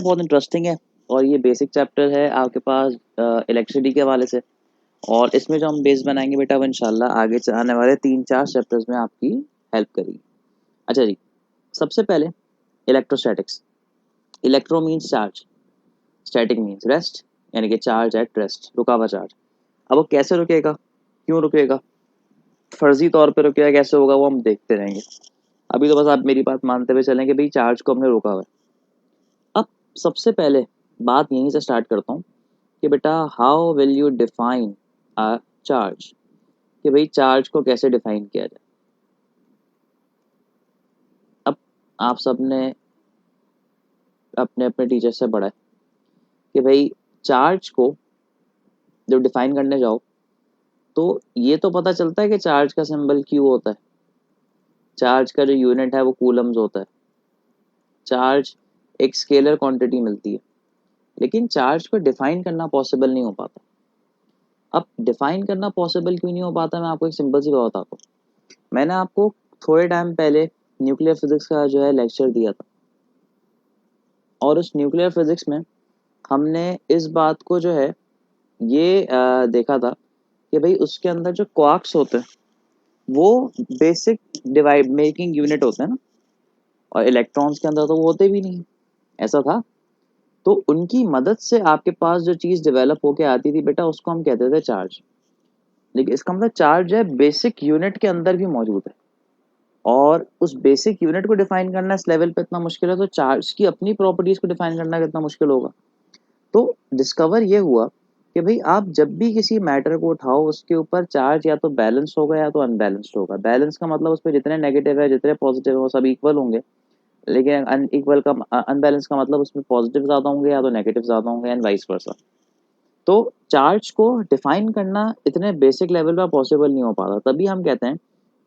बहुत इंटरेस्टिंग है और ये बेसिक चैप्टर है आपके पास इलेक्ट्रिसिटी के हवाले से। और इसमें जो हम बेस बनाएंगे बेटा वो इंशाल्लाह आगे आने वाले 3-4 चैप्टर्स में आपकी हेल्प करेगी। अच्छा जी, सबसे पहले electrostatics. Electro means charge, static means rest, यानी कि चार्ज एट रेस्ट, रुका हुआ चार्ज। अब वो कैसे रुकेगा, क्यों रुकेगा, फर्जी तौर पे रुकेगा, कैसे होगा, वो हम देखते रहेंगे। अभी तो बस आप मेरी बात मानते हुए चलें कि भाई चार्ज को हमने रोका हुआ है। अब सबसे पहले बात यहीं से स्टार्ट करता हूँ कि बेटा how will you define a charge, कि भाई चार्ज को कैसे डिफाइन किया जाए। अब आप सब ने अपने अपने टीचर से पढ़ा है कि भाई चार्ज को जब डिफाइन करने जाओ तो ये तो पता चलता है कि चार्ज का सिंबल क्यू होता है, चार्ज का जो यूनिट है वो कूलम्स होता है, चार्ज एक स्केलर क्वांटिटी मिलती है, लेकिन चार्ज को डिफाइन करना पॉसिबल नहीं हो पाता। अब डिफाइन करना पॉसिबल क्यों नहीं हो पाता, मैं आपको एक सिंपल सी बात बताता हूँ। मैंने आपको थोड़े टाइम पहले न्यूक्लियर फिजिक्स का जो है लेक्चर दिया था, और उस न्यूक्लियर फिजिक्स में हमने इस बात को जो है ये देखा था कि भाई उसके अंदर जो क्वार्क्स होते हैं वो बेसिक डिवाइड मेकिंग यूनिट होते हैं ना, और इलेक्ट्रॉन्स के अंदर तो वो होते भी नहीं, ऐसा था। तो उनकी मदद से आपके पास जो चीज़ डेवलप होके आती थी बेटा उसको हम कहते थे चार्ज। लेकिन इसका मतलब चार्ज है बेसिक यूनिट के अंदर भी मौजूद है, और उस बेसिक यूनिट को डिफाइन करना इस लेवल पे इतना मुश्किल है, तो चार्ज की अपनी प्रॉपर्टीज को डिफाइन करना कितना मुश्किल होगा। तो डिस्कवर ये हुआ कि भाई आप जब भी किसी मैटर को उठाओ उसके ऊपर चार्ज या तो बैलेंस होगा या तो अनबैलेंस्ड होगा। बैलेंस का मतलब उस पर जितने नेगेटिव है जितने पॉजिटिव है वो सब इक्वल होंगे, लेकिन अनइक्वल का अनबैलेंस का मतलब उसमें पॉजिटिव ज्यादा होंगे या तो नेगेटिव ज्यादा होंगे, एंड वाइस वर्सा। तो चार्ज को डिफाइन करना इतने बेसिक लेवल पर पॉसिबल नहीं हो पाता, तभी हम कहते हैं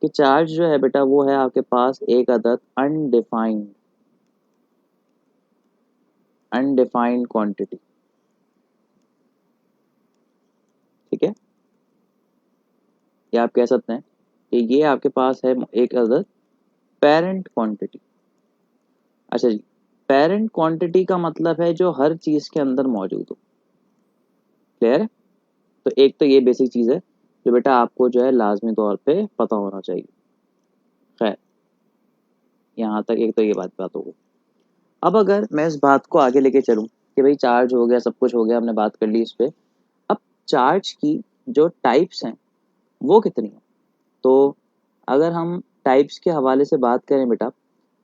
कि चार्ज जो है बेटा वो है आपके पास एक अदद अनडिफाइंड अनडिफाइंड क्वांटिटी। ठीक है, या आप कह सकते हैं कि ये आपके पास है एक अदद पेरेंट क्वांटिटी। अच्छा जी, पेरेंट क्वांटिटी का मतलब है जो हर चीज के अंदर मौजूद हो। क्लियर है? तो एक तो ये बेसिक चीज है जो बेटा आपको जो है लाजमी तौर पे पता होना चाहिए। खैर, यहाँ तक एक तो ये बात होगी। अब अगर मैं इस बात को आगे लेके चलूं कि भाई चार्ज हो गया, सब कुछ हो गया, हमने बात कर ली इस पे। अब चार्ज की जो टाइप्स हैं वो कितनी है, तो अगर हम टाइप्स के हवाले से बात करें बेटा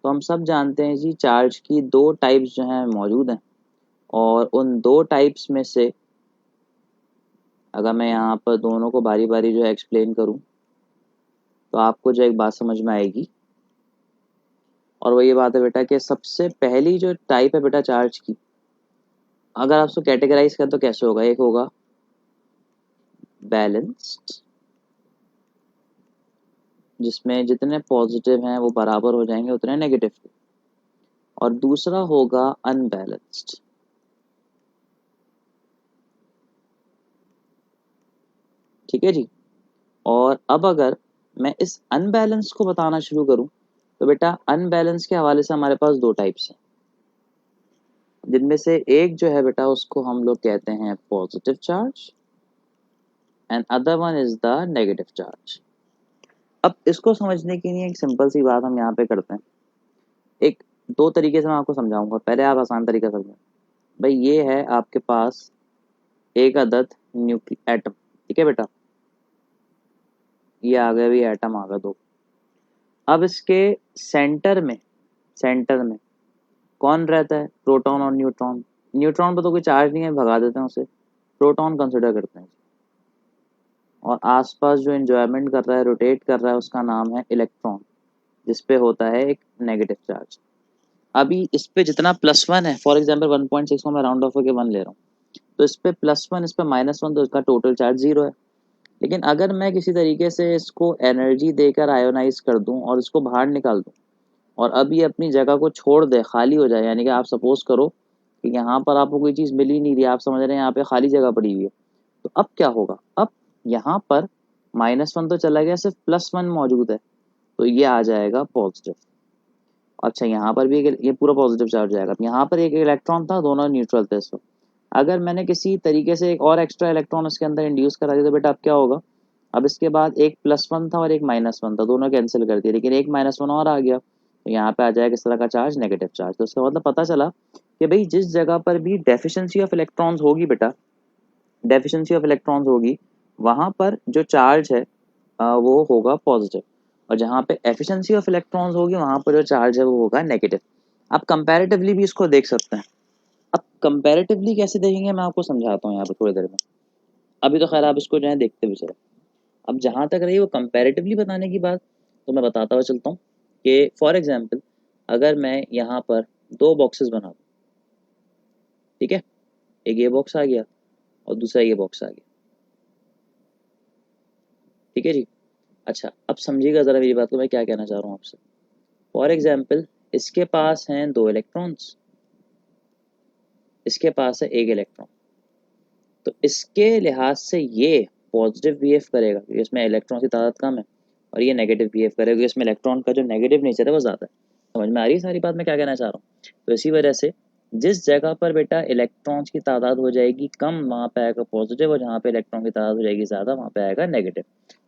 तो हम सब जानते हैं जी चार्ज की दो टाइप्स जो हैं मौजूद हैं। और उन दो टाइप्स में से अगर मैं यहाँ पर दोनों को बारी बारी जो है एक्सप्लेन करूँ तो आपको जो एक बात समझ में आएगी, और वो ये बात है बेटा कि सबसे पहली जो टाइप है बेटा चार्ज की, अगर आप उसको कैटेगराइज करें तो कैसे होगा, एक होगा बैलेंस्ड जिसमें जितने पॉजिटिव हैं वो बराबर हो जाएंगे उतने नेगेटिव के, और दूसरा होगा अनबैलेंस्ड। ठीक है जी। और अब अगर मैं इस अनबैलेंस को बताना शुरू करूं तो बेटा अनबैलेंस के हवाले से हमारे पास दो टाइप्स हैं, जिनमें से एक जो है बेटा उसको हम लोग कहते हैं positive charge and other one is the negative charge. अब इसको समझने के लिए एक सिंपल सी बात हम यहाँ पे करते हैं। एक दो तरीके से मैं आपको समझाऊंगा, पहले आप आसान तरीका समझें। भाई ये है आपके पास एक अदद न्यूक्लियर एटम, ठीक है बेटा, ये आ गया भी एटम आ गया दो। अब इसके सेंटर में कौन रहता है, प्रोटॉन और न्यूट्रॉन। न्यूट्रॉन पर तो कोई चार्ज नहीं है, भगा देते हैं उसे, प्रोटॉन कंसिडर करते हैं। और आसपास जो एंजॉयमेंट कर रहा है, रोटेट कर रहा है, उसका नाम है इलेक्ट्रॉन, जिसपे होता है एक नेगेटिव चार्ज। अभी इस पे जितना +1 है, फॉर एग्जाम्पल 1.6 को मैं राउंड ऑफ करके 1 ले रहा हूँ, तो इस पे +1 इस पे -1, तो इसका टोटल चार्ज 0 है। लेकिन अगर मैं किसी तरीके से इसको एनर्जी देकर आयोनाइज कर दूं और इसको बाहर निकाल दूं और अब ये अपनी जगह को छोड़ दे, खाली हो जाए, यानी कि आप सपोज करो कि यहाँ पर आपको कोई चीज़ मिल ही नहीं रही, आप समझ रहे हैं यहाँ पे खाली जगह पड़ी हुई है, तो अब क्या होगा, अब यहाँ पर -1 तो चला गया, सिर्फ +1 मौजूद है, तो ये आ जाएगा पॉजिटिव। अच्छा यहाँ पर भी ये पूरा पॉजिटिव चार्ज जाएगा। अब यहाँ पर एक इलेक्ट्रॉन था, दोनों न्यूट्रल थे इस वक्त। अगर मैंने किसी तरीके से एक और एक्स्ट्रा इलेक्ट्रॉन उसके अंदर इंड्यूस करा दिया तो बेटा अब क्या होगा, अब इसके बाद एक +1 था और एक -1 था, दोनों कैंसिल कर दिए, लेकिन एक -1 और आ गया, तो यहाँ पे आ जाएगा किस तरह का चार्ज, नेगेटिव चार्ज। तो इसका मतलब पता चला कि भाई जिस जगह पर भी डेफिशिएंसी ऑफ इलेक्ट्रॉन्स होगी बेटा, डेफिशिएंसी ऑफ इलेक्ट्रॉन्स होगी, वहाँ पर जो चार्ज है वो होगा पॉजिटिव, और जहाँ पे एफिशिएंसी ऑफ इलेक्ट्रॉन्स होगी वहाँ पर जो चार्ज है वो होगा नेगेटिव। आप कंपैरेटिवली भी इसको देख सकते हैं। अब कंपैरेटिवली कैसे देखेंगे मैं आपको समझाता हूँ यहाँ पे थोड़ी देर में। अभी तो खैर आप इसको जो है देखते भी चले। अब जहाँ तक रही वो कंपैरेटिवली बताने की बात, तो मैं बताता हुआ चलता हूँ कि फॉर एग्जांपल अगर मैं यहाँ पर दो बॉक्सेस बना दूँ, ठीक है, एक ये बॉक्स आ गया और दूसरा ये बॉक्स आ गया, ठीक है जी। अच्छा अब समझिएगा ज़रा मेरी बात को, मैं क्या कहना चाह रहा हूँ आपसे। फॉर एग्जांपल इसके पास हैं 2 इलेक्ट्रॉन्स, इसके पास है 1 इलेक्ट्रॉन, तो इसके लिहाज से ये पॉजिटिव बिहेव करेगा क्योंकि इसमें इलेक्ट्रॉन की तादाद कम है, और ये नेगेटिव बिहेव करेगा क्योंकि इसमें इलेक्ट्रॉन का जो नेगेटिव नेचर है वो ज़्यादा है। समझ में आ रही है सारी बात मैं क्या कहना चाह रहा हूँ। तो इसी वजह से जिस जगह पर बेटा इलेक्ट्रॉन्स की तादाद हो जाएगी कम वहाँ पे आएगा पॉजिटिव, और जहाँ पे इलेक्ट्रॉन की तादाद हो जाएगी ज़्यादा वहाँ पे आएगा नेगेटिव।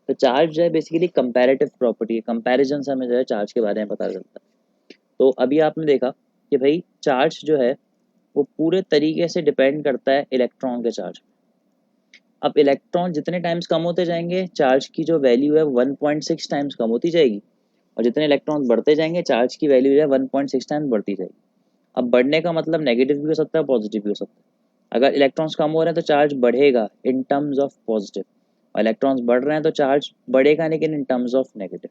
तो चार्ज जो है बेसिकली कंपैरेटिव प्रॉपर्टी है, कंपैरिजन से हमें जो है चार्ज के बारे में पता चलता है। तो अभी आपने देखा कि भाई चार्ज जो है वो पूरे तरीके से डिपेंड करता है इलेक्ट्रॉन के चार्ज। अब इलेक्ट्रॉन जितने टाइम्स कम होते जाएंगे चार्ज की जो वैल्यू है 1.6 टाइम्स कम होती जाएगी, और जितने इलेक्ट्रॉन बढ़ते जाएंगे चार्ज की वैल्यू जो है 1.6 टाइम्स बढ़ती जाएगी। अब बढ़ने का मतलब नेगेटिव भी हो सकता है पॉजिटिव भी हो सकता है। अगर इलेक्ट्रॉन्स कम हो रहे हैं तो चार्ज बढ़ेगा इन टर्म्स ऑफ पॉजिटिव, और इलेक्ट्रॉन्स बढ़ रहे हैं तो चार्ज बढ़ेगा लेकिन इन टर्म्स ऑफ नेगेटिव।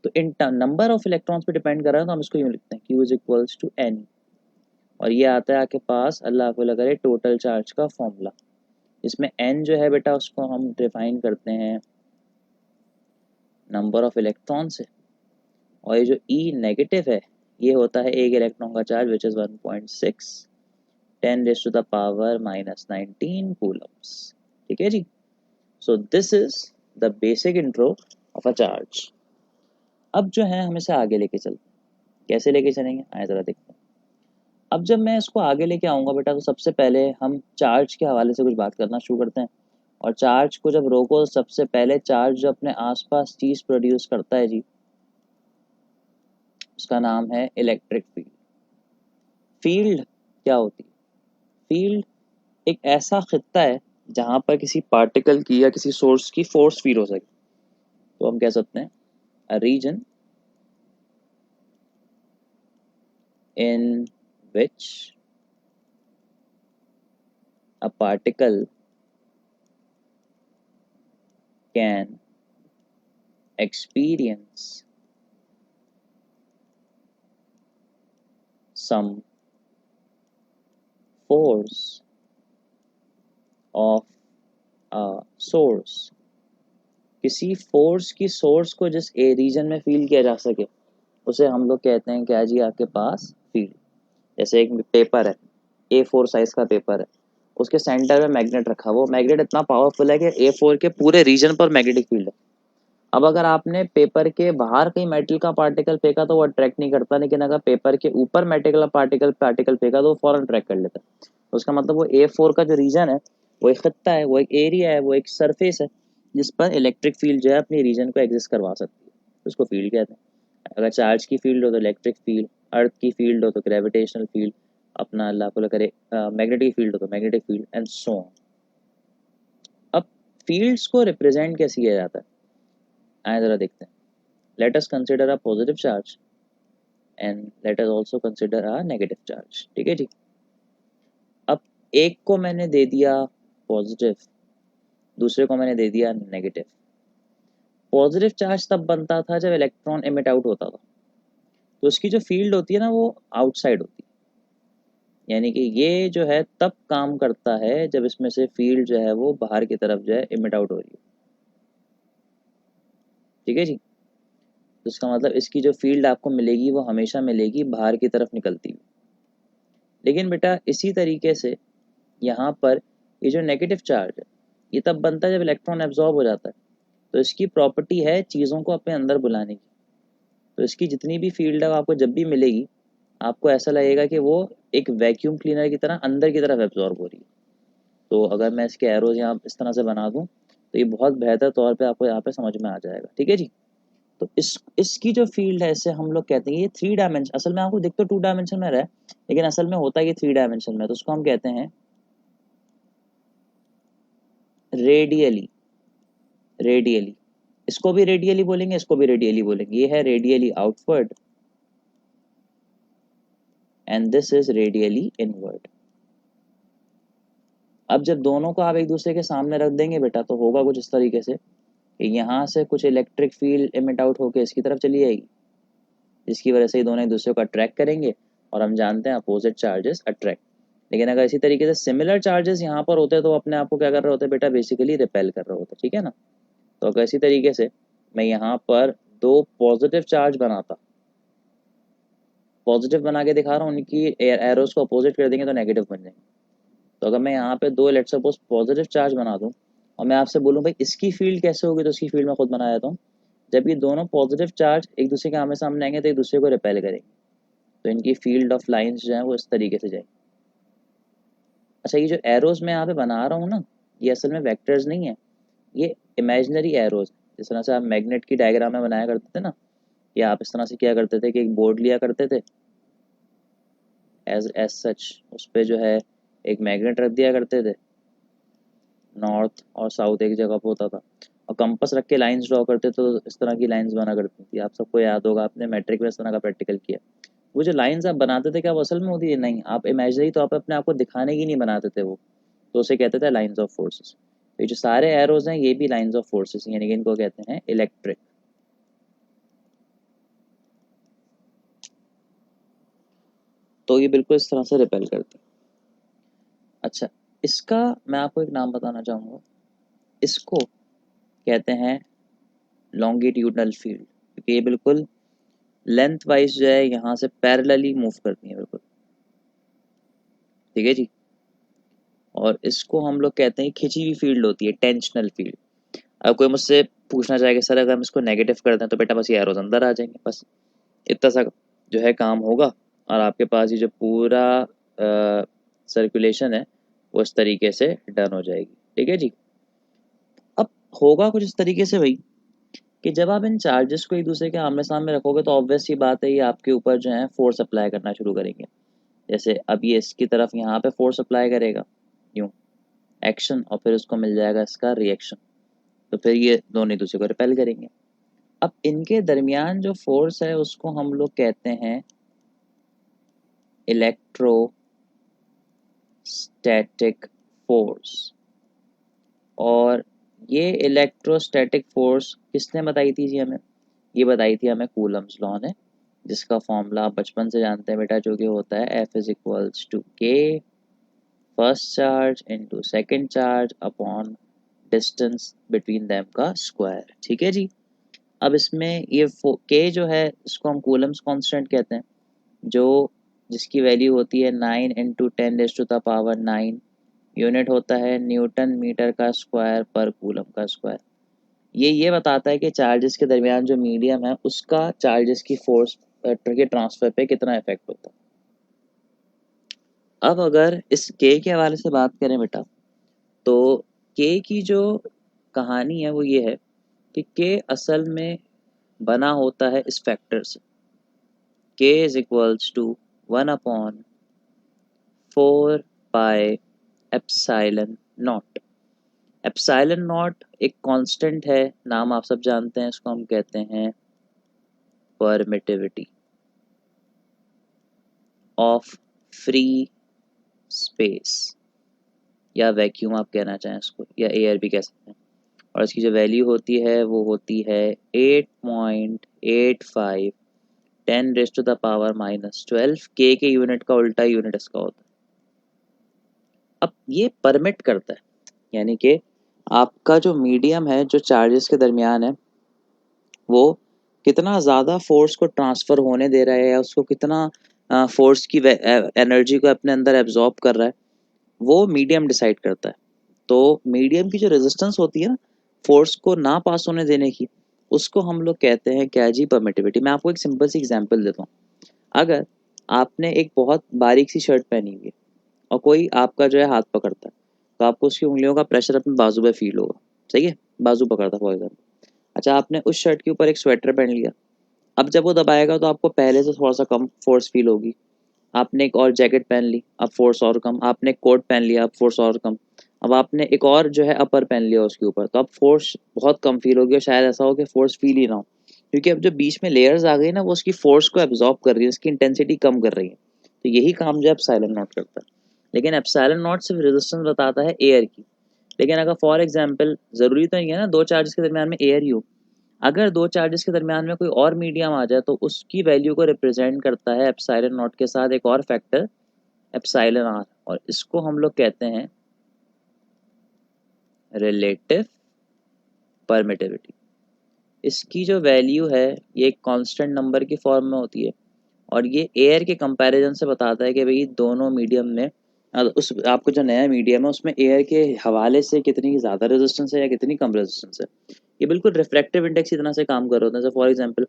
तो इन नंबर ऑफ इलेक्ट्रॉन्स पे डिपेंड कर रहा है, तो हम इसको यूँ लिखते हैं Q is equals to N, और ये आता है आपके पास अल्लाह को लगा रहे टोटल चार्ज का फॉर्मूला। इसमें n जो है बेटा उसको हम डिफाइन करते हैं नंबर ऑफ इलेक्ट्रॉन से, और ये जो E नेगेटिव है ये होता है एक इलेक्ट्रॉन का चार्ज विच इज़ 1.6 10⁻⁻19 कूलम्स। ठीक है जी। So this is the basic intro of a charge. अब जो है हम इसे आगे लेके चलते हैं। कैसे लेके चलेंगे आए ज़रा देखते हैं। अब जब मैं इसको आगे लेके आऊँगा बेटा तो सबसे पहले हम चार्ज के हवाले से कुछ बात करना शुरू करते हैं। और चार्ज को जब रोको तो सबसे पहले चार्ज जो अपने आसपास चीज़ प्रोड्यूस करता है जी उसका नाम है इलेक्ट्रिक फील्ड। फील्ड क्या होती है? फील्ड एक ऐसा खित्ता है जहाँ पर किसी पार्टिकल की या किसी सोर्स की फोर्स फील हो सके, तो हम कह सकते हैं a region in which a particle can experience some force of a source। किसी फोर्स की सोर्स को जिस ए रीजन में फील किया जा सके उसे हम लोग कहते हैं क्या जी आपके पास फील्ड। जैसे एक पेपर है, A4 साइज का पेपर है, उसके सेंटर में मैग्नेट रखा, वो मैग्नेट इतना पावरफुल है कि A4 के पूरे रीजन पर मैग्नेटिक फील्ड है। अब अगर आपने पेपर के बाहर कहीं मेटल का पार्टिकल फेंका तो वो अट्रैक्ट नहीं करता, लेकिन अगर पेपर के ऊपर मेटल का पार्टिकल पार्टिकल फेंका तो वो फॉरन अट्रैक्ट कर लेता है। तो उसका मतलब वो A4 का जो रीजन है वो एक खत्ता है, वो एक एरिया है, वो एक सरफेस है जिस पर इलेक्ट्रिक फील्ड जो है अपनी रीजन को एग्जिस्ट करवा सकती है, तो उसको फील्ड कहते हैं। अगर चार्ज की फील्ड हो तो इलेक्ट्रिक फील्ड, अर्थ की फील्ड हो तो ग्रेविटेशनल फील्ड, अपना अल्लाह को करे मैग्नेटिक फील्ड हो तो magnetic field and so on. अब फील्ड्स को रिप्रेजेंट कैसे किया जाता है आए ज़रा देखते हैं। Let us consider a positive charge and let us also consider a negative charge. ठीक है जी। अब एक को मैंने दे दिया पॉजिटिव, दूसरे को मैंने दे दिया नेगेटिव। पॉजिटिव चार्ज तब बनता था जब इलेक्ट्रॉन एमिट आउट होता था, तो उसकी जो फील्ड होती है ना वो आउटसाइड होती है, यानी कि ये जो है तब काम करता है जब इसमें से फील्ड जो है वो बाहर की तरफ जो है इमिट आउट हो रही है। ठीक है जी। तो इसका मतलब इसकी जो फील्ड आपको मिलेगी वो हमेशा मिलेगी बाहर की तरफ निकलती हुई। लेकिन बेटा इसी तरीके से यहाँ पर ये जो नेगेटिव चार्ज है ये तब बनता है जब इलेक्ट्रॉन एब्जॉर्ब हो जाता है, तो इसकी प्रॉपर्टी है चीज़ों को अपने अंदर बुलाने की। तो इसकी जितनी भी फील्ड है आपको जब भी मिलेगी आपको ऐसा लगेगा कि वो एक वैक्यूम क्लीनर की तरह अंदर की तरफ एब्जॉर्ब हो रही है। तो अगर मैं इसके एरोज यहाँ इस तरह से बना दूँ तो ये बहुत बेहतर तौर पे आपको यहाँ पे समझ में आ जाएगा। ठीक है जी। तो इसकी जो फील्ड है इसे हम लोग कहते हैं ये 3 डायमेंशन, असल में आपको दिख तो 2 डायमेंशन में रहा है लेकिन असल में होता है ये 3 डायमेंशन में। तो उसको हम कहते हैं रेडियली। रेडियली, इसको भी रेडियली बोलेंगे, इसको भी रेडियली बोलेंगे। ये है radially outward and this is radially inward. अब जब दोनों को आप एक दूसरे के सामने रख देंगे बेटा तो होगा कुछ इस तरीके से कि यहाँ से कुछ इलेक्ट्रिक फील्ड इमिट आउट होकर इसकी तरफ चली जाएगी, जिसकी वजह से ये दोनों एक दूसरे को अट्रैक्ट करेंगे और हम जानते हैं अपोजिट चार्जेस अट्रैक्ट। लेकिन अगर इसी तरीके से सिमिलर चार्जेस यहाँ पर होते तो अपने आप को क्या कर रहे होते बेटा, बेसिकली रिपेल कर रहे होते। ठीक है ना। तो अगर इसी तरीके से मैं यहाँ पर 2 पॉजिटिव चार्ज बनाता, पॉजिटिव बना के दिखा रहा हूँ, उनकी एरोज को अपोजिट कर देंगे तो नेगेटिव बन जाएंगे। तो अगर मैं यहाँ पे 2 लेट्स सपोज पॉजिटिव चार्ज बना दूँ और मैं आपसे बोलूँ भाई इसकी फील्ड कैसे होगी, तो इसकी फील्ड मैं खुद बना देता हूँ। जब ये दोनों पॉजिटिव चार्ज एक दूसरे के आमने सामने आएंगे तो एक दूसरे को रिपेल करेंगे, तो इनकी फील्ड ऑफ लाइंस जो है वो इस तरीके से जाएंगी। अच्छा, ये जो एरोज मैं यहाँ पे बना रहा हूँ ना, ये असल में वेक्टर्स नहीं है, ये इमेजिनरी एरोज। जिस तरह से आप मैग्नेट की डायग्राम में बनाया करते थे ना, या आप इस तरह से किया करते थे कि एक बोर्ड लिया करते थे एज सच, उस पर जो है एक मैग्नेट रख दिया करते थे, नॉर्थ और साउथ एक जगह पे होता था, और कंपास रख के लाइंस ड्रॉ करते तो इस तरह की लाइंस बना करती थी। आप सबको याद होगा, आपने मैट्रिक में इस तरह का प्रैक्टिकल किया। वो जो लाइंस आप बनाते थे क्या वो असल में होती है? नहीं, आप इमेजिनरी तो आप अपने आप को दिखाने की नहीं बनाते थे वो, तो उसे कहते थे लाइंस ऑफ फोर्सेस। ये जो सारे एरोज हैं ये भी लाइंस ऑफ फोर्सेस, यानी कि इनको कहते हैं इलेक्ट्रिक। तो ये बिल्कुल इस तरह से रिपेल करते हैं। अच्छा, इसका मैं आपको एक नाम बताना चाहूँगा, इसको कहते हैं लॉन्गिट्यूडनल फील्ड, क्योंकि ये बिल्कुल लेंथ वाइज जो है यहाँ से पैरेलली मूव करती है बिल्कुल। ठीक है जी। और इसको हम लोग कहते हैं खिंची हुई फील्ड होती है, टेंशनल फील्ड। अब कोई मुझसे पूछना चाहेगा सर अगर हम इसको नेगेटिव कर दें तो बेटा बस ये एरोज अंदर आ जाएंगे, बस इतना सा जो है काम होगा और आपके पास ये जो पूरा सर्कुलेशन है वो इस तरीके से डन हो जाएगी। ठीक है जी। अब होगा कुछ इस तरीके से भाई कि जब आप इन चार्जेस को एक दूसरे के आमने सामने रखोगे तो ऑब्वियस सी बात है ये आपके ऊपर जो है फोर्स अप्लाई करना शुरू करेंगे। जैसे अब ये इसकी तरफ यहाँ पे फोर्स अप्लाई करेगा, यूँ एक्शन, और फिर उसको मिल जाएगा इसका रिएक्शन, तो फिर ये दोनों एक दूसरे को रिपेल करेंगे। अब इनके दरमियान जो फोर्स है उसको हम लोग कहते हैं इलेक्ट्रोस्टैटिक फोर्स। और ये इलेक्ट्रोस्टैटिक फोर्स किसने बताई थी जी हमें? ये बताई थी हमें कूलम्स लॉ ने, जिसका फॉर्मूला आप बचपन से जानते हैं बेटा, जो कि होता है F इज इक्वल्स टू के first charge into second charge upon distance between them का स्क्वायर। ठीक है जी। अब इसमें ये के जो है इसको हम कूलम्स कांस्टेंट कहते हैं, जो जिसकी वैल्यू होती है 9 × 10⁻⁹ यूनिट होता है न्यूटन मीटर का स्क्वायर पर कूलम का स्क्वायर। ये बताता है कि चार्जेस के दरमियान जो मीडियम है उसका चार्जेस की फोर्स के ट्रांसफर पे कितना इफेक्ट होता है। अब अगर इस के हवाले से बात करें बेटा, तो के की जो कहानी है वो ये है कि के असल में बना होता है इस फैक्टर से, k is equals to 1/4πε0। Epsilon naught एक कांस्टेंट है, नाम आप सब जानते हैं, इसको हम कहते हैं परमिटिविटी ऑफ फ्री स्पेस, या वैक्यूम आप कहना चाहें इसको, या एयर भी कह सकते हैं। और इसकी जो वैल्यू होती है वो होती है 8.85 10⁻⁻12। के यूनिट का उल्टा यूनिट इसका होता है। अब ये परमिट करता है, यानी कि आपका जो मीडियम है जो चार्जेस के दरमियान है वो कितना ज़्यादा फोर्स को ट्रांसफ़र होने दे रहा है, या उसको कितना फोर्स की एनर्जी को अपने अंदर एब्जॉर्ब कर रहा है, वो मीडियम डिसाइड करता है। तो मीडियम की जो रेजिस्टेंस होती है ना फोर्स को ना पास होने देने की, उसको हम लोग कहते हैं क्या जी, परमिटिविटी। मैं आपको एक सिंपल सी एग्जांपल देता हूँ। अगर आपने एक बहुत बारीक सी शर्ट पहनी हुई है और कोई आपका जो है हाथ पकड़ता है, तो आपको उसकी उंगलियों का प्रेशर अपने बाजू पे फील होगा, सही है, बाजू पकड़ता फॉर एग्जाम्पल। अच्छा, आपने उस शर्ट के ऊपर एक स्वेटर पहन लिया, अब जब वो दबाएगा तो आपको पहले से थोड़ा सा कम फोर्स फील होगी। आपने एक और जैकेट पहन ली, अब फोर्स और कम। आपने एक कोट पहन लिया, अब फोर्स और कम। अब आपने एक और जो है अपर पहन लिया उसके ऊपर, तो अब फोर्स बहुत कम फील होगी और शायद ऐसा हो कि फोर्स फील ही ना हो, क्योंकि अब जो बीच में लेयर्स आ गई ना, वो उसकी फोर्स को एब्जॉर्ब कर रही है, उसकी इंटेंसिटी कम कर रही है। तो यही काम जो एप्सिलॉन नॉट करता है। लेकिन एप्सिलॉन नॉट सिर्फ रेजिस्टेंस बताता है एयर की। लेकिन अगर फॉर एग्जाम्पल, जरूरी तो नहीं है ना दो चार्जेस के दरमियान में एयर ही हो, अगर दो चार्जेस के दरमियान में कोई और मीडियम आ जाए तो उसकी वैल्यू को रिप्रेजेंट करता है एप्सिलॉन नॉट के साथ एक और फैक्टर, एप्सिलॉन आर, और इसको हम लोग कहते हैं रिलेटिव परमिटिविटी। इसकी जो वैल्यू है ये एक कांस्टेंट नंबर की फॉर्म में होती है, और ये एयर के कंपैरिजन से बताता है कि भाई दोनों मीडियम ने उस आपको जो नया मीडियम है उसमें एयर के हवाले से कितनी ज़्यादा रेजिस्टेंस है या कितनी कम रेजिस्टेंस है। ये बिल्कुल रिफ्रैक्टिव इंडेक्स की तरह से काम कर रहे होते हैं। जैसे फॉर एग्जांपल,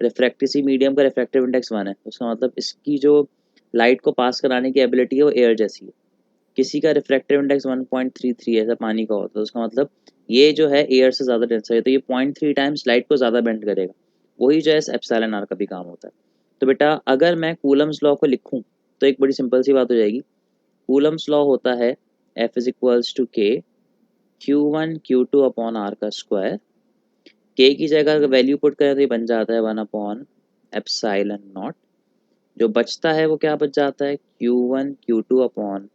रिफ्रैक्ट किसी मीडियम का रिफ्रैक्टिव इंडेक्स 1 है, उसका मतलब इसकी जो लाइट को पास कराने की एबिलिटी है वो एयर जैसी है। किसी का रिफ्रैक्टिव इंडेक्स 1.33 ऐसा पानी का होता है, उसका मतलब ये जो है एयर से ज़्यादा डेंस है, तो ये 0.3 टाइम्स लाइट को ज़्यादा बेंड करेगा। वही जो है एप्सिलॉन आर का भी काम होता है। तो बेटा अगर मैं कूलम्स लॉ को लिखूं तो एक बड़ी सिंपल सी बात हो जाएगी। कूलम्स लॉ होता है F इज इक्वल्स टू के Q1 Q2 अपॉन आर का स्क्वायर। के की जगह अगर वैल्यू पुट करें तो ये बन जाता है 1 अपॉन एप्सिलॉन नॉट। जो बचता है वो क्या बच जाता है, Q1 Q2 upon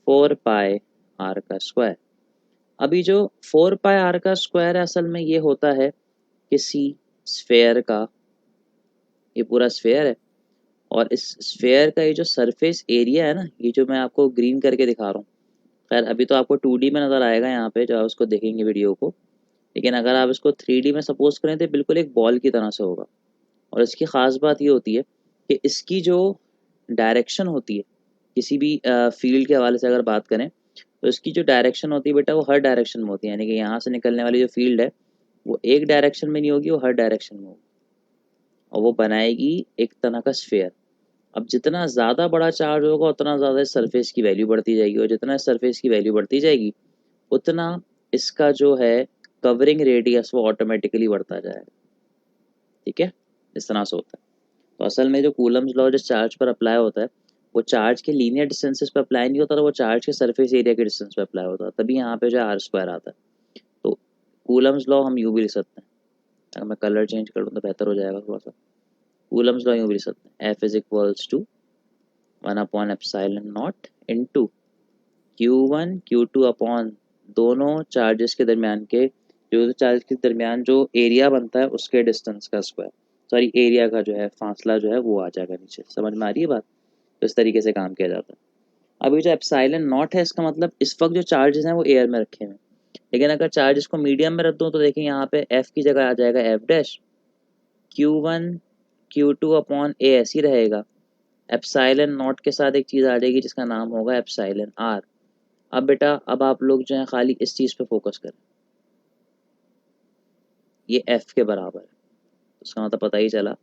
4 pi r का स्क्वायर। अभी जो 4 पाई आर का स्क्वायर है असल में ये होता है किसी स्फेयर का, ये पूरा स्फेयर है, और इस स्फेयर का ये जो सरफेस एरिया है ना, ये जो मैं आपको ग्रीन करके दिखा रहा हूँ, खैर अभी तो आपको 2D में नज़र आएगा यहाँ पे जब आप उसको देखेंगे वीडियो को, लेकिन अगर आप इसको 3D में सपोज करें तो बिल्कुल एक बॉल की तरह से होगा। और इसकी ख़ास बात ये होती है कि इसकी जो डायरेक्शन होती है, किसी भी फील्ड के हवाले से अगर बात करें तो इसकी जो डायरेक्शन होती है बेटा वो हर डायरेक्शन में होती है, यानी कि यहाँ से निकलने वाली जो फील्ड है वो एक डायरेक्शन में नहीं होगी, वो हर डायरेक्शन में होगी, और वो बनाएगी एक तरह का स्फेयर। अब जितना ज़्यादा बड़ा चार्ज होगा उतना ज़्यादा इस सरफेस की वैल्यू बढ़ती जाएगी, और जितना इस सरफेस की वैल्यू बढ़ती जाएगी उतना इसका जो है कवरिंग रेडियस वो ऑटोमेटिकली बढ़ता जाएगा। ठीक है, इस तरह से होता है। तो असल में जो कूलम्स लॉ जिस चार्ज पर अप्लाई होता है वो चार्ज के लीनियर डिस्टेंसेस पर अप्लाई नहीं होता, तो वो चार्ज के सरफेस एरिया के डिस्टेंस पर अप्लाई होता है, तभी यहाँ पे जो आर स्क्वायर आता है। तो कूलम्स लॉ हम यूँ भी लिख सकते हैं, अगर मैं कलर चेंज कर दूँ तो बेहतर हो जाएगा थोड़ा सा। कूलम्स लॉ यूँ भी लिख सकते हैं, F is equals to 1 upon epsilon not into Q1 Q2 upon दोनों चार्जेस के दरमियान के, जो चार्ज के दरमियान जो एरिया बनता है उसके डिस्टेंस का स्क्वायर, सॉरी एरिया का जो है फासला जो है वो आ जाएगा नीचे। समझ में आ रही है बात? तो इस तरीके से काम किया जाता है। अभी जो एप्सिलॉन नॉट है इसका मतलब इस वक्त जो चार्जेस हैं वो एयर में रखे हुए हैं, लेकिन अगर चार्जेस को मीडियम में रख दूँ तो देखिए यहाँ पे एफ की जगह आ जाएगा F dash, Q1 Q2 upon ए ऐसे ही रहेगा। एप्सिलॉन नॉट के साथ एक चीज़ आ जाएगी जिसका नाम होगा एप्सिलॉन आर। अब बेटा अब आप लोग जो है खाली इस चीज़ पे फोकस करें, ये एफ के बराबर है, तो उसका मतलब पता ही चला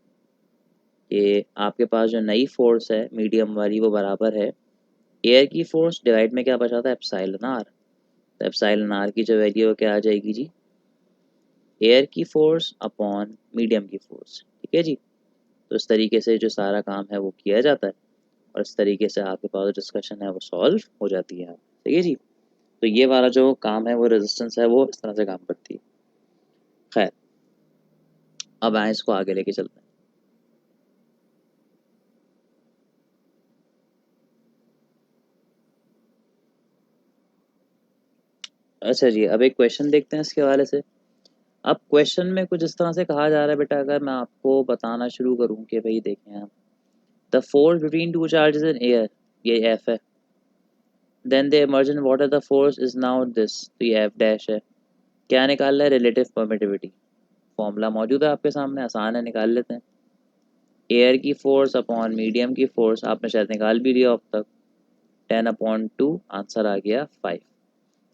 कि आपके पास जो नई फोर्स है मीडियम वाली वो बराबर है एयर की फोर्स डिवाइड में क्या बचा था, एप्सिलॉन आर। तो एप्सिलॉन आर की जो वैल्यू है क्या आ जाएगी जी, एयर की फोर्स अपॉन मीडियम की फोर्स। ठीक है जी, तो इस तरीके से जो सारा काम है वो किया जाता है, और इस तरीके से आपके पास डिस्कशन है वो सॉल्व हो जाती है। ठीक है जी, तो ये वाला जो काम है वो रेजिस्टेंस है वो इस तरह से काम करती है। खैर, अब आए इसको आगे लेके चलते हैं। अच्छा जी, अब एक क्वेश्चन देखते हैं इसके हवाले से। अब क्वेश्चन में कुछ इस तरह से कहा जा रहा है बेटा, अगर मैं आपको बताना शुरू करूं कि भाई देखें आप, the force between two charges in air, ये एफ है, then the immersion water the force is now this, तो ये एफ डैश है। क्या निकालना है, रिलेटिव परमिटिविटी। फॉर्मूला मौजूद है आपके सामने, आसान है, निकाल लेते हैं। एयर की फोर्स अपॉन मीडियम की फोर्स आपने शायद निकाल भी लिया अब तक, 10/2, आंसर आ गया 5।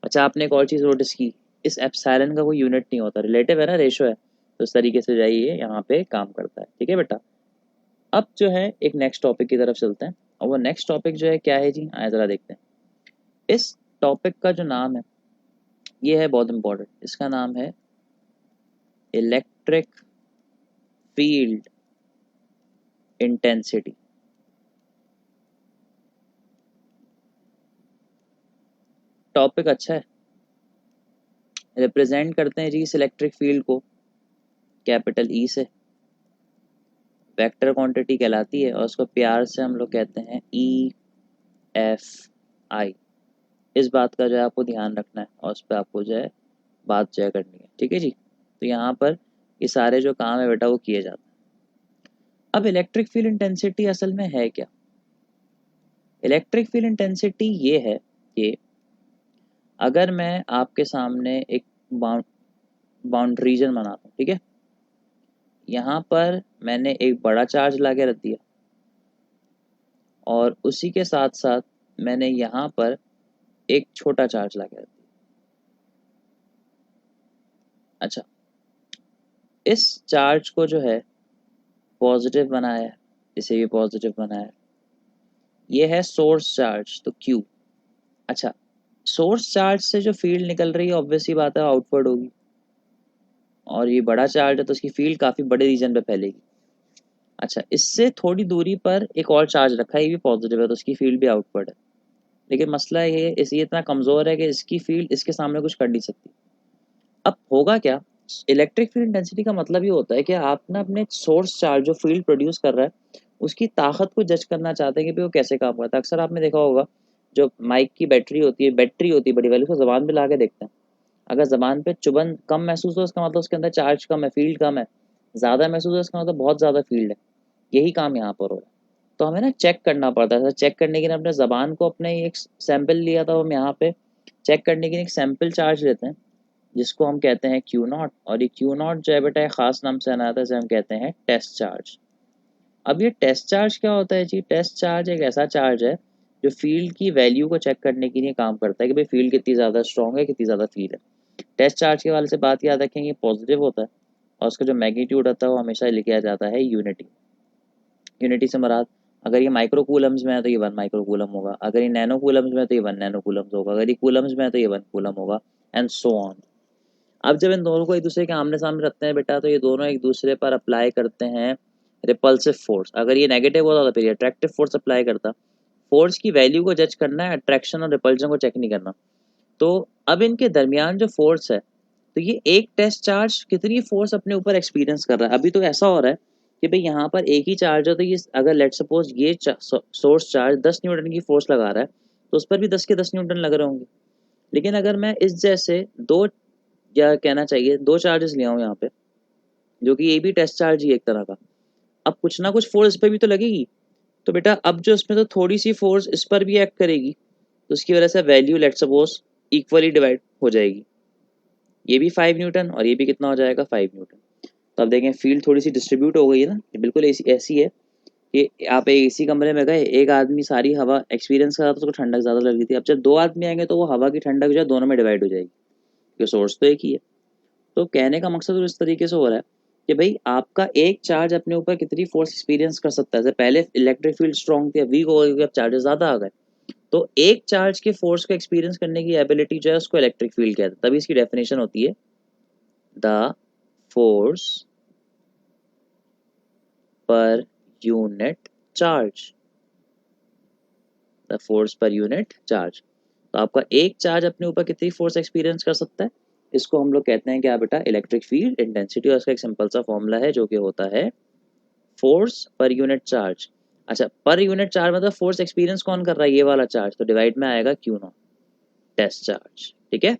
अच्छा, आपने एक और चीज़ नोटिस की, इस एप्सिलॉन का कोई यूनिट नहीं होता, रिलेटिव है ना, रेशो है, तो इस तरीके से जाइए यहाँ पे काम करता है। ठीक है बेटा, अब जो है एक नेक्स्ट टॉपिक की तरफ चलते हैं, और वो नेक्स्ट टॉपिक जो है क्या है जी, आए ज़रा देखते हैं। इस टॉपिक का जो नाम है ये है बहुत इंपॉर्टेंट, इसका नाम है इलेक्ट्रिक फील्ड इंटेंसिटी। टॉपिक अच्छा है। रिप्रेजेंट करते हैं जी इस इलेक्ट्रिक फील्ड को कैपिटल ई से, वेक्टर क्वांटिटी कहलाती है, और उसको प्यार से हम लोग कहते हैं ई एफ आई। इस बात का जो है आपको ध्यान रखना है, और उस पर आपको जो है बात जो है करनी है। ठीक है जी, तो यहाँ पर ये सारे जो काम है बेटा वो किए जाते हैं। अब इलेक्ट्रिक फील्ड इंटेंसिटी असल में है क्या? इलेक्ट्रिक फील्ड इंटेंसिटी ये है कि अगर मैं आपके सामने एक बाउंड्रीजन बनाता हूँ, ठीक है, यहाँ पर मैंने एक बड़ा चार्ज ला के रख दिया, और उसी के साथ साथ मैंने यहाँ पर एक छोटा चार्ज ला के रख दिया। अच्छा, इस चार्ज को जो है पॉजिटिव बनाया है, इसे भी पॉजिटिव बनाया है, ये है सोर्स चार्ज, तो Q। अच्छा, सोर्स चार्ज से जो फील्ड निकल रही है ऑब्वियस सी बात है आउटवर्ड होगी, और ये बड़ा चार्ज है तो उसकी फील्ड काफ़ी बड़े रीजन पे फैलेगी। अच्छा, इससे थोड़ी दूरी पर एक और चार्ज रखा है, ये भी पॉजिटिव है तो उसकी फील्ड भी आउटवर्ड है, लेकिन मसला ये है इस ये इतना कमज़ोर है कि इसकी फील्ड इसके सामने कुछ कर नहीं सकती। अब होगा क्या, इलेक्ट्रिक फील्ड इंटेंसिटी का मतलब ये होता है कि आप ना अपने सोर्स चार्ज जो फील्ड प्रोड्यूस कर रहा है उसकी ताकत को जज करना चाहते हैं कि भाई वो कैसे काम करता है। अक्सर आपने देखा होगा जो माइक की बैटरी होती है बड़ी वाली, उसको ज़बान पे ला के देखते हैं, अगर ज़बान पे चुभन कम महसूस हो इसका मतलब उसके अंदर चार्ज कम है, फील्ड कम है। ज़्यादा महसूस हो इसका मतलब बहुत ज़्यादा फील्ड है। यही काम यहाँ पर हो रहा है। तो हमें ना चेक करना पड़ता है। चेक करने के लिए अपने ज़बान को अपने एक सैंपल लिया था, हम यहाँ पे चेक करने के लिए एक सैंपल चार्ज लेते हैं जिसको हम कहते हैं क्यू नॉट, और ये क्यू नॉट जो है बेटा एक ख़ास नाम से आना था, इसे हम कहते हैं टेस्ट चार्ज। अब ये टेस्ट चार्ज क्या होता है जी? टेस्ट चार्ज एक ऐसा चार्ज है जो फील्ड की वैल्यू को चेक करने के लिए काम करता है कि भाई फील्ड कितनी ज़्यादा स्ट्रॉन्ग है, कितनी ज़्यादा फील्ड है। टेस्ट चार्ज के वाले से बात याद रखें, ये पॉजिटिव होता है, और उसका जो मैग्नीट्यूड होता है वो हमेशा लिखा जाता है यूनिटी। यूनिटी से मुराद अगर ये माइक्रो कूलम्स में है तो ये 1 माइक्रो कूलम होगा, अगर ये नैनो कूलम्स में है तो ये 1 नैनो कूलम्स होगा, अगर ये कूलम्स में है तो ये 1 कूलम होगा, एंड सो ऑन। अब जब इन दोनों को एक दूसरे के आमने सामने रखते हैं बेटा, तो ये दोनों एक दूसरे पर अप्लाई करते हैं रिपल्सिव फोर्स। अगर ये नेगेटिव होता तो फिर ये अट्रैक्टिव फोर्स अप्लाई करता। फोर्स की वैल्यू को जज करना है, अट्रैक्शन और रिपल्शन को चेक नहीं करना। तो अब इनके दरमियान जो फोर्स है, तो ये एक टेस्ट चार्ज कितनी फोर्स अपने ऊपर एक्सपीरियंस कर रहा है। अभी तो ऐसा हो रहा है कि भाई यहाँ पर एक ही चार्ज है, तो ये अगर लेट सपोज ये सोर्स चार्ज 10 न्यूटन की फोर्स लगा रहा है तो उस पर भी 10 के 10 न्यूटन लग रहे होंगे। लेकिन अगर मैं इस जैसे दो, या कहना चाहिए दो चार्जेस ले आऊँ यहाँ पे, जो कि ये भी टेस्ट चार्ज ही एक तरह का, अब कुछ ना कुछ फोर्स इस पर भी तो लगेगी। तो बेटा अब जो इसमें तो थोड़ी सी फोर्स इस पर भी एक्ट करेगी, तो उसकी वजह से value let suppose equally divide हो जाएगी। ये भी 5 न्यूटन और ये भी कितना हो जाएगा 5 न्यूटन। तो अब देखें फील्ड थोड़ी सी डिस्ट्रीब्यूट हो गई है ना, ये बिल्कुल ऐसी ऐसी है कि आप एक एसी कमरे में गए, एक आदमी सारी हवा एक्सपीरियंस कर रहा था, उसको ठंडक ज़्यादा लग रही थी। अब जब दो आदमी आएंगे तो वो हवा की ठंडक जो है दोनों में डिवाइड हो जाएगी, क्योंकि सोर्स तो एक ही है। तो कहने का मकसद तो इस तरीके से हो रहा है कि भाई आपका एक चार्ज अपने ऊपर कितनी फोर्स एक्सपीरियंस कर सकता है। जैसे पहले इलेक्ट्रिक फील्ड स्ट्रॉन्ग थी, वीक हो गई, अब चार्जेस ज़्यादा आ गए, तो एक चार्ज के फोर्स को एक्सपीरियंस करने की एबिलिटी जो है उसको इलेक्ट्रिक फील्ड कहते हैं। तभी इसकी डेफिनेशन होती है the force per unit charge, the force per unit charge. तो आपका एक चार्ज अपने ऊपर कितनी फोर्स एक्सपीरियंस कर सकता है, इसको हम लोग कहते हैं क्या बेटा, इलेक्ट्रिक फील्ड इंटेंसिटी, और इसका एक सिंपल सा फॉर्मूला है जो कि होता है फोर्स पर यूनिट चार्ज। अच्छा, पर यूनिट चार्ज मतलब फोर्स एक्सपीरियंस कौन कर रहा है, ये वाला चार्ज, तो डिवाइड में आएगा क्यू नॉट टेस्ट चार्ज। ठीक है,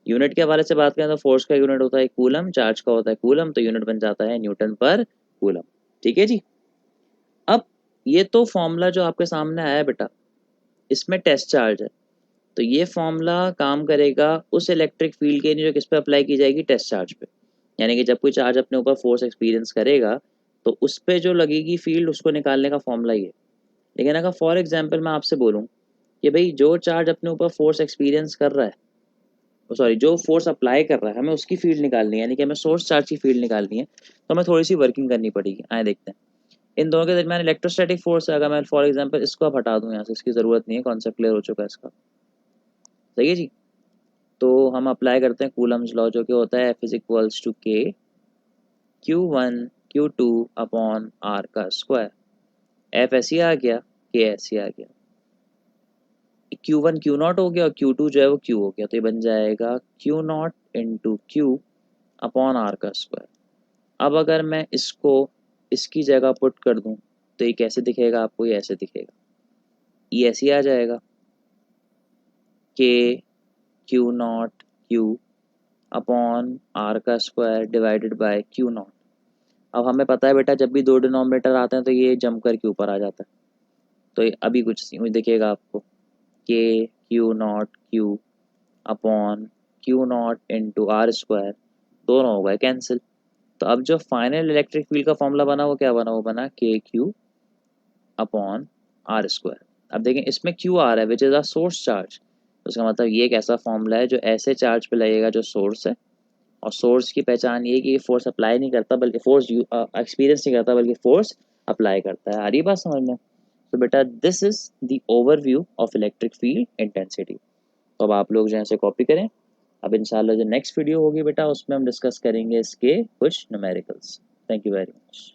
यूनिट के हवाले से बात करें तो फोर्स का यूनिट होता है कूलम, चार्ज का होता है कूलम, तो यूनिट बन जाता है न्यूटन पर कूलम। ठीक है जी, अब ये तो फॉर्मूला जो आपके सामने आया है बेटा, इसमें टेस्ट चार्ज है, तो ये फॉर्मूला काम करेगा उस इलेक्ट्रिक फील्ड के लिए जो किस पे अप्लाई की जाएगी, टेस्ट चार्ज पे। यानी कि जब कोई चार्ज अपने ऊपर फोर्स एक्सपीरियंस करेगा तो उस पे जो लगेगी फील्ड उसको निकालने का फॉर्मूला ये। लेकिन अगर फॉर एग्जांपल मैं आपसे बोलूँ कि भाई जो चार्ज अपने ऊपर फोर्स एक्सपीरियंस कर रहा है सॉरी जो फोर्स अप्लाई कर रहा है हमें उसकी फील्ड निकालनी है, यानी कि हमें सोर्स चार्ज की फील्ड निकालनी है, तो हमें थोड़ी सी वर्किंग करनी पड़ेगी। आए देखते हैं। इन दोनों के दरमियान इलेक्ट्रोस्टैटिक फोर्स है, अगर मैं फॉर एग्जांपल इसको अब हटा दूं यहाँ से, इसकी ज़रूरत नहीं है, कॉन्सेप्ट क्लियर हो चुका है इसका। सही है जी। तो हम अप्लाई करते हैं कूलम्स लॉ, जो कि होता है F इज इक्वल्स टू के Q1 Q2 अपॉन आर का स्क्वायर। एफ ऐसे ही आ गया, के ऐसे ही आ गया, Q1 Q0 हो गया और Q2 जो है वो Q हो गया, तो ये बन जाएगा Q0 into Q upon r का स्क्वायर। अब अगर मैं इसको इसकी जगह पुट कर दूं तो ये कैसे दिखेगा आपको, ये ऐसे दिखेगा, ये ऐसे ही आ जाएगा के Q0 Q अपॉन आर का स्क्वायर डिवाइडेड बाय Q0। अब हमें पता है बेटा जब भी दो डिनोमिनेटर आते हैं तो ये जम कर के ऊपर आ जाता है, तो ये अभी कुछ यूँ दिखेगा आपको, के Q0 Q upon Q0 into r square, दोनों हो गए कैंसिल। तो अब जो फाइनल इलेक्ट्रिक फील्ड का फॉर्मूला बना वो क्या बना, वो बना के क्यू अपॉन आर स्क्वायर। अब देखें इसमें क्यू आ रहा है which is a source charge, तो उसका मतलब ये एक ऐसा फॉर्मूला है जो ऐसे चार्ज पे लगेगा जो सोर्स है, और सोर्स की पहचान ये कि ये फोर्स अप्लाई नहीं करता बल्कि फोर्स एक्सपीरियंस नहीं करता बल्कि फोर्स अप्लाई करता है। आ रही बात समझ में। तो बेटा this is the overview of electric field intensity. तो अब आप लोग जो है इसे कॉपी करें। अब इंशाल्लाह जो नेक्स्ट वीडियो होगी बेटा उसमें हम डिस्कस करेंगे इसके कुछ numericals. Thank you very much.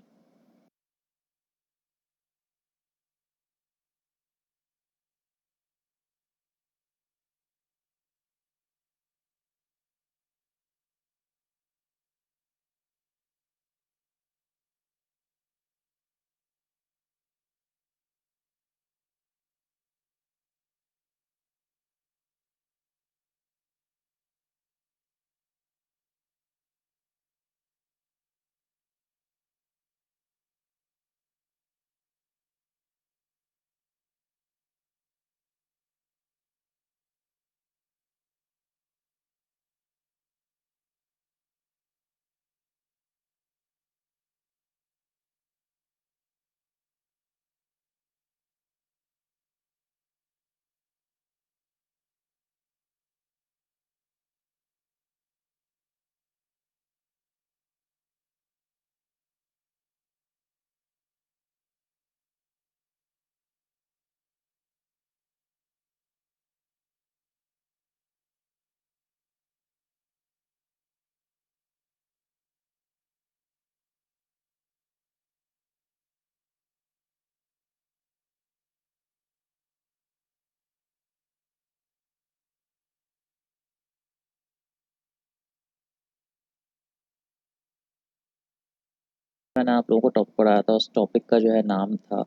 मैंने आप लोगों को टॉपिक पढ़ाया था, उस टॉपिक का जो है नाम था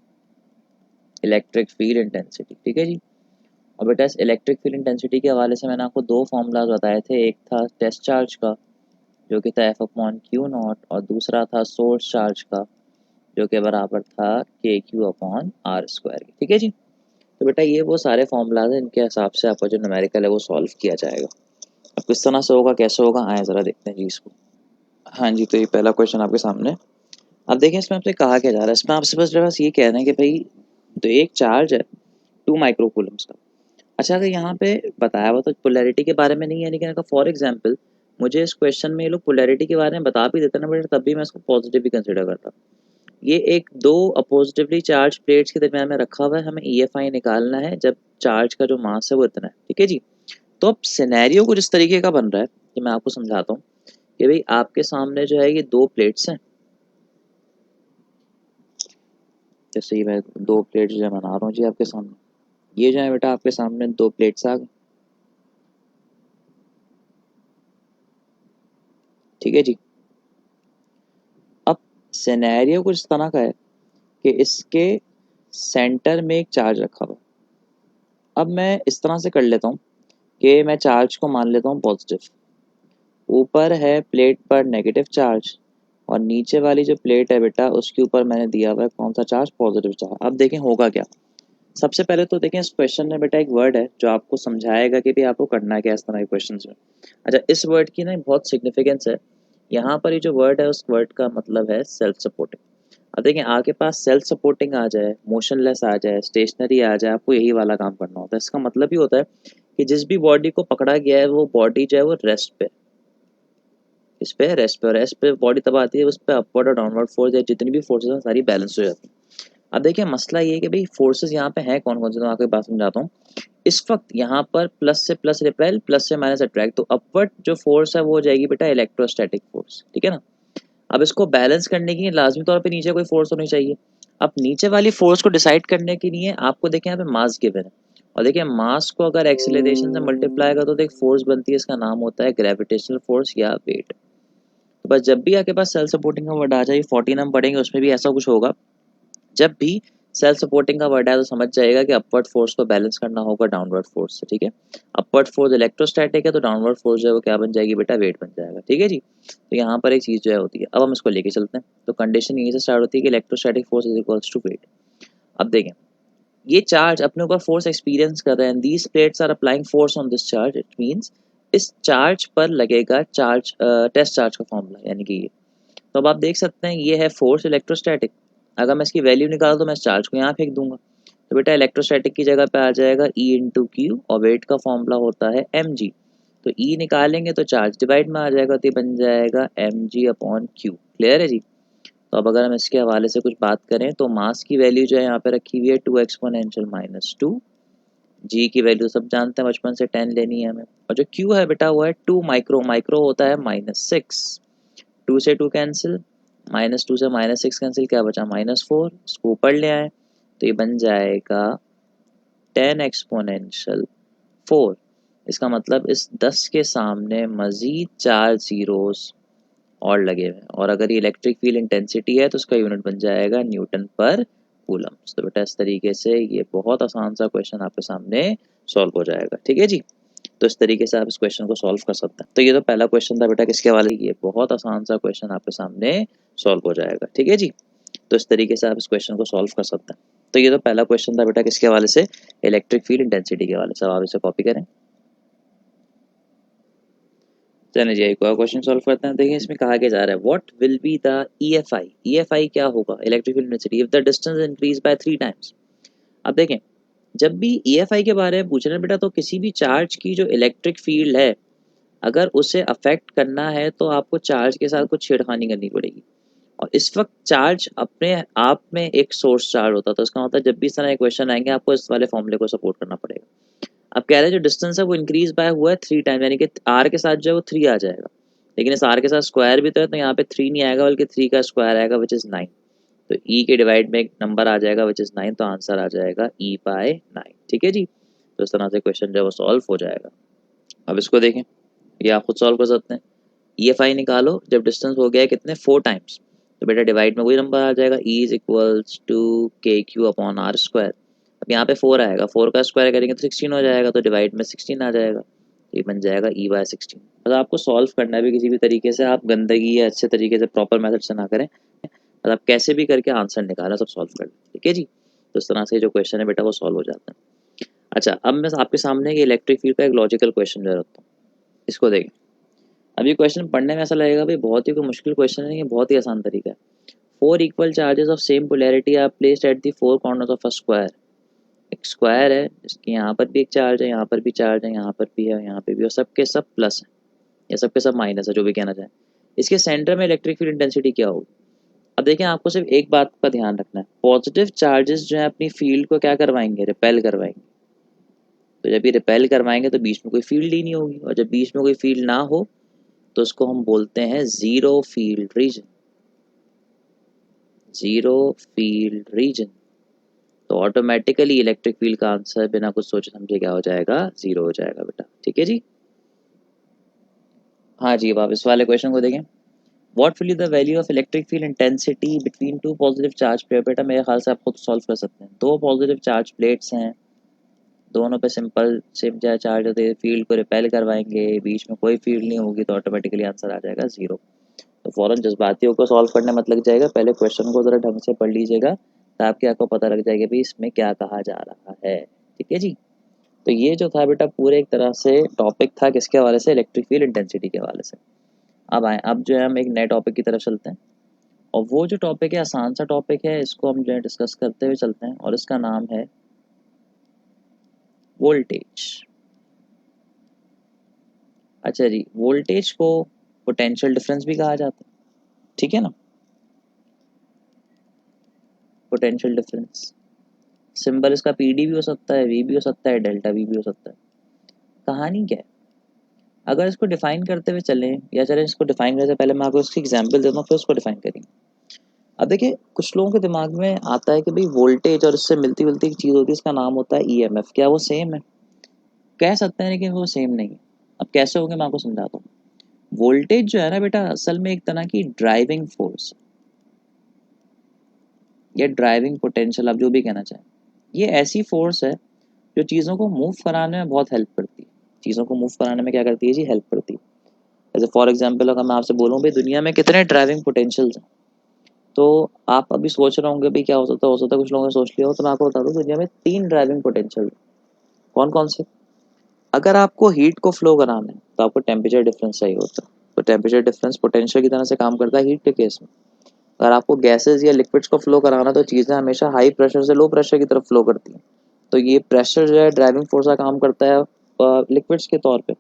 इलेक्ट्रिक फील्ड इंटेंसिटी। ठीक है जी। और बेटा इस इलेक्ट्रिक फील्ड इंटेंसिटी के हवाले से मैंने आपको दो फॉर्मूलाज बताए थे, एक था टेस्ट चार्ज का जो कि था एफ अपॉन क्यू नॉट, और दूसरा था सोर्स चार्ज का जो कि बराबर था के क्यू अपॉन आर स्क्वायर। ठीक है जी। तो बेटा ये वो सारे फॉर्मूलाज हैं, इनके हिसाब से आपका जो न्यूमेरिकल है वो सॉल्व किया जाएगा। अब किस तरह से होगा, कैसे होगा, आए ज़रा देखते हैं जी इसको। हाँ जी, तो ये पहला क्वेश्चन आपके सामने। अब देखें इसमें आपसे कहा क्या जा रहा है, इसमें आपसे बस ये कह रहे हैं कि भाई तो एक चार्ज है 2 माइक्रोकूलम्स का। अच्छा अगर यहाँ पे बताया हुआ तो पोलैरिटी के बारे में नहीं है, लेकिन अगर फॉर एग्जांपल मुझे इस क्वेश्चन में ये लोग पोलैरिटी के बारे में बता भी देते ना, बट तब भी मैं इसको पॉजिटिव भी कंसिडर करता। ये एक दो अपोजिटिवली चार्ज प्लेट्स के दरमियान में रखा हुआ है, हमें EFI निकालना है जब चार्ज का जो मास है वो इतना है। ठीक है जी। तो अब सिनेरियो कुछ इस तरीके का बन रहा है कि मैं आपको समझाता हूँ कि भाई आपके सामने जो है ये दो प्लेट्स हैं, जैसे ही मैं दो प्लेट्स जो बना रहा हूँ जी आपके सामने, ये जो है बेटा आपके सामने दो प्लेट्स आ गई। ठीक है जी। अब सिनेरियो कुछ इस तरह का है कि इसके सेंटर में एक चार्ज रखा हुआ है। अब मैं इस तरह से कर लेता हूँ कि मैं चार्ज को मान लेता हूँ पॉजिटिव, ऊपर है प्लेट पर नेगेटिव चार्ज, और नीचे वाली जो प्लेट है बेटा उसके ऊपर मैंने दिया हुआ है कौन सा चार्ज, पॉजिटिव चार्ज। अब देखें होगा क्या। सबसे पहले तो देखें इस क्वेश्चन में बेटा एक वर्ड है जो आपको समझाएगा कि भाई आपको करना क्या है इस तरह के क्वेश्चन में। अच्छा इस वर्ड की ना बहुत सिग्निफिकेंस है। यहाँ पर ये जो वर्ड है उस वर्ड का मतलब है सेल्फ सपोर्टिंग। अब देखें आपके पास सेल्फ सपोर्टिंग आ जाए, मोशनलेस आ जाए, स्टेशनरी आ जाए, आपको यही वाला काम करना होता है। इसका मतलब ही होता है कि जिस भी बॉडी को पकड़ा गया है वो बॉडी जो है वो रेस्ट पे, इस पे रेस्ट पे, रेस्ट पे बॉडी तब आती है, उस पर अपवर्ड और डाउनवर्ड फोर्स या जितनी भी फोर्सेस हैं सारी बैलेंस हो जाती है। अब देखिए मसला ये है कि भाई फोर्सेस यहाँ पे हैं कौन कौन से, तो आपको एक बात समझाता हूँ। इस वक्त यहाँ पर प्लस से प्लस रिपेल, प्लस से माइनस अट्रैक्ट, तो अपवर्ड जो फोर्स है वो हो जाएगी बेटा इलेक्ट्रोस्टैटिक फोर्स, ठीक है ना। अब इसको बैलेंस करने के लिए लाजमी तौर पे नीचे कोई फोर्स होनी चाहिए। अब नीचे वाली फोर्स को डिसाइड करने के लिए आपको देखिए यहाँ पे मास गिवन है, और देखिए मास को अगर एक्सीलरेशन से मल्टीप्लाई कर तो देख फोर्स बनती है, इसका नाम होता है ग्रेविटेशनल फोर्स या वेट। तो बस जब भी आपके पास सेल्फ सपोर्टिंग का वर्ड आ जाए, 14 हम पढ़ेंगे उसमें भी ऐसा कुछ होगा, जब भी सेल्फ सपोर्टिंग का वर्ड है तो समझ जाएगा कि अपवर्ड फोर्स को बैलेंस करना होगा डाउनवर्ड फोर्स से, ठीक है। अपवर्ड फोर्स इलेक्ट्रोस्टैटिक है तो डाउनवर्ड फोर्स जो है वो क्या बन जाएगी बेटा, वेट बन जाएगा, ठीक है जी। तो यहाँ पर एक चीज़ जो है होती है, अब हम इसको लेके चलते हैं। तो कंडीशन यहीं से स्टार्ट होती है कि electrostatic force is equals to weight. अब देखें ये चार्ज अपने ऊपर फोर्स एक्सपीरियंस कर रहे हैं, these plates are applying force on this charge, it means इस चार्ज पर लगेगा चार्ज, टेस्ट चार्ज का फॉर्मूला यानी कि ये। तो अब आप देख सकते हैं ये है फोर्स इलेक्ट्रोस्टैटिक, अगर मैं इसकी वैल्यू निकाल तो मैं इस चार्ज को यहाँ फेंक दूंगा, तो बेटा इलेक्ट्रोस्टैटिक की जगह पे आ जाएगा ई इंटू क्यू, और वेट का फॉर्मूला होता है एम जी। तो ई निकालेंगे तो चार्ज डिवाइड में आ जाएगा, तो ये बन जाएगा M G upon Q. Clear है जी। तो अब अगर हम इसके हवाले से कुछ बात करें तो मास की वैल्यू जो है यहाँ पे रखी हुई है 2 एक्सपोनेंशियल माइनस 2, जी की वैल्यू सब जानते हैं बचपन से 10 लेनी है हमें, और जो क्यू है बेटा वो है 2 माइक्रो, माइक्रो होता है -6, 2 से 2 कैंसिल, -2 से -6 कैंसिल, क्या बचा -4, इसको ऊपर ले आए तो ये बन जाएगा 10 एक्सपोनेंशियल 4। इसका मतलब इस 10 के सामने मज़ीद 4 ज़ीरोस और लगे हुए हैं, और अगर ये इलेक्ट्रिक फील्ड इंटेंसिटी है तो उसका यूनिट बन जाएगा न्यूटन पर कूलम। तो बेटा इस तरीके से ये बहुत आसान सा क्वेश्चन आपके सामने सॉल्व हो जाएगा, ठीक है जी। तो इस तरीके से आप इस क्वेश्चन को सॉल्व कर सकते हैं। तो ये तो पहला क्वेश्चन था बेटा किसके हवाले, ये बहुत आसान सा क्वेश्चन आपके सामने सॉल्व हो जाएगा, ठीक है जी। तो इस तरीके से आप इस क्वेश्चन को सॉल्व कर सकते हैं। तो ये तो पहला क्वेश्चन था बेटा किसके हवाले से, इलेक्ट्रिक फील्ड इंटेंसिटी के हवाले से। अब आप इसे कॉपी करें। चलिए जी एक और क्वेश्चन सॉल्व करते हैं। देखिए इसमें कहा क्या जा रहा है, what will be the EFI, EFI क्या होगा, electric field intensity, if the distance increase by 3 times. अब देखें जब भी EFI के बारे में पूछ रहे हैं बेटा, तो किसी भी चार्ज की जो इलेक्ट्रिक फील्ड है अगर उसे अफेक्ट करना है तो आपको चार्ज के साथ कुछ छेड़खानी करनी पड़ेगी, और इस वक्त चार्ज अपने आप में एक सोर्स चार्ज होता है, तो इसका मतलब जब भी इस तरह के क्वेश्चन आएंगे आपको इस वाले फॉर्मूले को सपोर्ट करना पड़ेगा। अब कह रहे हैं जो डिस्टेंस है वो इंक्रीज बाय हुआ है 3 टाइम, यानी कि आर के साथ जो है वो 3 आ जाएगा, लेकिन इस आर के साथ स्क्वायर भी तो है, तो यहाँ पे 3 नहीं आएगा बल्कि 3 का स्क्वायर आएगा विच इज़ 9। तो ई के डिवाइड में एक नंबर आ जाएगा विच इज़ 9, तो आंसर आ जाएगा ई बाय 9, ठीक है जी। तो इस तरह से क्वेश्चन जो है वो सॉल्व हो जाएगा। अब इसको देखें, ये आप खुद सॉल्व कर सकते हैं। EFI निकालो जब डिस्टेंस हो गया है कितने 4 टाइम्स, तो बेटा डिवाइड में वही नंबर आ जाएगा, ई इज इक्वल्स टू के क्यू अपॉन आर स्क्वायर। अब यहाँ पे 4 आएगा, 4 का स्क्वायर करेंगे तो 16 हो जाएगा, तो डिवाइड में 16 आ जाएगा, तो ये बन जाएगा ई बाय 16। बस आपको सॉल्व करना है भी किसी भी तरीके से, आप गंदगी या अच्छे तरीके से प्रॉपर मेथड से ना करें, बस आप कैसे भी करके आंसर निकाला सब सॉल्व कर लें, ठीक है जी। तो इस तरह से जो क्वेश्चन है बेटा वो सॉल्व हो जाता है। अच्छा अब मैं आपके सामने इलेक्ट्रिक फील्ड का एक लॉजिकल क्वेश्चन जो रखता हूँ, इसको देखें। अब ये क्वेश्चन पढ़ने में ऐसा लगेगा भाई बहुत ही कोई मुश्किल क्वेश्चन है, ये बहुत ही आसान तरीका है। 4 equal charges of same polarity are placed at the 4 corners of a square. एक स्क्वायर है जिसकी यहाँ पर भी एक चार्ज है, यहाँ पर भी चार्ज है, यहाँ पर भी है, यहाँ पे भी, और सबके सब प्लस है या सबके सब माइनस है, जो भी कहना चाहें। इसके सेंटर में इलेक्ट्रिक फील्ड इंटेंसिटी क्या होगी। अब देखें आपको सिर्फ एक बात का ध्यान रखना है, पॉजिटिव चार्जेस जो है अपनी फील्ड को क्या करवाएंगे, रिपेल करवाएंगे। तो जब ये रिपेल करवाएंगे तो बीच में कोई फील्ड ही नहीं होगी, और जब बीच में कोई फील्ड ना हो तो उसको हम बोलते हैं zero field region, zero field region. तो ऑटोमेटिकली इलेक्ट्रिक फील्ड का आंसर बिना कुछ सोचे समझे क्या हो जाएगा, जीरो हो जाएगा बेटा, ठीक है जी। हाँ जी अब आप इस वाले क्वेश्चन को देखें, what will be the value of electric field intensity between two positive charge plate. बेटा मेरे ख्याल से आप खुद सॉल्व कर सकते हैं, दो पॉजिटिव चार्ज प्लेट्स हैं, दोनों पे सिंपल सिम चार्ज होते हैं, फील्ड को रिपेल करवाएंगे, बीच में कोई फील्ड नहीं होगी, तो ऑटोमेटिकली आंसर आ जाएगा जीरो। तो फ़ौरन जज्बातियों को सॉल्व करने मत लग जाएगा, पहले क्वेश्चन को ज़रा ढंग से पढ़ लीजिएगा, तो आपके आपको पता लग जाएगा भी इसमें क्या कहा जा रहा है, ठीक है जी। तो ये जो था बेटा पूरे एक तरह से टॉपिक था किसके हवाले से, इलेक्ट्रिक फील्ड इंटेंसिटी के हवाले से। अब आए, अब जो है हम एक नए टॉपिक की तरफ चलते हैं, और वो जो टॉपिक है आसान सा टॉपिक है, इसको हम जो है डिस्कस करते हुए चलते हैं, और इसका नाम है वोल्टेज। अच्छा जी, वोल्टेज को पोटेंशियल डिफरेंस भी कहा जाता है, ठीक है ना। पोटेंशियल डिफरेंस सिंबल इसका पीडी भी हो सकता है, वी भी हो सकता है, डेल्टा वी भी हो सकता है। कहानी क्या है, अगर इसको डिफाइन करते हुए चलें, या चलें इसको डिफाइन करने से पहले मैं आपको इसकी एग्जांपल देता हूँ, फिर उसको डिफाइन करेंगे। अब देखिए, कुछ लोगों के दिमाग में आता है कि भाई वोल्टेज और इससे मिलती जुलती एक चीज़ होती है, इसका नाम होता है ईएमएफ। क्या वो सेम है? कह सकते हैं, लेकिन वो सेम नहीं है। अब कैसे होंगे मैं आपको समझाता हूँ। वोल्टेज जो है ना बेटा, असल में एक तरह की ड्राइविंग फोर्स या ड्राइविंग पोटेंशियल, आप जो भी कहना चाहें, ये ऐसी फोर्स है जो चीज़ों को मूव कराने में बहुत हेल्प करती है। चीज़ों को मूव कराने में क्या करती है जी? हेल्प करती है। जैसे फॉर एग्जांपल अगर मैं आपसे बोलूँ भाई दुनिया में कितने ड्राइविंग पोटेंशियल्स हैं, तो आप अभी सोच रहे होंगे भाई क्या हो सकता है कुछ लोगों ने सोच लिया हो, तो मैं आपको बता दूँ दुनिया में 3 ड्राइविंग पोटेंशियल। कौन कौन से? अगर आपको हीट को फ्लो कराना है तो आपको टेम्परेचर डिफरेंस चाहिए होता है, तो टेम्परेचर डिफरेंस पोटेंशियल की तरह से काम करता है हीट के केस में। अगर आपको गैसेज या लिक्विड्स को फ्लो कराना, तो चीज़ें हमेशा हाई प्रेशर से लो प्रेशर की तरफ फ्लो करती हैं, तो ये प्रेशर जो है ड्राइविंग फोर्स का काम करता है लिक्विड्स के तौर पे।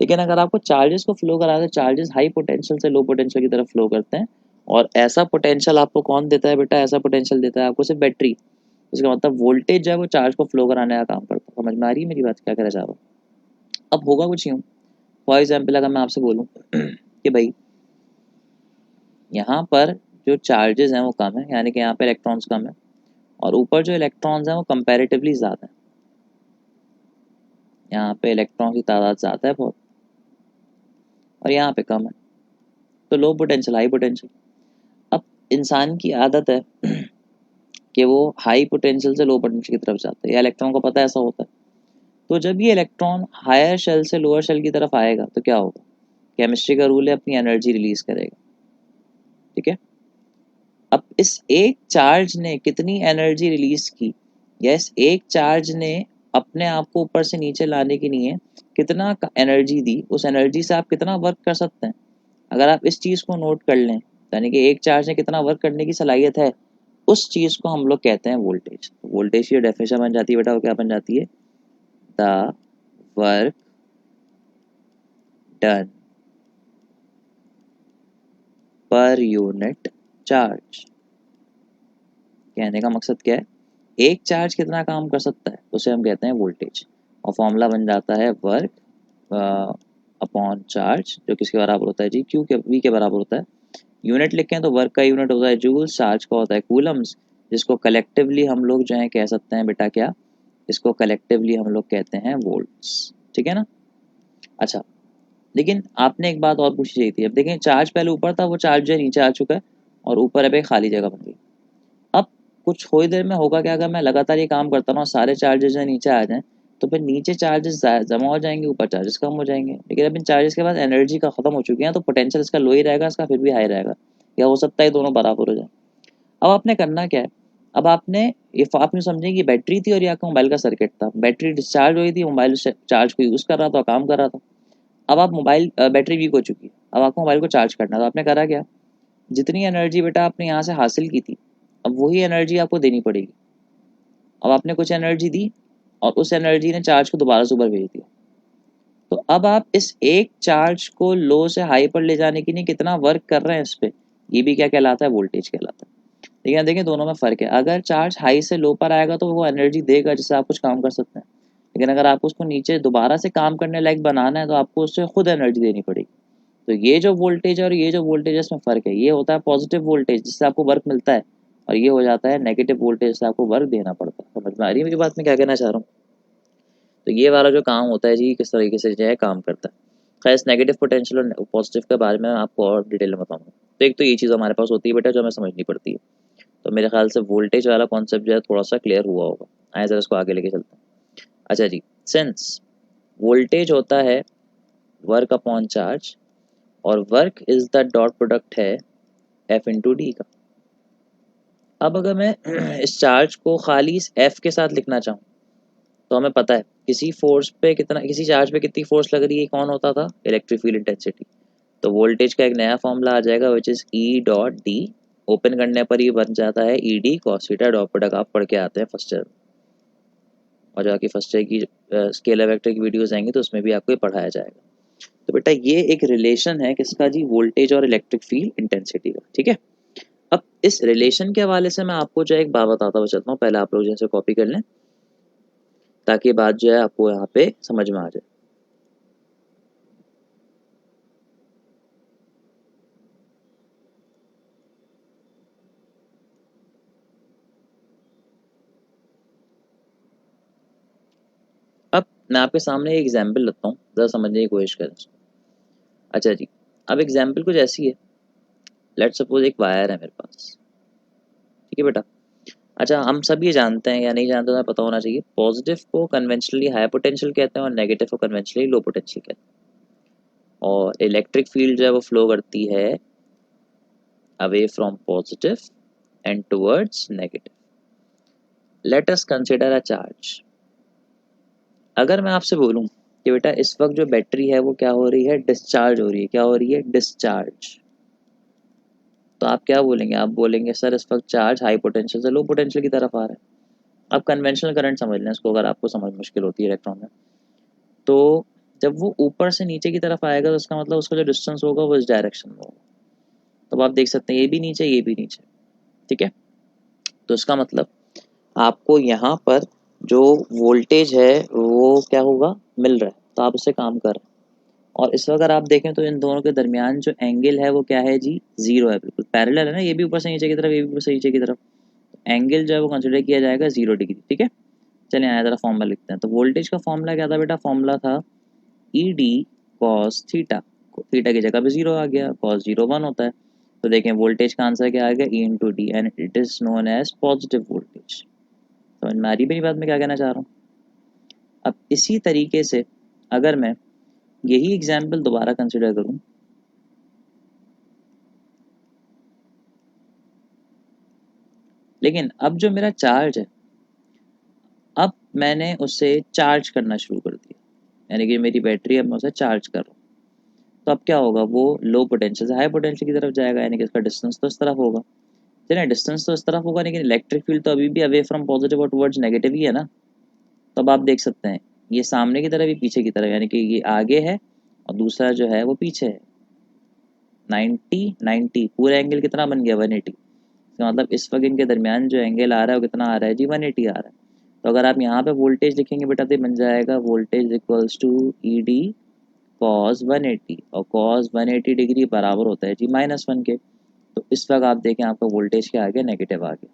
लेकिन अगर आपको चार्जेस को फ्लो कराना है, तो चार्जेस हाई पोटेंशियल से लो पोटेंशियल की तरफ फ्लो करते हैं, और ऐसा पोटेंशियल आपको कौन देता है बेटा? ऐसा पोटेंशियल देता है आपको सिर्फ बैटरी। उसका मतलब वोल्टेज जो है वो चार्ज को फ्लो कराने का काम करता है। समझ में आ रही है मेरी बात, क्या कहना चाह रहा हूँ? अब होगा कुछ यूँ, फॉर एग्जाम्पल अगर मैं आपसे बोलूँ कि भाई यहाँ पर जो चार्जेस हैं वो कम है, यानी कि यहाँ पे इलेक्ट्रॉन्स कम है, और ऊपर जो इलेक्ट्रॉन्स हैं वो कंपैरेटिवली ज़्यादा है। यहाँ पे इलेक्ट्रॉन की तादाद ज़्यादा है बहुत, और यहाँ पे कम है, तो लो पोटेंशियल हाई पोटेंशियल। अब इंसान की आदत है कि वो हाई पोटेंशियल से लो पोटेंशियल की तरफ जाता है, या इलेक्ट्रॉन को पता है ऐसा होता है। तो जब ये इलेक्ट्रॉन हायर शेल से लोअर शेल की तरफ आएगा तो क्या होगा? केमिस्ट्री का रूल है, अपनी एनर्जी रिलीज करेगा, ठीक है। अब इस एक चार्ज ने कितनी एनर्जी रिलीज की, या इस एक चार्ज ने अपने आप को ऊपर से नीचे लाने के लिए कितना एनर्जी दी, उस एनर्जी से आप कितना वर्क कर सकते हैं। अगर आप इस चीज़ को नोट कर लें, यानी कि एक चार्ज ने कितना वर्क करने की सलाहियत है, उस चीज़ को हम लोग कहते हैं वोल्टेज। वोल्टेज की डेफिनेशन बन जाती है बेटा, वो क्या बन जाती है? The work done per unit charge. कहने का मकसद क्या है? एक चार्ज कितना काम कर सकता है, उसे हम कहते हैं वोल्टेज, और फॉर्मूला बन जाता है वर्क अपॉन चार्ज, जो किसके बराबर होता है जी? क्यू के वी के बराबर होता है। यूनिट लिखें तो वर्क का यूनिट होता है जूल्स, चार्ज का होता है कूलम्स, जिसको कलेक्टिवली हम लोग जो है कह सकते हैं बेटा क्या? इसको कलेक्टिवली हम लोग कहते हैं वोल्ट्स, ठीक है ना। अच्छा, लेकिन आपने एक बात और पूछी चाहिए थी। अब देखें, चार्ज पहले ऊपर था, वो चार्ज जो है नीचे आ चुका है, और ऊपर अब एक खाली जगह बन गई। अब कुछ थोड़ी देर में होगा क्या, अगर मैं लगातार ये काम करता हूँ, सारे चार्जेस जो नीचे आ जाएं, तो फिर नीचे चार्जेस जमा हो जाएंगे, ऊपर चार्जेस कम हो जाएंगे। लेकिन अब इन चार्जेस के बाद एनर्जी का खत्म हो चुकी है, तो पोटेंशियल इसका लो ही रहेगा, इसका फिर भी हाई रहेगा, या हो सकता है दोनों बराबर हो जाए। अब आपने करना क्या है? अब आपने समझे कि बैटरी थी और ये आपका मोबाइल का सर्किट था। बैटरी डिस्चार्ज हुई थी, मोबाइल चार्ज को यूज़ कर रहा था, काम कर रहा था। अब आप बैटरी वीक हो चुकी है, अब आपको मोबाइल को चार्ज करना, तो आपने करा क्या? जितनी एनर्जी बेटा आपने यहाँ से हासिल की थी, अब वही एनर्जी आपको देनी पड़ेगी। अब आपने कुछ एनर्जी दी, और उस एनर्जी ने चार्ज को दोबारा से ऊपर भेज दिया। तो अब आप इस एक चार्ज को लो से हाई पर ले जाने के लिए कितना वर्क कर रहे हैं इस पे, ये भी क्या कहलाता है? वोल्टेज कहलाता है। लेकिन यहाँ देखें, दोनों में फ़र्क है। अगर चार्ज हाई से लो पर आएगा तो वो एनर्जी देगा जिससे आप कुछ काम कर सकते हैं, लेकिन अगर आपको उसको नीचे दोबारा से काम करने लायक बनाना है, तो आपको उससे खुद एनर्जी देनी पड़ेगी। तो ये जो वोल्टेज है और ये जो वोल्टेज है, इसमें फ़र्क है। ये होता है पॉजिटिव वोल्टेज जिससे आपको वर्क मिलता है, और ये हो जाता है नेगेटिव वोल्टेज जिससे आपको वर्क देना पड़ता है। समझ में आ रही है मेरी बात, में क्या कहना चाह रहा हूँ? तो ये वाला जो काम होता है जी, किस तरीके से जो है काम करता है। खैर, इस नेगेटिव पोटेंशियल और पॉजिटिव के बारे में मैं आपको और डिटेल में बताऊंगा। तो एक तो ये चीज़ हमारे पास होती है बेटा, जो हमें समझनी पड़ती है। तो मेरे ख्याल से वोल्टेज वाला कॉन्सेप्ट जो है थोड़ा सा क्लियर हुआ होगा। आए ज़रा इसको आगे लेके चलते हैं। अच्छा जी, सिंस वोल्टेज होता है वर्क अपॉन चार्ज, और work is the dot product है एफ इंटू डी का। अब अगर मैं इस चार्ज को खाली इस एफ के साथ लिखना चाहूँ, तो हमें पता है किसी चार्ज पे कितनी फोर्स लग रही है, कौन होता था? Electric field intensity. तो वोल्टेज का एक नया फॉर्मूला आ जाएगा, which is E dot D. Open करने पर ये बन जाता है ई D cos theta, dot product आप पढ़ के आते हैं फर्स्ट ईयर, और जो आपकी फर्स्ट ईयर की स्केलर वेक्टर की वीडियोस आएंगी तो उसमें भी आपको ये पढ़ाया जाएगा। तो बेटा ये एक रिलेशन है किसका जी, वोल्टेज और इलेक्ट्रिक फील्ड इंटेंसिटी का, ठीक है। अब इस रिलेशन के हवाले से मैं आपको जो है एक बात बताता हुआ चलता हूँ, पहले आप लोग जैसे कॉपी कर लें ताकि ये बात जो है आपको यहाँ पे समझ में आ जाए। अब मैं आपके सामने एक एग्जाम्पल रखता हूँ, ज़रा समझने की कोशिश करें। अच्छा जी, अब एग्जाम्पल कुछ ऐसी है, लेट सपोज एक वायर है मेरे पास, ठीक है बेटा। अच्छा, हम सब ये जानते हैं या नहीं जानते, तो पता होना चाहिए, पॉजिटिव को कन्वेंशनली हाई पोटेंशियल कहते हैं और नेगेटिव को कन्वेंशनली लो पोटेंशियल कहते हैं। और इलेक्ट्रिक फील्ड जो है वो फ्लो करती है away from positive and towards negative. Let us consider a charge. अगर मैं आपसे बोलूं कि बेटा इस वक्त जो बैटरी है वो क्या हो रही है, डिस्चार्ज हो रही है, क्या हो रही है, डिस्चार्ज, तो आप क्या बोलेंगे, आप बोलेंगे सर इस वक्त चार्ज हाई पोटेंशियल से लो पोटेंशियल की तरफ आ रहा है। आप कन्वेंशनल करंट समझ लें इसको, अगर आपको समझ मुश्किल होती है इलेक्ट्रॉन में। तो जब वो ऊपर से नीचे की तरफ आएगा तो उसका मतलब उसका जो डिस्टेंस होगा वो इस डायरेक्शन में होगा। तो आप देख सकते हैं ये भी नीचे, ये भी नीचे, ठीक है। तो इसका मतलब आपको यहाँ पर जो वोल्टेज है वो क्या होगा, मिल रहा है, तो आप उससे काम कर रहे हैं। और इस वक्त अगर आप देखें तो इन दोनों के दरमियान जो एंगल है वो क्या है जी, जीरो है, बिल्कुल पैरेलल है ना, ये भी ऊपर से नीचे की तरफ, ये भी ऊपर से नीचे की तरफ। एंगल जो है वो कंसिडर किया जाएगा 0 डिग्री, ठीक है। चलिए आया ज़रा फॉर्मूला लिखते हैं। तो वोल्टेज का फॉर्मूला क्या था बेटा, फॉर्मूला था ई डी कॉस थीटा। थीटा की जगह पे 0 आ गया, कॉस 0 1 होता है। तो देखें वोल्टेज का आंसर क्या आ गया, E into D, and it is known as positive voltage. समझ में आ रही मेरी बात में क्या कहना चाह रहा हूँ। अब इसी तरीके से अगर मैं यही एग्जाम्पल दोबारा कंसिडर करूँ, लेकिन अब जो मेरा चार्ज है, अब मैंने उसे चार्ज करना शुरू कर दिया, यानी कि मेरी बैटरी अब मैं उसे चार्ज कर रहा हूँ। तो अब क्या होगा, वो लो पोटेंशियल से हाई पोटेंशियल की तरफ जाएगा, यानी कि उसका डिस्टेंस तो इस तरफ होगा। चलिए डिस्टेंस तो इस तरफ होगा, लेकिन इलेक्ट्रिक फील्ड तो अभी भी अवे फ्रॉम पॉजिटिव और टुवर्ड्स नेगेटिव ही है ना। तो अब आप देख सकते हैं ये सामने की तरफ, ये पीछे की तरफ, यानी कि ये आगे है और दूसरा जो है वो पीछे है। 90 पूरा एंगल कितना बन गया, 180। इसका मतलब इस वक्त इनके दरमियान जो एंगल आ रहा है वो कितना आ रहा है जी, 180 आ रहा है। तो अगर आप यहाँ पे वोल्टेज लिखेंगे बेटा तो ये बन जाएगा voltage equals to E D cos 180, और कॉस 180 डिग्री बराबर होता है जी -1 के। तो इस वक्त आप देखें आपका वोल्टेज क्या आ गया, नेगेटिव आ गया।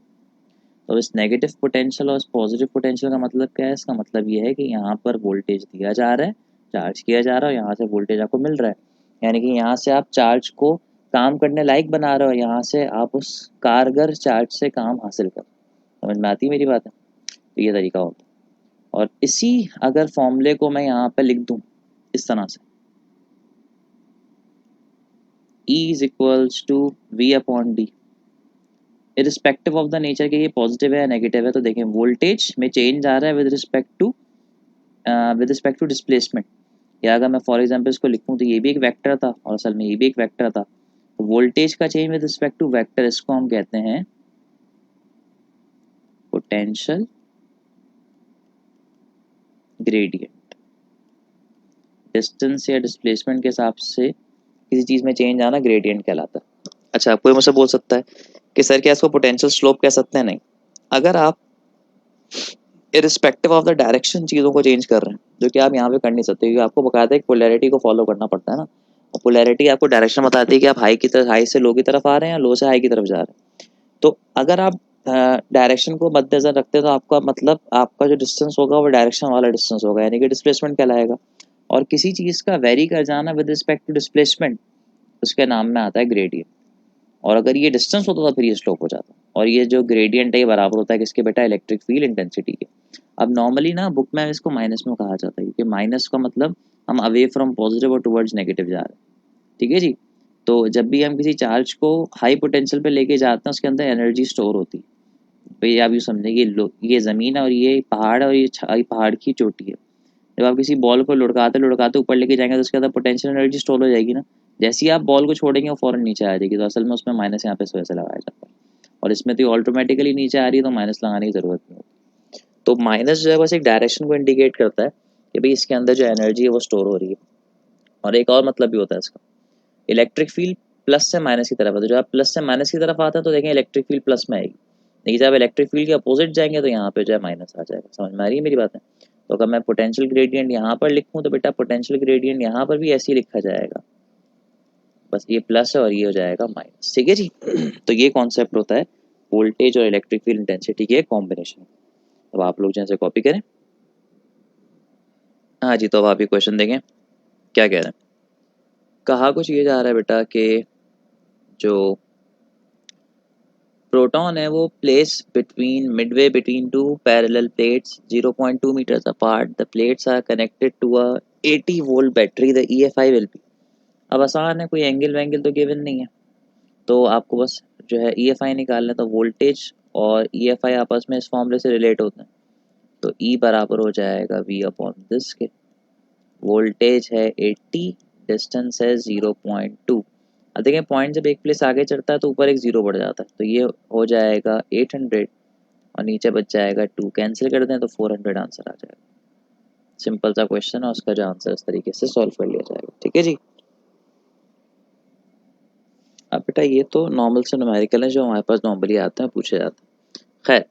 तो इस नेगेटिव पोटेंशियल और इस पॉजिटिव पोटेंशियल का मतलब क्या है, इसका मतलब ये है कि यहाँ पर वोल्टेज दिया जा रहा है, चार्ज किया जा रहा है, और यहाँ से वोल्टेज आपको मिल रहा है। यानी कि यहाँ से आप चार्ज को काम करने लायक बना रहे हो, यहाँ से आप उस कारगर चार्ज से काम हासिल कर। समझ में आती है मेरी बात है। तो ये तरीका होता है। और इसी अगर फॉर्मूले को मैं यहाँ पे लिख दूँ इस तरह से, E is equals to V upon D, irrespective of the nature के ये पॉजिटिव है या नेगेटिव है। तो देखें वोल्टेज में चेंज आ रहा है विद रिस्पेक्ट टू डिस्प्लेसमेंट। या अगर मैं फॉर एग्जांपल इसको लिखूं तो ये भी एक वेक्टर था और असल में ये भी एक वेक्टर था। तो वोल्टेज का change with respect to vector, इसको हम कहते हैं पोटेंशियल ग्रेडियंट। डिस्टेंस या डिस्प्लेसमेंट के हिसाब से किसी चीज़ में चेंज आना ग्रेडियंट कहलाता है। अच्छा, कोई मुझसे बोल सकता है कि सर क्या इसको पोटेंशियल स्लोप कह सकते हैं? नहीं। अगर आप इरिस्पेक्टिव ऑफ द डायरेक्शन चीज़ों को चेंज कर रहे हैं, जो कि आप यहाँ पे कर नहीं सकते, क्योंकि आपको बकायदा एक पोलैरिटी को फॉलो करना पड़ता है ना। और पोलैरिटी आपको डायरेक्शन बताती है कि आप हाई की तरफ, हाई से लो की तरफ आ रहे हैं या लो से हाई की तरफ जा रहे हैं। तो अगर आप डायरेक्शन को मद्देनजर रखते हैं तो आपका मतलब आपका जो डिस्टेंस होगा वो डायरेक्शन वाला डिस्टेंस होगा, यानी कि डिस्प्लेसमेंट कहलाएगा। और किसी चीज़ का वेरी कर जाना विद रिस्पेक्ट टू डिस्प्लेसमेंट, उसके नाम में आता है ग्रेडियंट। और अगर ये डिस्टेंस होता तो फिर ये स्लोप हो जाता। और ये जो ग्रेडियंट है ये बराबर होता है किसके बेटा, इलेक्ट्रिक फील्ड इंटेंसिटी के। अब नॉर्मली ना बुक में इसको माइनस में कहा जाता है, क्योंकि माइनस का मतलब हम अवे फ्रॉम पॉजिटिव और टुवर्ड्स नेगेटिव जा रहे हैं, ठीक है जी। तो जब भी हम किसी चार्ज को हाई पोटेंशियल पे लेके जाते हैं उसके अंदर एनर्जी स्टोर होती है। भाई आप यूँ समझें ये ज़मीन है और ये पहाड़ है और ये पहाड़ की चोटी है। जब आप किसी बॉल को लुढ़काते लुढ़काते ऊपर लेके जाएंगे तो उसके अंदर पोटेंशियल एनर्जी स्टोर हो जाएगी ना। जैसे ही आप बॉल को छोड़ेंगे वो फौरन नीचे आ जाएगी। तो असल में उसमें माइनस यहाँ पे इस वजह से लगाया जाता है। और इसमें तो ऑटोमेटिकली नीचे आ रही है तो माइनस लगाने की ज़रूरत नहीं होती। तो माइनस जो है बस एक डायरेक्शन को इंडिकेट करता है कि भाई इसके अंदर जो एनर्जी है वो स्टोर हो रही है। और एक और मतलब भी होता है इसका, इलेक्ट्रिक फील्ड प्लस से माइनस की तरफ है, तो जब आप प्लस से माइनस की तरफ आता है तो देखें इलेक्ट्रिक फील्ड प्लस में आएगी, लेकिन जब इलेक्ट्रिक फील्ड के अपोजिट जाएंगे तो यहाँ पे जो है माइनस आ जाएगा। समझ में आ रही है मेरी बातें? तो अगर मैं पोटेंशियल ग्रेडियंट यहाँ पर लिखूँ तो बेटा पोटेंशियल ग्रेडियंट यहाँ पर भी ऐसे ही लिखा जाएगा, बस ये प्लस है और ये हो जाएगा माइनस। ठीक है जी। तो ये कॉन्सेप्ट होता है वोल्टेज और इलेक्ट्रिक फील्ड इंटेंसिटी के कॉम्बिनेशन। अब आप लोग जैसे कॉपी करें। हाँ जी, तो अब आप ये क्वेश्चन देखें क्या कह रहे हैं। कहा कुछ ये जा रहा है बेटा कि जो प्रोटॉन है वो place between midway between two parallel plates 0.2 meters apart, the plates are connected to a 80 volt battery, the EFI will be. अब आसान है, कोई एंगल वैंगल तो गिवन नहीं है, तो आपको बस जो है EFI निकालना है। तो वोल्टेज और EFI आपस में इस फॉर्मूले से रिलेट होते हैं, तो E बराबर हो जाएगा V अपॉन दिस के। वोल्टेज है 80, डिस्टेंस है 0.2। अब देखें पॉइंट जब एक प्लेस आगे चढ़ता है तो ऊपर एक जीरो बढ़ जाता है, तो ये हो जाएगा 800 और नीचे बच जाएगा 2, कैंसिल कर दें तो 400 आंसर आ जाएगा। सिंपल सा क्वेश्चन है, उसका जो आंसर इस तरीके से सॉल्व कर लिया जाएगा। ठीक है जी। अब बेटा ये तो नॉर्मल से न्यूमेरिकल है जो हमारे पास नॉर्मली आते हैं, पूछे जाते हैं। खैर,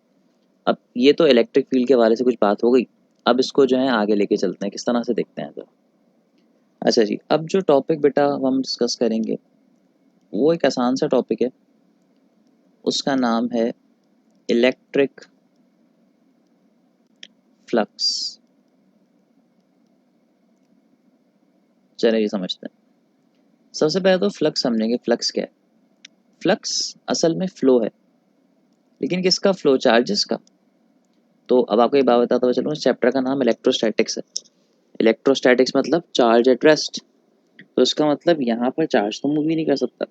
अब ये तो इलेक्ट्रिक फील्ड के बारे से कुछ बात हो गई, अब इसको जो है आगे लेके चलते हैं, किस तरह से देखते हैं। तो अच्छा जी, अब जो टॉपिक बेटा हम डिस्कस करेंगे वो एक आसान सा टॉपिक है, उसका नाम है इलेक्ट्रिक फ्लक्स। चलिए समझते हैं। सबसे पहले तो फ्लक्स समझेंगे, फ्लक्स क्या है। फ्लक्स असल में फ्लो है, लेकिन किसका फ्लो? चार्जेस का। तो अब आपको ये बात बताता हुआ चलूँ, इस चैप्टर का नाम इलेक्ट्रोस्टैटिक्स है। इलेक्ट्रोस्टैटिक्स मतलब चार्ज एट रेस्ट, तो इसका मतलब यहाँ पर चार्ज तो मूव ही नहीं कर सकता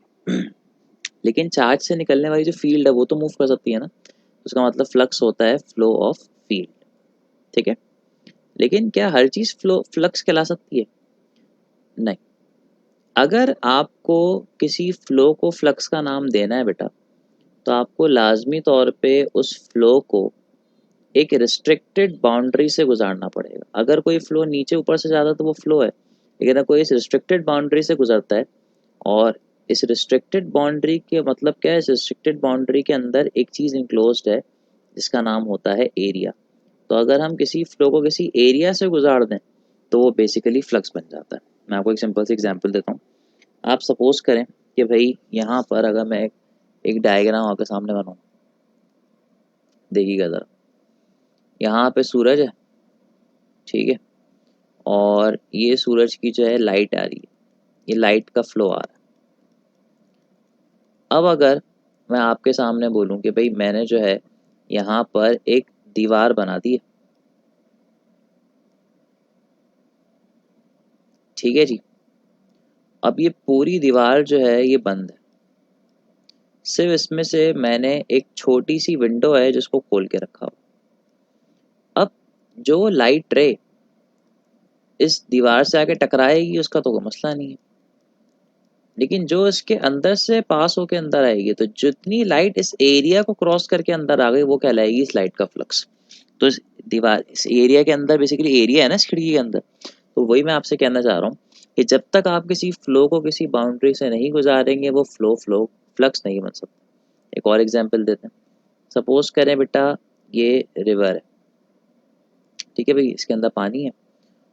लेकिन चार्ज से निकलने वाली जो फील्ड है वो तो मूव कर सकती है ना, उसका मतलब फ्लक्स होता है फ्लो ऑफ फील्ड। ठीक है, लेकिन क्या हर चीज़ फ्लो फ्लक्स कहला सकती है? नहीं। अगर आपको किसी फ्लो को फ्लक्स का नाम देना है बेटा, तो आपको लाजमी तौर पे उस फ्लो को एक रिस्ट्रिक्टेड बाउंड्री से गुजारना पड़ेगा। अगर कोई फ्लो नीचे ऊपर से ज़्यादा तो वो फ्लो है, लेकिन अगर कोई इस रिस्ट्रिक्टेड बाउंड्री से गुजरता है, और इस रिस्ट्रिक्टेड बाउंड्री के मतलब क्या है, इस रिस्ट्रिक्टेड बाउंड्री के अंदर एक चीज़ इंक्लोज्ड है जिसका नाम होता है एरिया। तो अगर हम किसी फ्लो को किसी एरिया से गुजार दें तो वो बेसिकली फ्लक्स बन जाता है। मैं आपको एक सिंपल सी एग्जांपल देता हूँ। आप सपोज करें कि भाई यहाँ पर अगर मैं एक डायग्राम आपके सामने बनाऊँ, देखिएगा ज़रा, यहाँ पे सूरज है, ठीक है, और ये सूरज की जो है लाइट आ रही है, ये लाइट का फ्लो आ रहा है। अब अगर मैं आपके सामने बोलूं कि भाई मैंने जो है यहाँ पर एक दीवार बना दी है, ठीक है जी। अब ये पूरी दीवार जो है ये बंद है, सिर्फ इसमें से मैंने एक छोटी सी विंडो है जिसको खोल के रखा हो। अब जो लाइट रे इस दीवार से आके टकराएगी उसका तो कोई मसला नहीं है, लेकिन जो इसके अंदर से पास होके अंदर आएगी, तो जितनी लाइट इस एरिया को क्रॉस करके अंदर आ गई वो कहलाएगी इस लाइट का फ्लक्स। तो इस दीवार इस एरिया के अंदर बेसिकली एरिया है ना इस खिड़की के अंदर, तो वही मैं आपसे कहना चाह रहा हूँ कि जब तक आप किसी फ्लो को किसी बाउंड्री से नहीं गुजारेंगे वो फ्लो फ्लक्स नहीं बन सकता। एक और एग्जांपल देते हैं। सपोज करें बेटा ये रिवर है, ठीक है भाई, इसके अंदर पानी है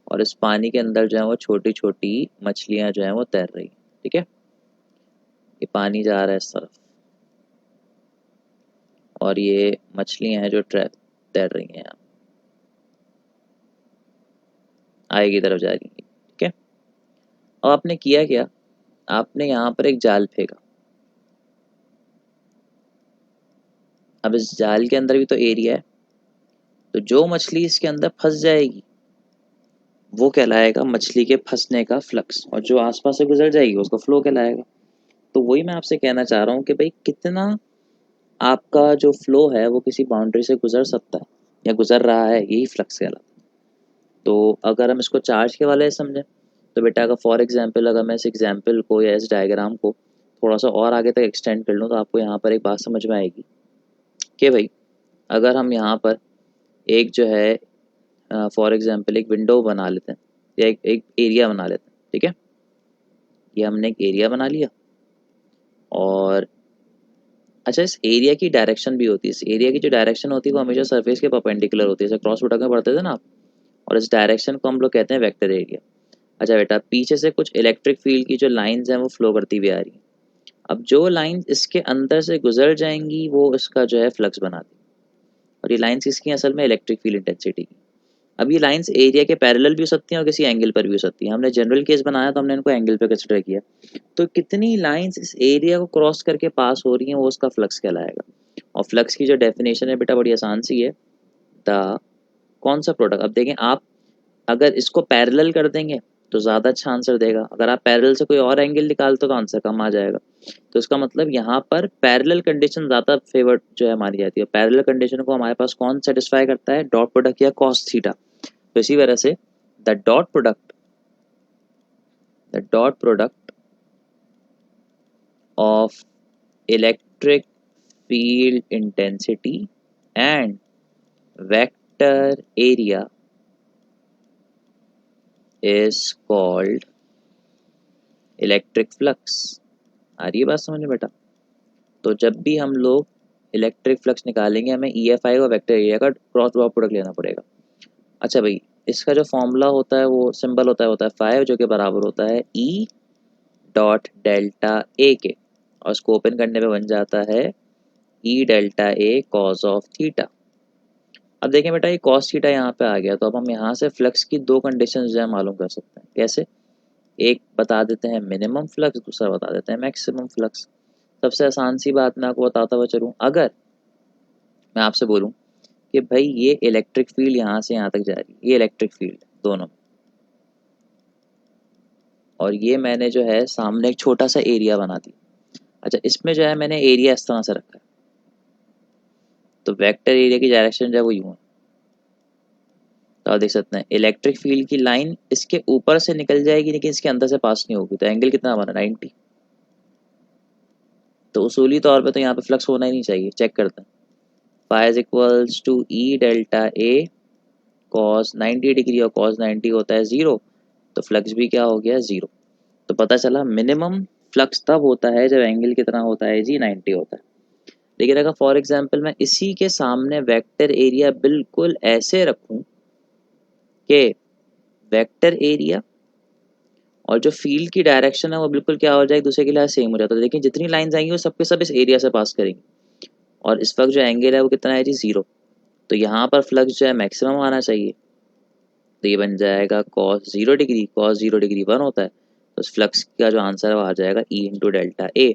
और इस पानी के अंदर जो है वो छोटी छोटी मछलियां जो है वो तैर रही है। ठीक है, ये पानी जा रहा है इस तरफ और ये मछलियां हैं जो तैर रही हैं यहाँ आगे की तरफ जा रही हैं। ठीक है, अब आपने किया क्या, आपने यहाँ पर एक जाल फेंका। अब इस जाल के अंदर भी तो एरिया है, तो जो मछली इसके अंदर फंस जाएगी वो कहलाएगा मछली के फंसने का फ्लक्स, और जो आसपास से गुजर जाएगी उसका फ्लो कहलाएगा। तो वही मैं आपसे कहना चाह रहा हूँ कि भाई कितना आपका जो फ्लो है वो किसी बाउंड्री से गुजर सकता है या गुजर रहा है, यही फ्लक्स कहलाता है। तो अगर हम इसको चार्ज के वाले से समझें तो बेटा अगर फॉर एग्जांपल अगर मैं इस एग्जांपल को या इस डायग्राम को थोड़ा सा और आगे तक एक्सटेंड कर लूँ तो आपको यहाँ पर एक बात समझ में आएगी कि भाई अगर हम यहाँ पर एक जो है फॉर एग्जांपल एक विंडो बना लेते हैं या एक एरिया बना लेते हैं, ठीक है। ये हमने एक एरिया बना लिया। और अच्छा, इस एरिया की डायरेक्शन भी होती है। इस एरिया की जो डायरेक्शन होती है वो हमेशा सरफेस के परपेंडिकुलर होती है, जैसे क्रॉस प्रोडक्ट में पढ़ते थे ना आप। और इस डायरेक्शन को हम लोग कहते हैं वेक्टर एरिया। अच्छा बेटा, पीछे से कुछ इलेक्ट्रिक फील्ड की जो लाइंस हैं वो फ्लो करती हुई आ रही हैं। अब जो लाइंस इसके अंदर से गुजर जाएंगी वो इसका जो है फ्लक्स बनाती है। और ये लाइंस किसकी हैं? असल में इलेक्ट्रिक फील्ड इंटेंसिटी की। अब ये लाइंस एरिया के पैरेलल भी हो सकती हैं और किसी एंगल पर भी हो सकती हैं। हमने जनरल केस बनाया तो हमने इनको एंगल पे कंसिडर किया। तो कितनी लाइंस इस एरिया को क्रॉस करके पास हो रही हैं वो उसका फ्लक्स कहलाएगा। और फ्लक्स की जो डेफिनेशन है बेटा बड़ी आसान सी है। द कौन सा प्रोडक्ट, अब देखें आप, अगर इसको पैरेलल कर देंगे तो ज़्यादा अच्छा आंसर देगा। अगर आप पैरेलल से कोई और एंगल निकालते हो तो आंसर कम आ जाएगा। तो इसका मतलब यहाँ पर पैरेलल कंडीशन ज़्यादा फेवर्ड जो है मानी जाती है। पैरेलल कंडीशन को हमारे पास कौन सेटिस्फाई करता है? डॉट प्रोडक्ट या कॉस थीटा। तो इसी वजह से the dot product of electric field intensity and vector area is called electric flux. आ रही है बात समझ में बेटा? तो जब भी हम लोग इलेक्ट्रिक फ्लक्स निकालेंगे हमें EFI और वेक्टर एरिया का क्रॉस डॉट प्रोडक्ट लेना पड़ेगा। अच्छा भाई, इसका जो फॉर्मूला होता है वो सिंबल होता है 5, जो कि बराबर होता है E डॉट डेल्टा ए के। और इसको ओपन करने पे बन जाता है E delta A cos of theta. अब देखें बेटा, ये कॉस थीटा यहाँ पे आ गया तो अब हम यहाँ से फ्लक्स की दो कंडीशंस जो है मालूम कर सकते हैं। कैसे? एक बता देते हैं मिनिमम फ्लक्स, दूसरा बता देते हैं मैक्सिमम फ्लक्स। सबसे आसान सी बात मैं आपको बताता हुआ चलूँ, अगर मैं आपसे बोलूँ कि भाई ये इलेक्ट्रिक फील्ड यहाँ से यहाँ तक जा रही है, ये इलेक्ट्रिक फील्ड दोनों, और ये मैंने जो है सामने एक छोटा सा एरिया बना दिया। अच्छा, इसमें जो है मैंने एरिया इस तरह से रखा है, तो वेक्टर एरिया की डायरेक्शन जो है वो यूँ है। तो आप देख सकते हैं इलेक्ट्रिक फील्ड की लाइन इसके ऊपर से निकल जाएगी लेकिन इसके अंदर से पास नहीं होगी। तो एंगल कितना बना? 90। तो उसूली तौर पे तो यहाँ पे फ्लक्स होना ही नहीं चाहिए। चेक करते हैं। Phi is equals to E delta A cos 90 degree, और कॉस 90 होता है 0, तो फ्लक्स भी क्या हो गया? 0। तो पता चला मिनिमम फ्लक्स तब होता है जब एंगल कितना होता है जी? 90 होता है। लेकिन अगर फॉर एग्जाम्पल मैं इसी के सामने वेक्टर एरिया बिल्कुल ऐसे रखूँ कि वेक्टर एरिया और जो फील्ड की डायरेक्शन है वो बिल्कुल क्या हो जाए? एक दूसरे के लिए सेम हो जाता है। लेकिन जितनी लाइंस आएंगी वो सबके सब इस एरिया से पास करेंगी। और इस वक्त जो एंगल है वो कितना है जी? 0। तो यहाँ पर फ्लक्स जो है मैक्सिमम आना चाहिए। तो ये बन जाएगा कॉस 0 डिग्री, कॉस 0 डिग्री 1 होता है। तो इस फ्लक्स का जो आंसर है वो आ जाएगा ई इंटू डेल्टा ए।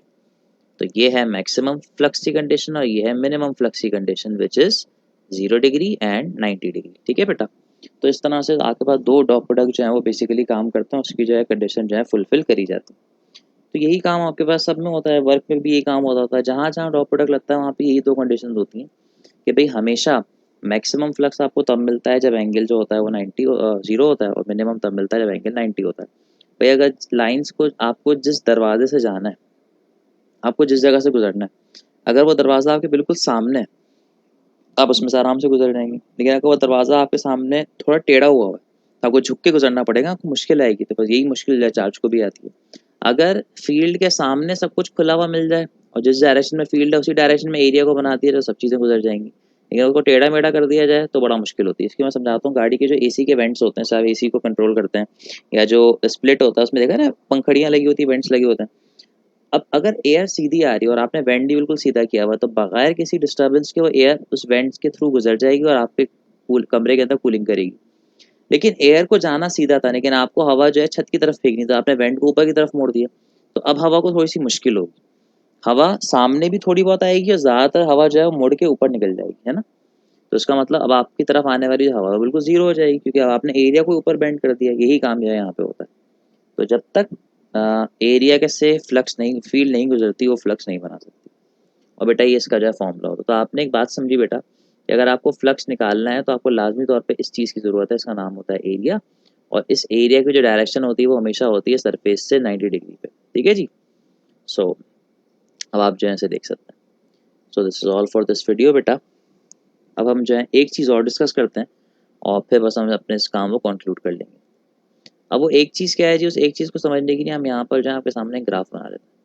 तो ये है मैक्सिमम फ्लक्स की कंडीशन और ये है मिनिमम फ्लक्स की condition, which is 0 degree and 90 degree. ठीक है बेटा? तो इस तरह से आपके पास दो डॉट प्रोडक्ट जो है वो बेसिकली काम करते हैं, उसकी जो है कंडीशन जो है फुलफिल करी जाती है। तो यही काम आपके पास सब में होता है, वर्क में भी यही काम होता है। जहाँ जहाँ डॉट प्रोडक्ट लगता है वहाँ पे यही दो कंडीशन होती हैं कि भाई हमेशा मैक्सिमम फ्लक्स आपको तब मिलता है जब एंगल जो होता है वो 0 होता है, और मिनिमम तब मिलता है जब एंगल 90 होता है। भाई अगर लाइंस को आपको जिस दरवाजे से जाना है, आपको जिस जगह से गुजरना है, अगर वो दरवाज़ा आपके बिल्कुल सामने है, आप उसमें से आराम से गुजर जाएंगे। लेकिन अगर वो दरवाज़ा आपके सामने थोड़ा टेढ़ा हुआ है तो आपको झुक के गुजरना पड़ेगा, आपको मुश्किल आएगी। तो बस यही मुश्किल चार्ज को भी आती है। अगर फील्ड के सामने सब कुछ खुला हुआ मिल जाए और जिस डायरेक्शन में फील्ड है उसी डायरेक्शन में एरिया को बना दिया तो सब चीज़ें गुजर जाएंगी। लेकिन उसको टेढ़ा मेढ़ा कर दिया जाए तो बड़ा मुश्किल होती है। इसकी मैं समझाता हूँ। गाड़ी के जो एसी के वेंट्स होते हैं, सब एसी को कंट्रोल करते हैं, या जो स्प्लिट होता है उसमें देखा ना पंखड़ियाँ लगी होती है, वेंट्स लगे होते हैं। अब अगर एयर सीधी आ रही है और आपने वेंट ही बिल्कुल सीधा किया हुआ, तो बगैर किसी डिस्टर्बेंस के वो एयर उस वेंट्स के थ्रू गुजर जाएगी और आपके कमरे के अंदर कूलिंग करेगी। लेकिन एयर को जाना सीधा था, लेकिन आपको हवा जो है छत की तरफ फेंकनी, तो आपने वेंट को ऊपर की तरफ मोड़ दिया। तो अब हवा को थोड़ी सी मुश्किल होगी। हवा सामने भी थोड़ी बहुत आएगी और ज़्यादातर हवा जो है वो मुड़ के ऊपर निकल जाएगी, है ना? तो इसका मतलब अब आपकी तरफ आने वाली जो हवा है बिल्कुल जीरो हो जाएगी, क्योंकि अब आपने एरिया को ऊपर बेंड कर दिया। यही काम जो है यहाँ पे होता है। तो जब तक एरिया के से फ्लक्स नहीं, फील्ड नहीं गुजरती, वो फ्लक्स नहीं बना सकती। और बेटा ये इसका जो है फॉर्मूला होता है। तो आपने एक बात समझी बेटा कि अगर आपको फ्लक्स निकालना है तो आपको लाजमी तौर पे इस चीज़ की ज़रूरत है, इसका नाम होता है एरिया। और इस एरिया की जो डायरेक्शन होती है वो हमेशा होती है सरफेस से 90 डिग्री पे। ठीक है जी? सो अब आप जो है इसे देख सकते हैं। So this is all for this video बेटा। अब हम जो है एक चीज़ और डिस्कस करते हैं और फिर बस हम अपने इस काम को कंक्लूड कर लेंगे। अब वो एक चीज़ क्या है जी, उस एक चीज़ को समझने के लिए हम यहाँ पर जो है आपके सामने ग्राफ बना लेते हैं।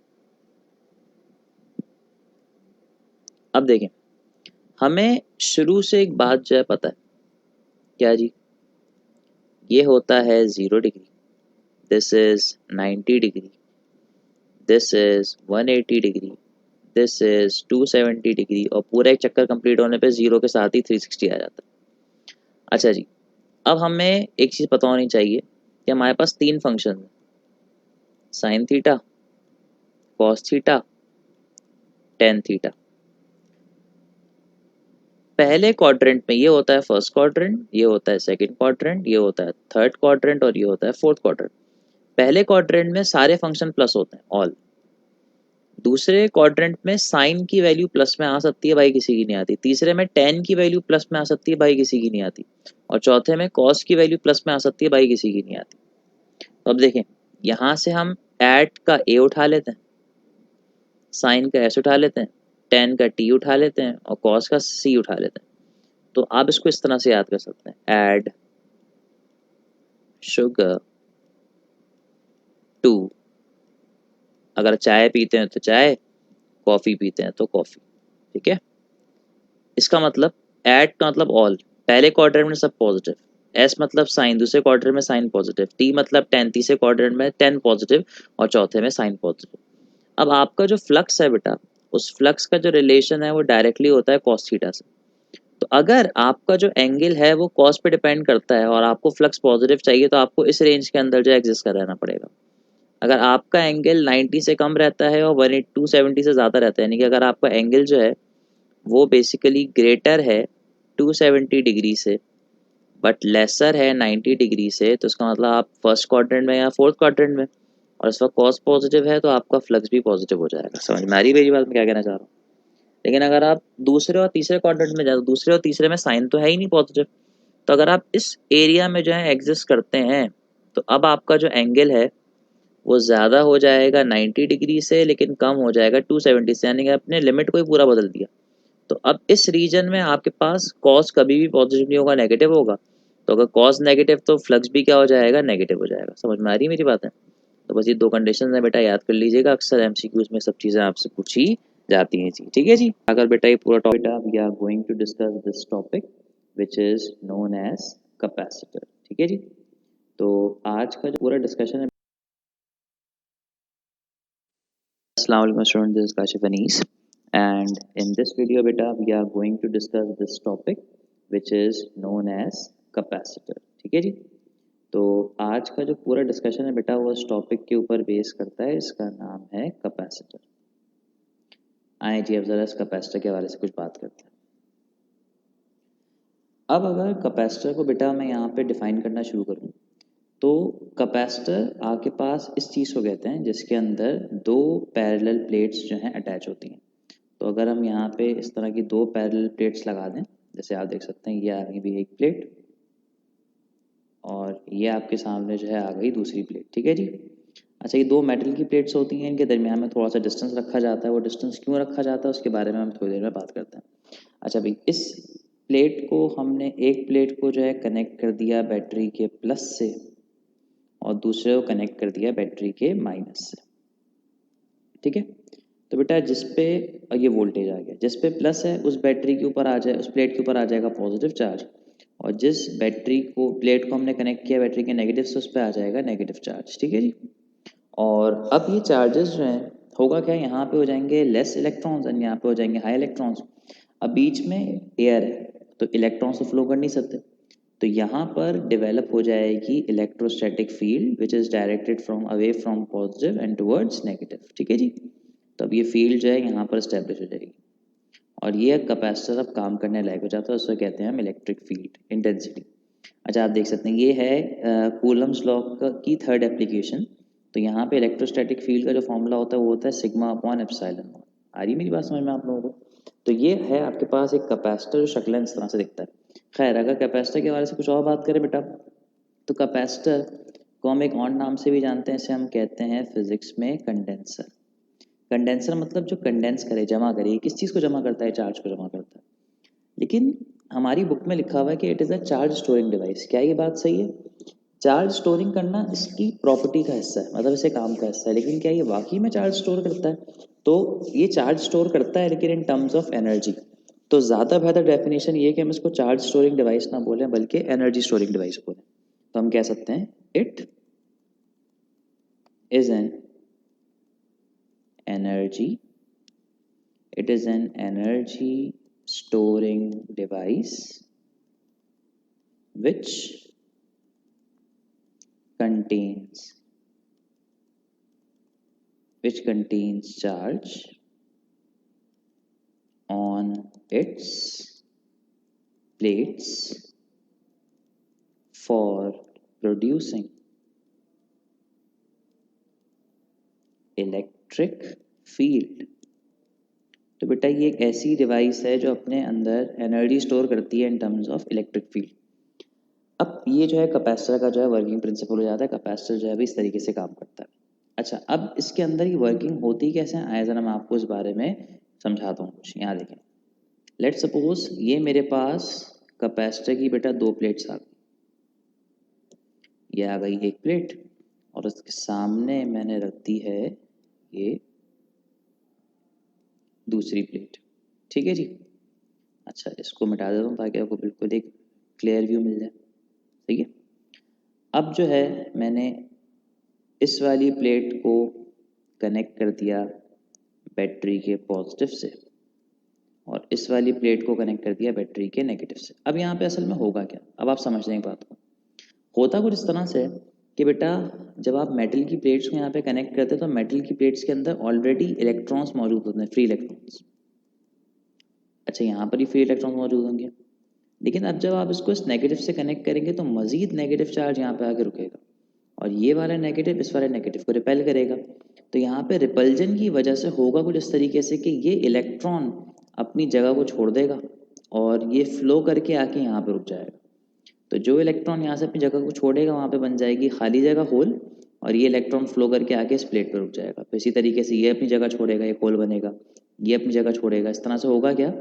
अब देखें, हमें शुरू से एक बात जो है पता है, क्या जी, ये होता है 0 degree, this is 90 degree, this is 180 degree, this is 270 degree, और पूरा एक चक्कर कंप्लीट होने पे 0 के साथ ही 360 आ जाता है। अच्छा जी, अब हमें एक चीज़ पता होनी चाहिए कि हमारे पास 3 फंक्शन हैं, sine theta, cos theta, tan theta. पहले क्वाड्रेंट में ये होता है फर्स्ट क्वाड्रेंट, ये होता है सेकंड क्वाड्रेंट, ये होता है थर्ड क्वाड्रेंट, और ये होता है फोर्थ क्वाड्रेंट। पहले क्वाड्रेंट में सारे फंक्शन प्लस होते हैं, ऑल। दूसरे क्वाड्रेंट में साइन की वैल्यू प्लस में आ सकती है भाई, किसी की नहीं आती। तीसरे में टेन की वैल्यू प्लस में आ सकती है भाई, किसी की नहीं आती। और चौथे में कॉस की वैल्यू प्लस में आ सकती है भाई, किसी की नहीं आती। तो अब देखें, यहाँ से हम एट का ए उठा लेते हैं, साइन का एस उठा लेते हैं, टेन का टी उठा लेते हैं, और कॉस का सी उठा लेते हैं। तो आप इसको इस तरह से याद कर सकते हैं, एड शुगर टू, अगर चाय पीते हैं तो चाय, कॉफ़ी पीते हैं तो कॉफ़ी। ठीक है, इसका मतलब एट का मतलब ऑल, पहले क्वाड्रेंट में सब पॉजिटिव, एस मतलब साइन, दूसरे क्वाड्रेंट में साइन पॉजिटिव, टी मतलब टेन, तीसरे क्वाड्रेंट में टेन पॉजिटिव, और चौथे में साइन पॉजिटिव। अब आपका जो फ्लक्स है बेटा, उस फ्लक्स का जो रिलेशन है वो डायरेक्टली होता है कॉस थीटा से। तो अगर आपका जो एंगल है वो कॉस पे डिपेंड करता है और आपको फ्लक्स पॉजिटिव चाहिए, तो आपको इस रेंज के अंदर जो एग्जिस्ट कर रहना पड़ेगा। अगर आपका एंगल 90 से कम रहता है और 270 से ज़्यादा रहता है, यानी कि अगर आपका एंगल जो है वो बेसिकली ग्रेटर है 270 डिग्री से बट लेसर है 90 डिग्री से, तो इसका मतलब आप फर्स्ट क्वाड्रेंट में या फोर्थ क्वाड्रेंट में, और इस वक्त कॉस पॉजिटिव है तो आपका फ्लक्स भी पॉजिटिव हो जाएगा। समझ में आ रही मेरी बात, मैं क्या कहना चाह रहा हूँ? लेकिन अगर आप दूसरे और तीसरे क्वाड्रेंट में जाए, तो दूसरे और तीसरे में साइन तो है ही नहीं पॉजिटिव, तो अगर आप इस एरिया में जो है एग्जिस्ट करते हैं, तो अब आपका जो एंगल है वो ज़्यादा हो जाएगा 90 डिग्री से, लेकिन कम हो जाएगा 270 से, यानी कि आपने लिमिट को ही पूरा बदल दिया। तो अब इस रीजन में आपके पास कॉस कभी भी पॉजिटिव नहीं होगा, नेगेटिव होगा। तो अगर कॉस नेगेटिव तो फ्लक्स भी क्या हो जाएगा, नेगेटिव हो जाएगा। समझ में आ रही है मेरी बात है? तो बस ये दो कंडीशन है बेटा, याद कर लीजिएगा, अक्सर एमसीक्यूज में सब चीज़ें आपसे पूछी जाती हैं जी। ठीक है जी, अगर बेटा ये पूरा topic we are going to discuss this topic which is known as capacitor. ठीक है जी, तो आज का जो पूरा डिस्कशन है, अस्सलाम वालेकुम student, this is Kashif Anees and in this video beta we are going to discuss this topic which is known as capacitor। ठीक है जी, तो आज का जो पूरा डिस्कशन है बेटा वो इस टॉपिक के ऊपर बेस करता है, इसका नाम है कैपेसिटर। आए जी, अब जरा इस कैपेसिटर के हवाले से कुछ बात करते हैं। अब अगर कैपेसिटर को बेटा मैं यहाँ पे डिफाइन करना शुरू करूँ, तो कैपेसिटर आपके पास इस चीज़ को कहते हैं जिसके अंदर दो पैरेलल प्लेट्स जो हैं अटैच होती हैं। तो अगर हम यहाँ पे इस तरह की दो पैरेलल प्लेट्स लगा दें, जैसे आप देख सकते हैं ये आ गई भी एक प्लेट, और ये आपके सामने जो है आ गई दूसरी प्लेट। ठीक है जी, अच्छा ये दो मेटल की प्लेट्स होती हैं, इनके दरमियान में थोड़ा सा डिस्टेंस रखा जाता है। वो डिस्टेंस क्यों रखा जाता है उसके बारे में हम थोड़ी देर में बात करते हैं। अच्छा भाई, इस प्लेट को हमने, एक प्लेट को जो है कनेक्ट कर दिया बैटरी के प्लस से, और दूसरे को कनेक्ट कर दिया बैटरी के माइनस से। ठीक है, तो बेटा जिस पे ये वोल्टेज आ गया, जिस पे प्लस है उस बैटरी के ऊपर आ जाए, उस प्लेट के ऊपर आ जाएगा पॉजिटिव चार्ज, और जिस बैटरी को, प्लेट को हमने कनेक्ट किया बैटरी के नेगेटिव से, उस पर आ जाएगा नेगेटिव चार्ज। ठीक है जी, और अब ये चार्जेस जो हैं, होगा क्या, यहाँ पे हो जाएंगे लेस इलेक्ट्रॉन्स एंड यहाँ पे हो जाएंगे हाई इलेक्ट्रॉन्स। अब बीच में एयर है तो इलेक्ट्रॉन्स तो फ्लो कर नहीं सकते, तो यहाँ पर डेवलप हो जाएगी electrostatic field which is directed from away from positive and towards negative. ठीक है जी, तो अब ये फील्ड जो है यहाँ पर स्टैब्लिश हो जाएगी, और ये कैपेसिटर अब काम करने लायक हो जाता है, उसको कहते हैं हम इलेक्ट्रिक फील्ड इंटेंसिटी। अच्छा आप देख सकते हैं ये है कूलम्स लॉ की थर्ड एप्लीकेशन। तो यहाँ पे इलेक्ट्रोस्टैटिक फील्ड का जो फॉर्मूला होता है वो होता है सिग्मा अपॉन एप्सिलॉन। आ रही मेरी बात समझ में आप लोगों को? तो ये है आपके पास एक कैपेसिटर जो शक्ल इस तरह से दिखता है। खैर, अगर कैपेसिटर के बारे से कुछ और बात करें बेटा, तो कैपेसिटर को हम एक और नाम से भी जानते हैं, इसे हम कहते हैं फिजिक्स में कंडेंसर। कंडेंसर मतलब जो कंडेंस करे, जमा करे, किस चीज़ को जमा करता है, चार्ज को जमा करता है। लेकिन हमारी बुक में लिखा हुआ है कि it is a charge storing device. क्या ये बात सही है? चार्ज स्टोरिंग करना इसकी प्रॉपर्टी का हिस्सा है, मतलब इसे काम का हिस्सा है, लेकिन क्या ये वाकई में चार्ज स्टोर करता है? तो ये चार्ज स्टोर करता है, लेकिन इन टर्म्स ऑफ एनर्जी। तो ज़्यादा बेहतर डेफिनेशन ये है कि हम इसको चार्ज स्टोरिंग डिवाइस ना बोलें, बल्कि एनर्जी स्टोरिंग डिवाइस बोलें। तो हम कह सकते हैं it is an energy storing device which contains charge on its plates for producing electric field। तो बेटा ये एक ऐसी डिवाइस है जो अपने अंदर एनर्जी स्टोर करती है in terms of electric field. अब ये जो है कैपेसिटर का जो है वर्किंग प्रिंसिपल हो जाता है। कैपेसिटर जो है भी इस तरीके से काम करता है। अच्छा, अब इसके अंदर ये वर्किंग होती कैसे है, आया जरा मैं आपको इस बारे में समझाता हूँ कुछ। यहाँ देखें, लेट सपोज ये मेरे पास कैपेसिटर की बेटा दो प्लेट्स आ गई। ये आ गई एक प्लेट और उसके सामने मैंने रख दी है ये दूसरी प्लेट। ठीक है जी। अच्छा, इसको मिटा देता हूँ ताकि आपको बिल्कुल एक क्लियर व्यू मिल जाए। ठीक है, अब जो है मैंने इस वाली प्लेट को कनेक्ट कर दिया बैटरी के पॉजिटिव से और इस वाली प्लेट को कनेक्ट कर दिया बैटरी के नेगेटिव से। अब यहाँ पे असल में होगा क्या, अब आप समझने की बात को। होता कुछ इस तरह से कि बेटा जब आप मेटल की प्लेट्स को यहाँ पे कनेक्ट करते हैं तो मेटल की प्लेट्स के अंदर ऑलरेडी इलेक्ट्रॉन्स मौजूद होते हैं, फ्री इलेक्ट्रॉन्स। अच्छा, यहाँ पर ही फ्री इलेक्ट्रॉन्स मौजूद होंगे, लेकिन अब जब आप इसको इस नेगेटिव से कनेक्ट करेंगे तो मजीद नेगेटिव चार्ज यहाँ पे आके रुकेगा और ये वाला नेगेटिव इस वाले नेगेटिव को रिपेल करेगा। तो यहाँ पे रिपल्जन की वजह से होगा कुछ इस तरीके से कि ये इलेक्ट्रॉन अपनी जगह को छोड़ देगा और ये फ्लो करके आके यहाँ पे रुक जाएगा। तो जो इलेक्ट्रॉन यहाँ से अपनी जगह को छोड़ेगा वहाँ पे बन जाएगी खाली जगह, होल, और ये इलेक्ट्रॉन फ्लो करके आके इस प्लेट पर रुक जाएगा। तो इसी तरीके से ये अपनी जगह छोड़ेगा, एक होल बनेगा, ये अपनी जगह छोड़ेगा। इस तरह से होगा क्या,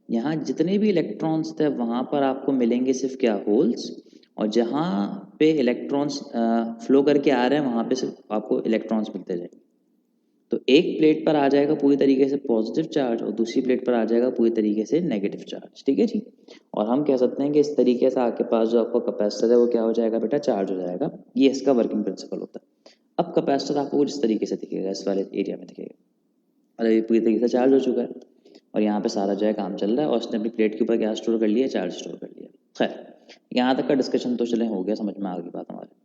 यहाँ जितने भी इलेक्ट्रॉन्स थे वहाँ पर आपको मिलेंगे सिर्फ क्या, होल्स, और जहाँ पे इलेक्ट्रॉन्स फ्लो करके आ रहे हैं वहाँ पे सिर्फ आपको इलेक्ट्रॉन्स मिलते जाएंगे। तो एक प्लेट पर आ जाएगा पूरी तरीके से पॉजिटिव चार्ज और दूसरी प्लेट पर आ जाएगा पूरी तरीके से नेगेटिव चार्ज। ठीक है जी। और हम कह सकते हैं कि इस तरीके से आपके पास जो आपका कैपेसिटर है वो क्या हो जाएगा बेटा, चार्ज हो जाएगा। ये इसका वर्किंग प्रिंसिपल होता है। अब कैपेसिटर आपको कुछ इस तरीके से दिखेगा, इस वाले एरिया में दिखेगा, और ये पूरी तरीके से चार्ज हो चुका है और यहाँ पे सारा जो है काम चल रहा है और उसने अपनी प्लेट के ऊपर क्या स्टोर कर लिया, चार्ज स्टोर कर लिया। खैर, यहाँ तक का डिस्कशन तो चले हो गया, समझ में आ गई बात हमारे।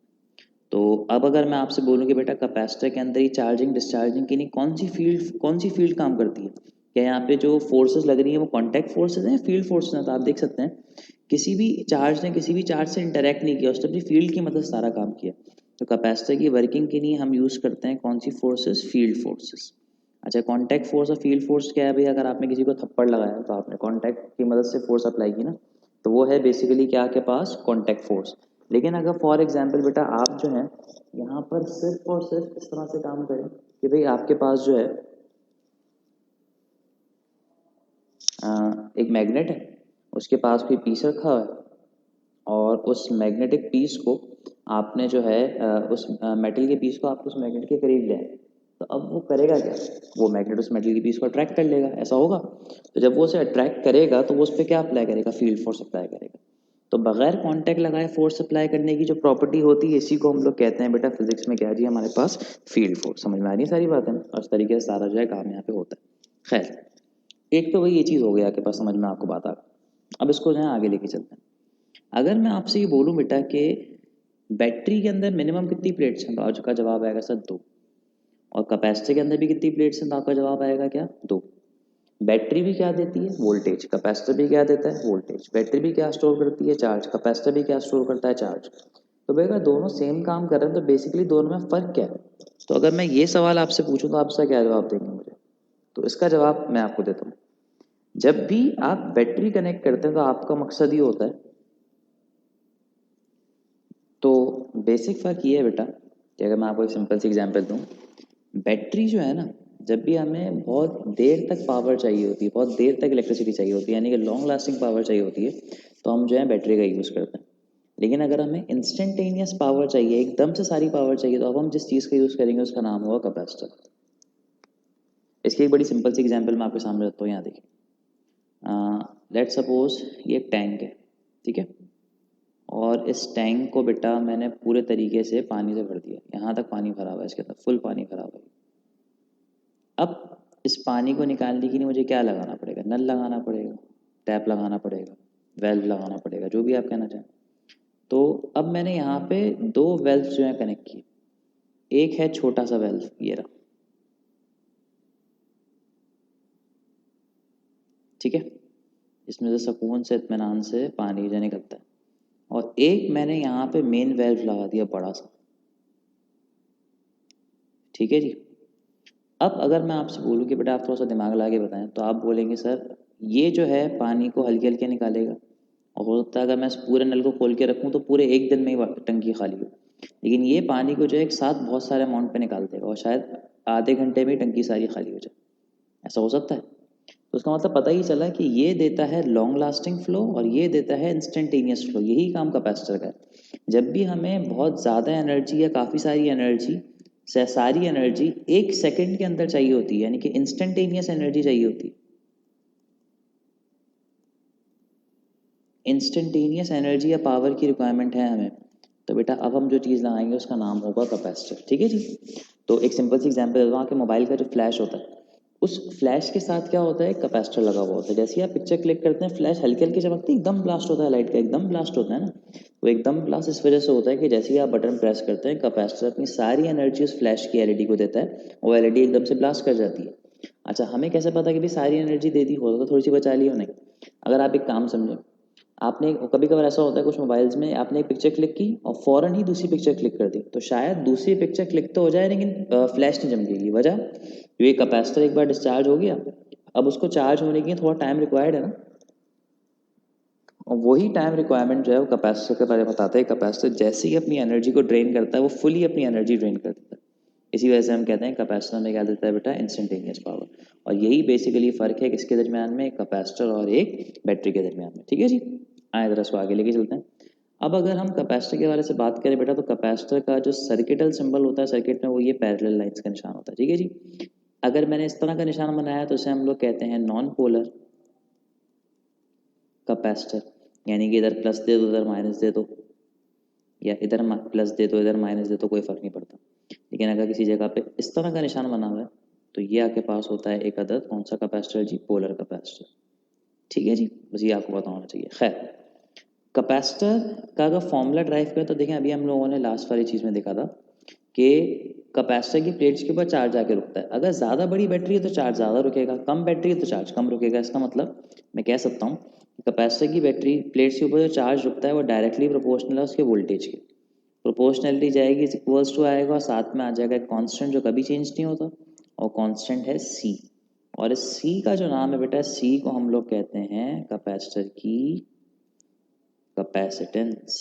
तो अब अगर मैं आपसे बोलूँ कि बेटा कैपेसिटर के अंदर ही चार्जिंग डिस्चार्जिंग की नहीं कौन सी फील्ड काम करती है, क्या यहाँ पे जो फोर्सेस लग रही है वो कॉन्टैक्ट फोर्सेस हैं, फील्ड फोर्सेस हैं? तो आप देख सकते हैं किसी भी चार्ज ने किसी भी चार्ज से इंटरेक्ट नहीं किया, उसने अपनी फील्ड की मदद से सारा काम किया। तो कैपेसिटर की वर्किंग के लिए हम यूज़ करते हैं कौन सी फोर्सेस, फील्ड फोर्सेस। अच्छा, कॉन्टैक्ट फोर्स और फील्ड फोर्स क्या है भाई, अगर आपने किसी को थप्पड़ लगाया तो आपने कॉन्टैक्ट की मदद से फोर्स अप्लाई की ना, तो वो है बेसिकली क्या आपके पास, कॉन्टैक्ट फोर्स। लेकिन अगर फॉर एग्जांपल बेटा आप जो है यहाँ पर सिर्फ और सिर्फ इस तरह से काम करें कि भाई आपके पास जो है एक मैग्नेट है, उसके पास कोई पीस रखा हुआ है और उस मैग्नेटिक पीस को आपने जो है उस मेटल के पीस को आप उस मैग्नेट के करीब ले आए, तो अब वो करेगा क्या, वो मैग्नेट उस मेटल की पीस को अट्रैक्ट कर लेगा, ऐसा होगा। तो जब वो उसे अट्रैक्ट करेगा तो वो उस पर क्या अप्लाई करेगा, फील्ड फोर्स अप्लाई करेगा। तो बगैर कांटेक्ट लगाए फोर्स अप्लाई करने की जो प्रॉपर्टी होती है इसी को हम लोग कहते हैं बेटा फिजिक्स में क्या जी, हमारे पास फील्ड फोर्स। समझ में आ रही है सारी बातें, और इस तरीके से सारा जो है काम यहाँ पे होता है। खैर, एक तो वही ये चीज़ हो गया आपके पास, समझ में आपको बात आ गई। अब इसको जो है आगे लेके चलते हैं। अगर मैं आपसे ये बोलूँ बेटा कि बैटरी के अंदर मिनिमम कितनी प्लेट्स हैं, तो आज का जवाब आएगा सर 2। और कैपेसिटर के अंदर भी कितनी प्लेट्स हैं, तो आपका जवाब आएगा क्या, 2। बैटरी भी क्या देती है, वोल्टेज। कैपेसिटर भी क्या देता है, वोल्टेज। बैटरी भी क्या स्टोर करती है, चार्ज। कैपेसिटर भी क्या स्टोर करता है, चार्ज। तो भैया दोनों सेम काम कर रहे हैं, तो बेसिकली दोनों में फ़र्क क्या है। तो अगर मैं ये सवाल आपसे पूछूं तो आप इसका क्या जवाब देंगे मुझे, तो इसका जवाब मैं आपको देता हूँ। जब भी आप बैटरी कनेक्ट करते हैं तो आपका मकसद ही होता है, तो बेसिक फ़र्क ये है बेटा कि अगर मैं आपको एक सिंपल सी एग्जांपल दूं, बैटरी जो है ना, जब भी हमें बहुत देर तक पावर चाहिए होती है, बहुत देर तक इलेक्ट्रिसिटी चाहिए होती है, यानी कि लॉन्ग लास्टिंग पावर चाहिए होती है, तो हम जो है बैटरी का यूज़ करते हैं। लेकिन अगर हमें इंस्टेंटेनियस पावर चाहिए, एकदम से सारी पावर चाहिए, तो अब हम जिस चीज़ का यूज़ करेंगे उसका नाम होगा कैपेसिटर। इसकी एक बड़ी सिंपल सी एग्जांपल मैं आपके सामने रखता हूँ, यहाँ देखिए। लेट सपोज ये एक टैंक है, ठीक है, और इस टैंक को बेटा मैंने पूरे तरीके से पानी से भर दिया, यहाँ तक पानी भरा हुआ है, इसके अंदर फुल पानी भरा हुआ है। अब इस पानी को निकालने के लिए मुझे क्या लगाना पड़ेगा? नल लगाना पड़ेगा, टैप लगाना पड़ेगा, वेल्व लगाना पड़ेगा, जो भी आप कहना चाहें। तो अब मैंने यहाँ पे दो वेल्व जो है कनेक्ट किए। एक है छोटा सा वेल्व, ये रहा, ठीक है, इसमें से सुकून से इत्मीनान से पानी जो निकलता है। और एक मैंने यहाँ पे मेन वेल्व लगा दिया बड़ा सा, ठीक है जी। अब अगर मैं आपसे बोलूँ कि बेटा आप थोड़ा सा दिमाग लगा के बताएं, तो आप बोलेंगे सर ये जो है पानी को हल्के हल्के निकालेगा, और हो सकता है अगर मैं इस पूरे नल को खोल के रखूँ तो पूरे एक दिन में ही टंकी खाली हो। लेकिन ये पानी को जो है एक साथ बहुत सारे अमाउंट पे निकाल देगा, और शायद आधे घंटे में ही टंकी सारी खाली हो जाए। ऐसा हो सकता है। तो उसका मतलब पता ही चला कि ये देता है लॉन्ग लास्टिंग फ्लो और ये देता है इंस्टेंटेनियस फ्लो। यही काम कैपेसिटर का है। जब भी हमें बहुत ज़्यादा एनर्जी या काफ़ी सारी एनर्जी से सारी एनर्जी एक सेकंड के अंदर चाहिए होती है, यानी कि इंस्टेंटेनियस एनर्जी चाहिए होती है, इंस्टेंटेनियस एनर्जी या पावर की रिक्वायरमेंट है हमें, तो बेटा अब हम जो चीज़ लगाएंगे उसका नाम होगा कैपेसिटर, ठीक है जी। तो एक सिंपल सी एग्जांपल देता हूँ, कि मोबाइल का जो फ्लैश होता है, उस फ्लैश के साथ क्या होता है? कैपेसिटर लगा हुआ होता है। जैसे ही आप पिक्चर क्लिक करते हैं, फ्लैश हल्के हल्के चमकती है, एकदम ब्लास्ट होता है, लाइट का एकदम ब्लास्ट होता है ना। वो एकदम ब्लास्ट इस वजह से होता है कि जैसे ही आप बटन प्रेस करते हैं, कैपेसिटर अपनी सारी एनर्जी उस फ्लैश की एलईडी को देता है, और एलईडी एकदम से ब्लास्ट कर जाती है। अच्छा, हमें कैसे पता कि भाई सारी एनर्जी दे दी? हो तो थोड़ी सी बचा ली हो नहीं। अगर आप एक काम समझें, आपने कभी कभार ऐसा होता है कुछ मोबाइल्स में, आपने एक पिक्चर क्लिक की और फ़ौरन ही दूसरी पिक्चर क्लिक कर दी, तो शायद दूसरी पिक्चर क्लिक तो हो जाए लेकिन फ्लैश नहीं चमकेगी। वजह, ये कैपेसिटर एक बार डिस्चार्ज हो गया, अब उसको चार्ज होने के लिए थोड़ा टाइम रिक्वायर्ड है ना। और वही टाइम रिक्वायरमेंट जो है वो कैपेसिटर के बारे में बताता है। कैपेसिटर जैसे ही अपनी एनर्जी को ड्रेन करता है, वो फुली अपनी एनर्जी ड्रेन कर देता है। इसी वजह से हम कहते हैं कैपेसिटर में क्या देता है बेटा? Instantaneous power. और यही बेसिकली फ़र्क है किसके दरमियान में? एक कैपेसिटर और एक बैटरी के दरमियान में, ठीक है जी। आए जरा इसको आगे लेके चलते हैं। अब अगर हम कैपेसिटर के बारे से बात करें बेटा, तो कैपेसिटर का जो सर्किटल सिंबल होता है सर्किट में, वो ये पैरेलल लाइंस का निशान होता है, ठीक है जी। अगर मैंने इस तरह का निशान बनाया तो इसे हम लोग कहते हैं नॉन पोलर कैपेसिटर, यानी कि इधर प्लस दे दो इधर माइनस दे दो, या इधर प्लस दे दो इधर माइनस दे दो, कोई फ़र्क नहीं पड़ता। लेकिन अगर किसी जगह पे इस तरह का निशान बना हुआ है, तो ये आपके पास होता है एक अदद कौन सा कैपेसिटर जी? पोलर कैपेसिटर, ठीक है जी। बस ये आपको पता होना चाहिए। खैर, कैपेसिटर का अगर फॉर्मूला ड्राइव करें, तो देखें अभी हम लोगों ने लास्ट वाली चीज़ में देखा था कि कैपेसिटर की प्लेट्स के ऊपर चार्ज आके रुकता है। अगर ज़्यादा बड़ी बैटरी है तो चार्ज ज़्यादा रुकेगा, कम बैटरी है तो चार्ज कम रुकेगा। इसका मतलब मैं कह सकता हूँ कि कैपेसिटर की बैटरी प्लेट्स के ऊपर जो चार्ज रुकता है वो डायरेक्टली प्रोपोर्शनल है उसके वोल्टेज के। प्रोपोर्शनलिटी जाएगी इज इक्वल्स टू आएगा, और साथ में आ जाएगा एक कांस्टेंट जो कभी चेंज नहीं होता, और कांस्टेंट है सी। और इस सी का जो नाम है बेटा, सी को हम लोग कहते हैं कैपेसिटर की कैपेसिटेंस।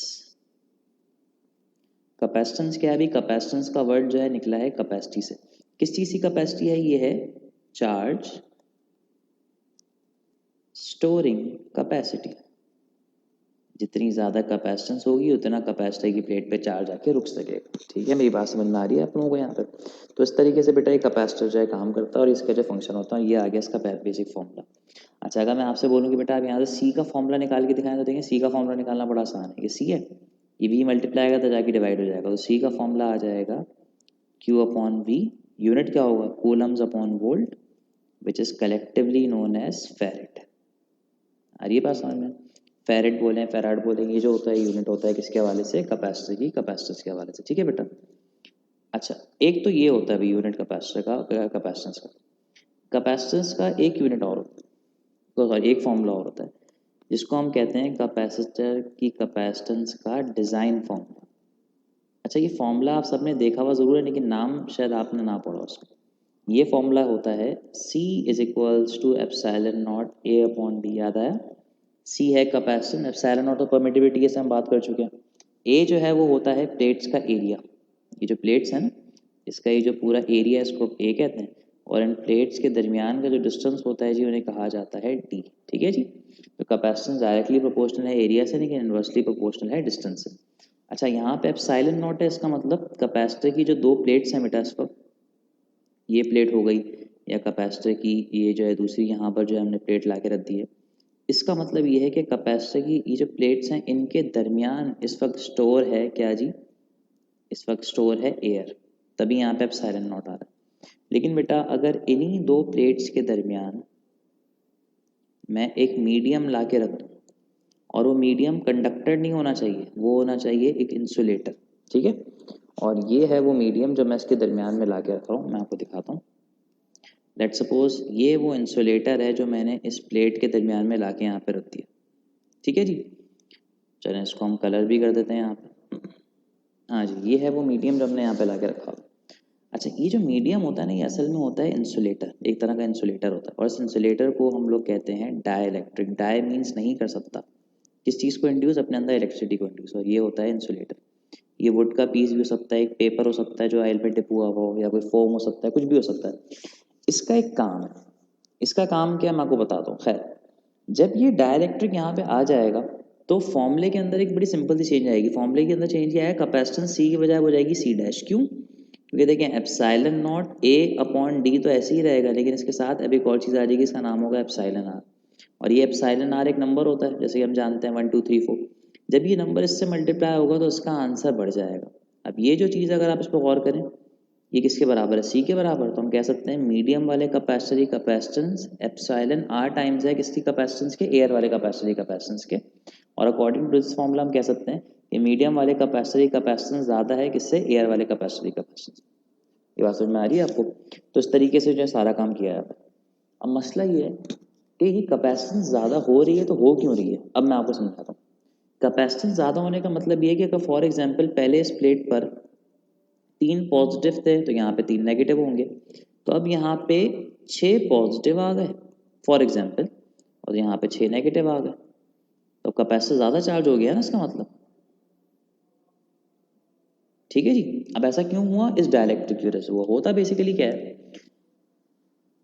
कैपेसिटेंस क्या है? अभी कैपेसिटेंस का वर्ड जो है निकला है कैपेसिटी से। किस चीज़ की कैपेसिटी है? ये है चार्ज स्टोरिंग कैपेसिटी। जितनी ज़्यादा कैपेसिटेंस होगी उतना कैपेसिटर की प्लेट पे चार्ज आके रुक सकेगा, ठीक है। मेरी बात समझ में आ रही है आप लोगों को यहाँ पर? तो इस तरीके से बेटा ये कैपेसिटर जो है काम करता है, और इसका जो फंक्शन होता है ये आ गया इसका बेसिक फॉर्मूला। अच्छा, अगर मैं आपसे बोलूँ कि बेटा आप यहाँ से सी का फॉर्मूला निकाल के दिखाएं, तो देखें सी का फॉर्मूला निकालना बड़ा आसान है। ये सी है, ये वी मल्टीप्लाई आएगा तो जाके डिवाइड हो जाएगा, तो सी का फॉर्मूला आ जाएगा Q अपॉन वी। यूनिट क्या होगा? Coulombs upon volt, which is collectively known as farad. आ रही है बात समझ में? फेरेड बोले फेराड बोले, ये जो होता है यूनिट होता है किसके हवाले से? कैपेसिटर की कैपेसिटेंस के हवाले से, ठीक है बेटा। अच्छा, एक तो ये होता है अभी यूनिट कैपेसिटर का, कैपेसिटेंस का। कैपेसिटेंस का एक यूनिट और होता है, तो सॉरी एक फॉर्मूला और होता है, जिसको हम कहते हैं कैपेसिटर की कैपेसिटेंस का डिज़ाइन फॉर्मूला। अच्छा, ये फॉर्मूला आप सबने देखा हुआ ज़रूर है, लेकिन नाम शायद आपने ना पढ़ा उसका। ये फॉर्मूला होता है C is equals to epsilon not A upon D. याद आया? C है कैपेसिटेंस, एप्सिलॉन नॉट तो परमिटिविटी के से हम बात कर चुके हैं। A जो है वो होता है प्लेट्स का एरिया। ये जो प्लेट्स हैं ना, इसका ये जो पूरा एरिया है इसको A कहते हैं, और इन प्लेट्स के दरमियान का जो डिस्टेंस होता है जी उन्हें कहा जाता है डी। ठीक है जी। तो कैपेसिटेंस डायरेक्टली प्रोपोर्शनल है एरिया से, लेकिन इन्वर्सली प्रोपोर्शनल है डिस्टेंस से। अच्छा, यहाँ पे एप्सिलॉन नॉट है, इसका मतलब कैपेसिटर की जो दो प्लेट्स हैं बेटा, इस वक्त ये प्लेट हो गई, या कैपेसिटर की ये जो है दूसरी यहाँ पर जो है हमने प्लेट ला के रख दी है, इसका मतलब ये है कि कैपेसिटर की ये जो प्लेट्स हैं इनके दरमियान इस वक्त स्टोर है क्या जी, इस वक्त स्टोर है एयर, तभी यहाँ पे एप्सिलॉन नॉट आ रहा है। लेकिन बेटा अगर इन्हीं दो प्लेट्स के दरमियान मैं एक मीडियम ला के रख दूँ, और वो मीडियम कंडक्टर नहीं होना चाहिए, वो होना चाहिए एक इंसुलेटर। ठीक है, और ये है वो मीडियम जो मैं इसके दरमियान में ला के रख रहा हूँ, मैं आपको दिखाता हूँ। लेट सपोज ये वो इंसुलेटर है जो मैंने इस प्लेट के दरमियान में ला के यहाँ पे रख दिया। ठीक है जी, चलें इसको हम कलर भी कर देते हैं यहाँ पे। हाँ जी, ये है वो मीडियम जो हमने यहाँ पे ला के रखा हुआ। अच्छा, ये जो मीडियम होता है ना, ये असल में होता है इंसुलेटर, एक तरह का इंसुलेटर होता है, और इस इंसुलेटर को हम लोग कहते हैं डाइलेक्ट्रिक। डाई मीन्स नहीं कर सकता, किस चीज़ को इंड्यूस, अपने अंदर इलेक्ट्रिसिटी को इंड्यूस, और ये होता है इंसुलेटर। ये वुड का पीस भी हो सकता है, एक पेपर हो सकता है जो ऑयल पे डिप हुआ हो, या कोई फोम हो सकता है, कुछ भी हो सकता है। इसका एक काम है, इसका काम क्या मैं आपको बताता हूँ। खैर, जब ये डाइलेक्ट्रिक यहाँ पे आ जाएगा तो फॉर्मूले के अंदर एक बड़ी सिंपल सी चेंज आएगी। फॉर्मूले के अंदर चेंज क्या है, कैपेसिटेंस सी की बजाय हो जाएगी सी डैश। क्यों? क्योंकि देखें epsilon not a upon D तो ऐसे ही रहेगा, लेकिन इसके साथ अब एक और चीज़ आ जाएगी, इसका नाम होगा एप्सिलॉन आर। और ये एप्सिलॉन आर एक नंबर होता है, जैसे कि हम जानते हैं 1 2 3 4। जब ये नंबर इससे मल्टीप्लाई होगा तो इसका आंसर बढ़ जाएगा। अब ये जो चीज़ अगर आप इस पर गौर करें, ये किसके बराबर है, सी के बराबर, तो हम कह सकते हैं मीडियम वाले कैपेसिटर की कैपेसिटेंस एप्सिलॉन आर टाइम्स है किसकी कैपेसिटेंस के, एयर वाले कैपेसिटर की कैपेसिटेंस के। और अकॉर्डिंग टू दिस फॉर्मूला हम कह सकते हैं कि मीडियम वाले कैपेसिटर की कैपेसिटेंस ज़्यादा है किससे, एयर वाले कैपेसिटर की कैपेसिटेंस। ये बात समझ में आ रही है आपको? तो इस तरीके से जो है सारा काम किया जाता है। अब मसला ये है कि ये कैपेसिटेंस ज़्यादा हो रही है तो हो क्यों रही है, अब मैं आपको समझाता हूँ। कैपेसिटेंस ज़्यादा होने का मतलब ये है कि अगर फॉर एग्जांपल पहले इस प्लेट पर 3 पॉजिटिव थे तो यहाँ पे 3 नेगेटिव होंगे, तो अब यहाँ पे 6 पॉजिटिव आ गए फॉर एग्जांपल, और यहाँ पे 6 नेगेटिव आ गए, तो कैपेसिटर ज़्यादा चार्ज हो गया ना इसका मतलब। ठीक है जी। अब ऐसा क्यों हुआ, इस डाइलेक्ट्रिक की वजह से हुआ। होता बेसिकली क्या है,